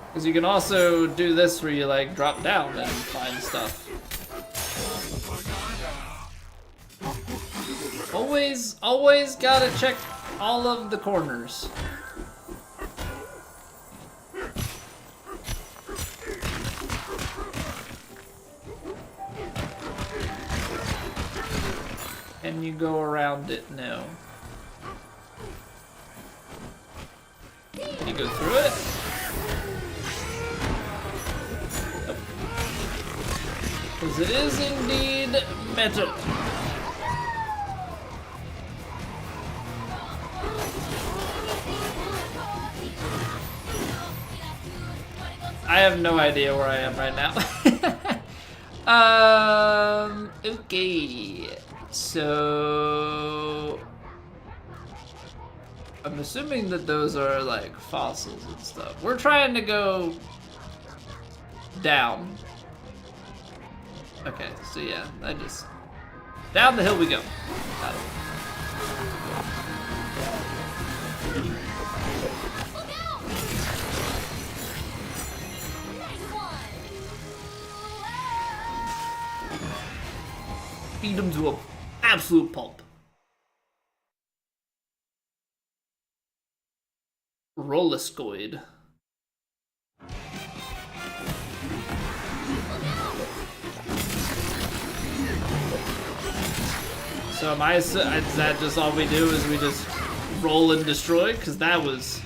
Because you can also do this where you like drop down and find stuff. Always gotta check all of the corners. Can you go around it? No. Can you go through it? Because it is indeed metal. I have no idea where I am right now. Okay. So I'm assuming that those are like fossils and stuff. We're trying to go down. Okay, so yeah, I just down the hill we go. Got it. Beat him to an absolute pulp. Rolliscoid. So is that just all we do is we just roll and destroy? Cause that was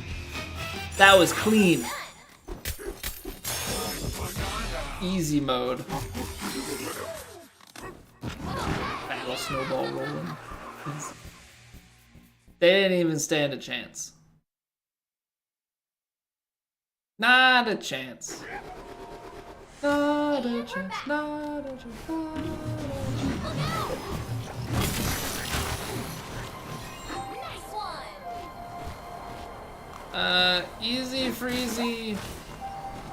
clean. Easy mode. Battle snowball rolling. They didn't even stand a chance. Not a chance. Not a chance. Not a chance. Not a chance. Easy freezy.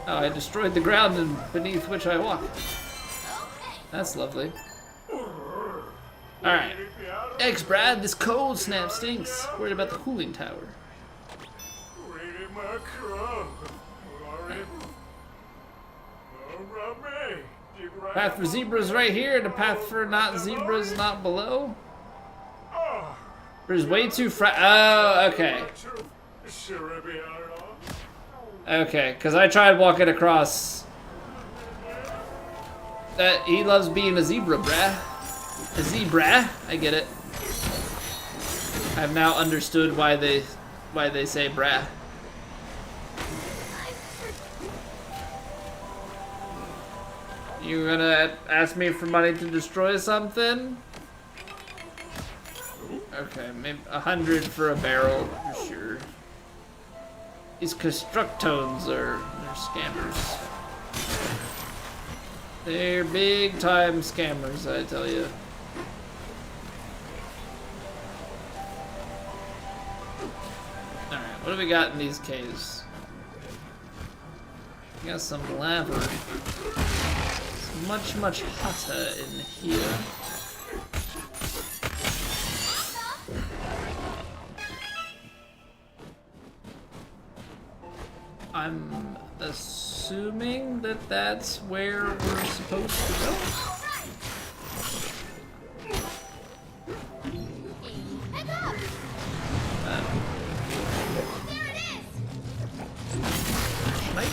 Oh, I destroyed the ground beneath which I walk. That's lovely. Alright. Thanks, Brad. This cold snap stinks. Worried about the cooling tower. Path for zebras right here, and a path for not zebras not below. There's way too oh, okay. Okay, because I tried walking across. He loves being a zebra, brah. A zebra, I get it. I've now understood why they say brah. You gonna ask me for money to destroy something? Okay, maybe 100 for a barrel, for sure. These constructones they're scammers. They're big time scammers, I tell you. Alright, what do we got in these caves? We got some lava. It's much, much hotter in here. I'm assuming that that's where we're supposed to go. Right?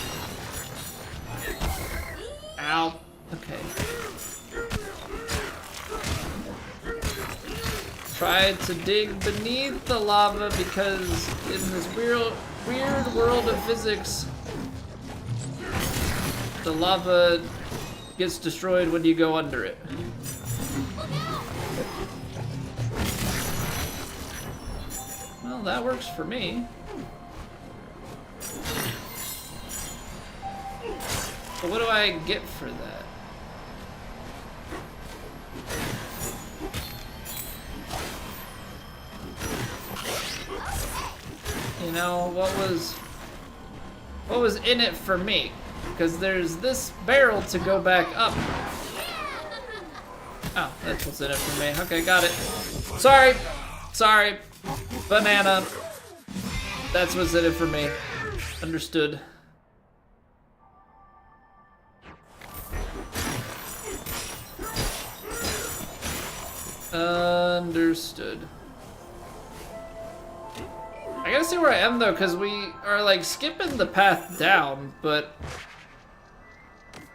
Ow. Okay. Tried to dig beneath the lava because in this weird world of physics, the lava gets destroyed when you go under it. Well, that works for me. But what do I get for that? You know, what was in it for me? Because there's this barrel to go back up. Oh, that's what's in it for me. Okay, got it. Sorry. Banana. That's what's in it for me. Understood. Understood. I gotta see where I am though, because we are like skipping the path down, but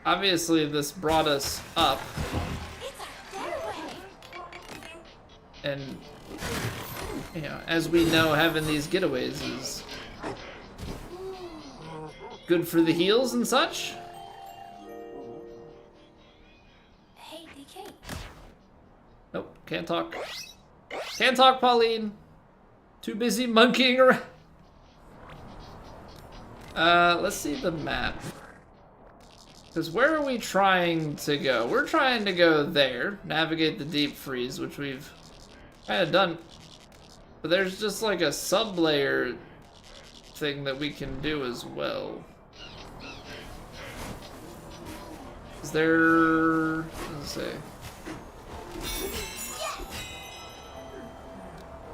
obviously this brought us up. And, you know, as we know, having these getaways is good for the heals and such. Hey, DK. Nope, can't talk. Can't talk, Pauline. Too busy monkeying around. Let's see the map. Because where are we trying to go? We're trying to go there, navigate the deep freeze, which we've kind of done But there's just like a sub-layer thing that we can do as well. Is there... let's see.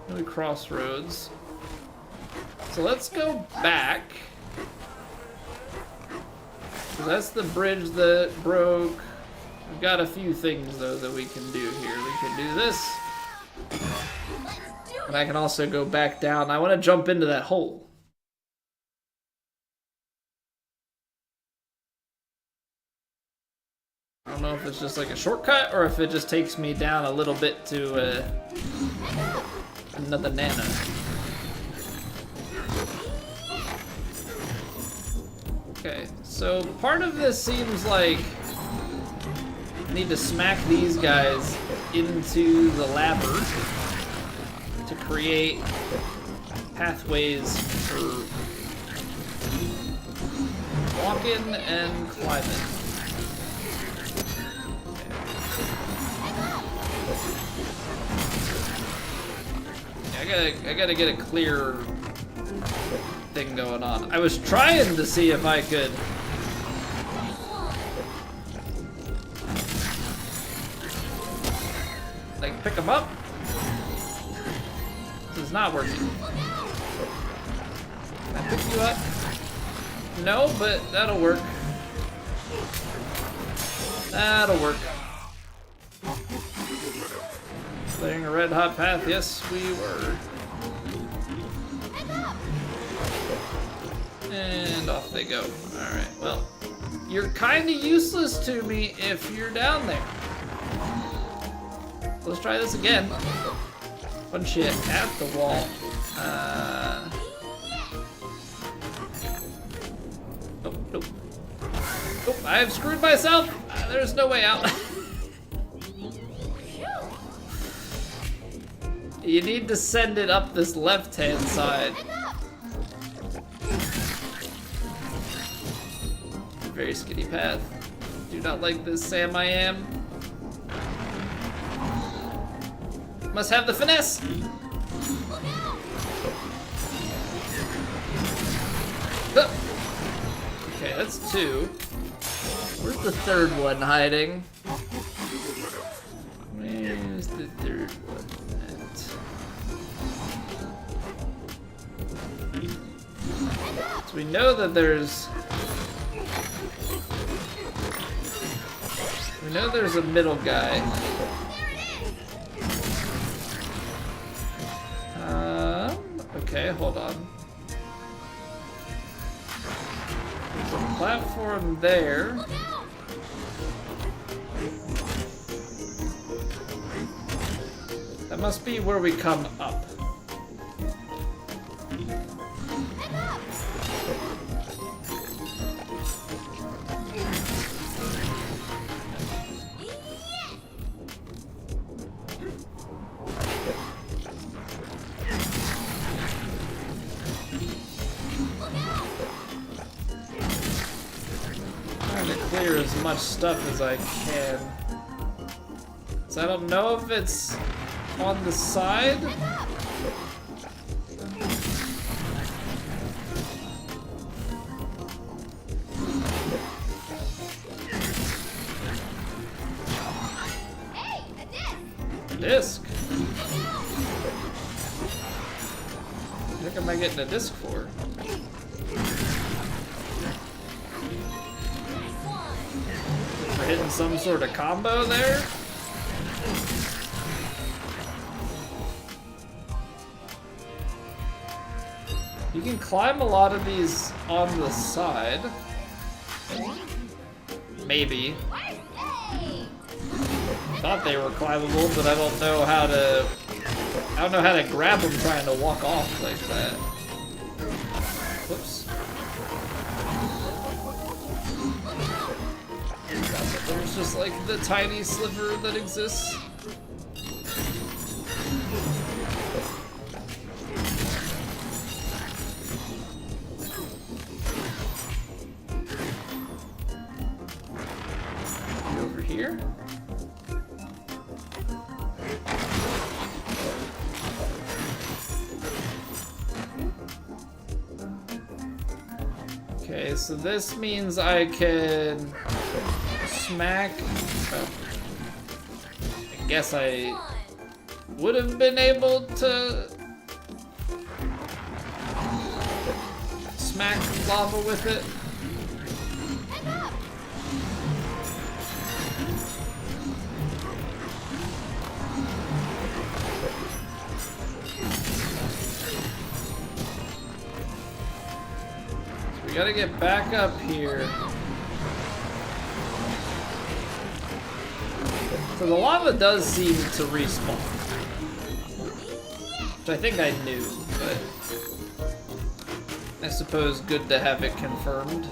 Maybe crossroads. So let's go back. That's the bridge that broke. We've got a few things though that we can do here. We can do this. And I can also go back down. I want to jump into that hole. I don't know if it's just like a shortcut or if it just takes me down a little bit to another nana. Okay, so part of this seems like I need to smack these guys into the labyrinth to create pathways for walking and climbing. Okay. I gotta get a clear thing going on. I was trying to see if I could like pick them up. This is not working. Can I pick you up? No, but that'll work. That'll work. Clearing a red hot path, yes we were. And off they go. Alright, well, you're kinda useless to me if you're down there. Let's try this again. Punch it at the wall. Nope, nope. Nope, I've screwed myself! There's no way out. You need to send it up this left-hand side. Very skinny path. Do not like this, Sam I am. Must have the finesse! Oh. Okay, that's two. Where's the third one hiding? Where's the third one at? So we know that there's... we know there's a middle guy. Okay, hold on. There's a platform there. That must be where we come up. Clear as much stuff as I can. So I don't know if it's on the side. Hey, a Disc. disc. What the heck am I getting a disc for? Hitting some sort of combo there? You can climb a lot of these on the side. Maybe. Thought they were climbable, but I don't know how to... I don't know how to grab them trying to walk off like that. Whoops. There's just like the tiny sliver that exists. Over here. Okay, so this means I can smack. Oh. I guess I would have been able to smack lava with it. We gotta get back up here. So the lava does seem to respawn. Which I think I knew, but I suppose good to have it confirmed.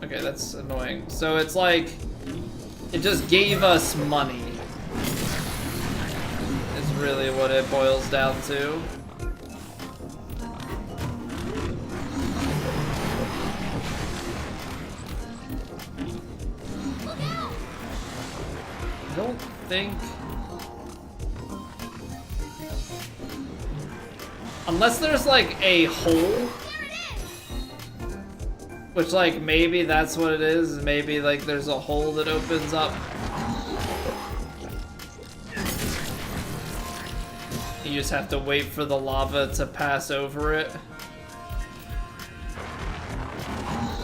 Okay, that's annoying. So it's like, it just gave us money. Is really what it boils down to. I don't think... Unless there's like a hole. Which, like, maybe that's what it is. Maybe, like, there's a hole that opens up. You just have to wait for the lava to pass over it.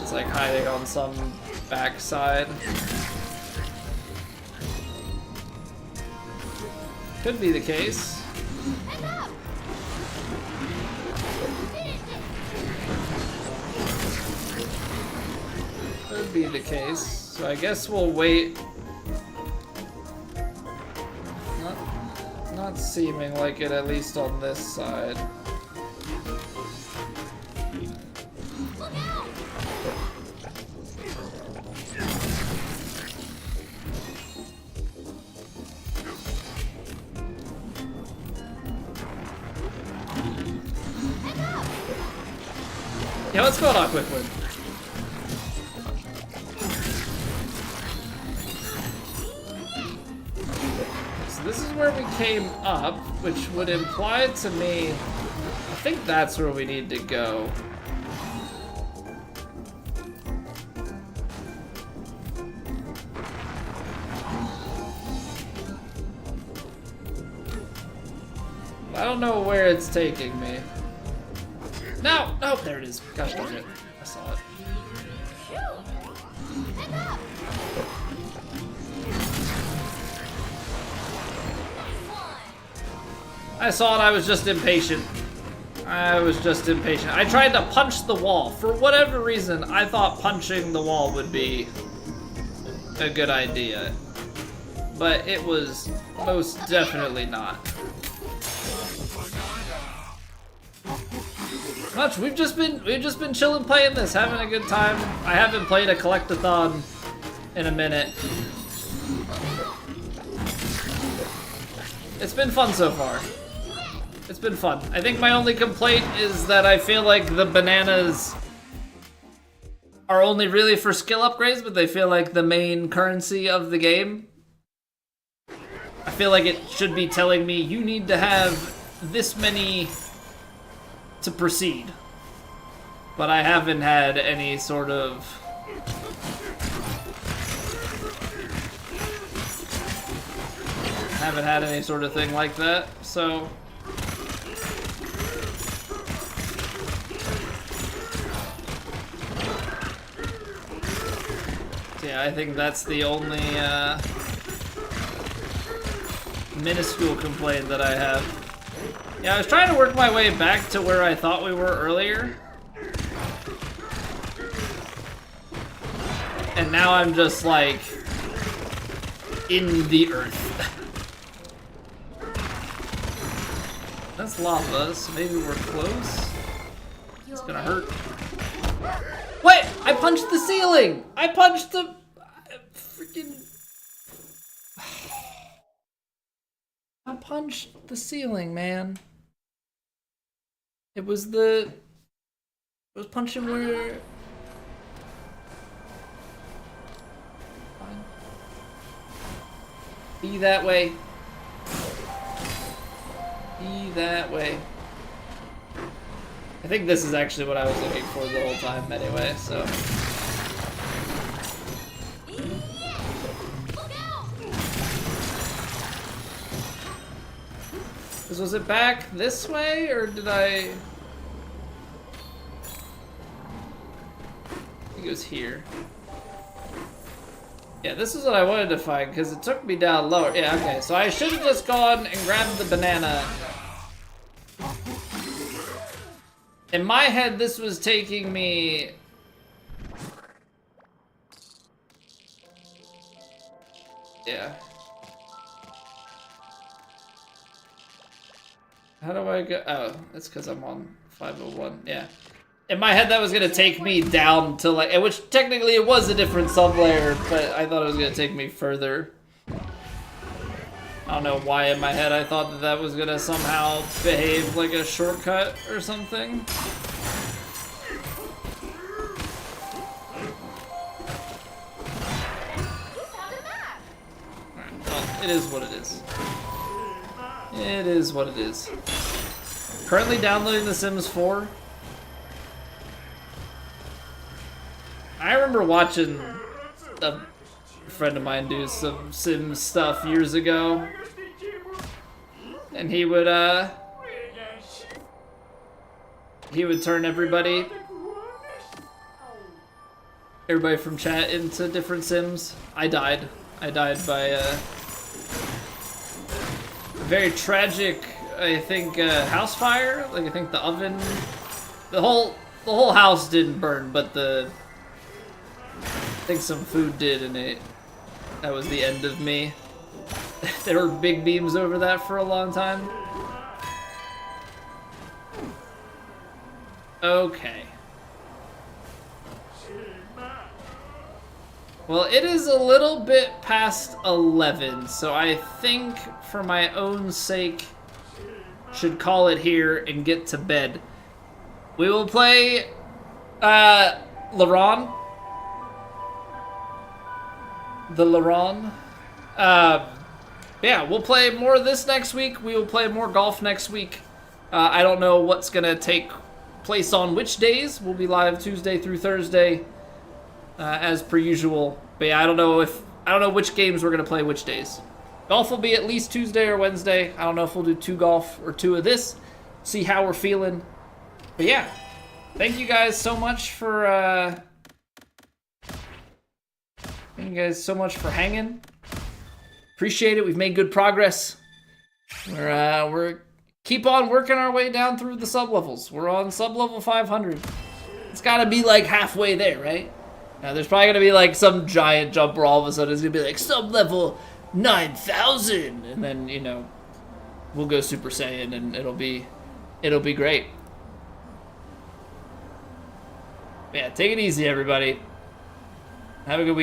It's like hiding on some backside. Could be the case. Could be the case. So I guess we'll wait. Not seeming like it, at least on this side. Yeah, let's go on Quickwood. This is where we came up, which would imply to me, I think that's where we need to go. I don't know where it's taking me. No! Oh, there it is. Gosh darn it. I saw it. I saw it, I was just impatient. I tried to punch the wall. For whatever reason, I thought punching the wall would be a good idea. But it was most definitely not. Much, we've just been chilling playing this, having a good time. I haven't played a collectathon in a minute. It's been fun so far. It's been fun. I think my only complaint is that I feel like the bananas are only really for skill upgrades, but they feel like the main currency of the game. I feel like it should be telling me you need to have this many to proceed. But I haven't had any sort of... thing like that, so... Yeah, I think that's the only minuscule complaint that I have. Yeah, I was trying to work my way back to where I thought we were earlier. And now I'm just like in the earth. That's lava, so maybe we're close. It's gonna hurt. Wait! I punched the ceiling! I punched the... freaking... I punched the ceiling, man. It was the... I was punching where... Be that way. Be that way. I think this is actually what I was looking for the whole time anyway, so. Was it back this way, or did I... I think it was here. Yeah, this is what I wanted to find, because it took me down lower. Yeah, okay, so I should have just gone and grabbed the banana. In my head, this was taking me... Yeah. How do I go? Oh, that's because I'm on 501. Yeah. In my head, that was gonna take me down to like, which technically it was a different sublayer, but I thought it was gonna take me further. I don't know why in my head I thought that that was gonna somehow behave like a shortcut or something. Alright, well, it is what it is. It is what it is. Currently downloading The Sims 4. I remember watching a friend of mine do some Sims stuff years ago. And he would turn everybody from chat into different Sims. I died by a very tragic, I think, house fire. Like, I think the oven, the whole house didn't burn, but I think some food did, and that was the end of me. There were big beams over that for a long time. Okay. Well, it is a little bit past 11, so I think for my own sake, should call it here and get to bed. We will play Laron. The Laron. Yeah, we'll play more of this next week. We will play more golf next week. I don't know what's gonna take place on which days. We'll be live Tuesday through Thursday, as per usual. But yeah, I don't know which games we're gonna play which days. Golf will be at least Tuesday or Wednesday. I don't know if we'll do 2 golf or 2 of this. See how we're feeling. But yeah, thank you guys so much for hanging. Appreciate it. We've made good progress. We're keep on working our way down through the sub levels. We're on sub level 500. It's got to be like halfway there, right? Now there's probably gonna be like some giant jump where all of a sudden it's gonna be like sub level 9,000, and then we'll go Super Saiyan, and it'll be great. Yeah, take it easy, everybody. Have a good week.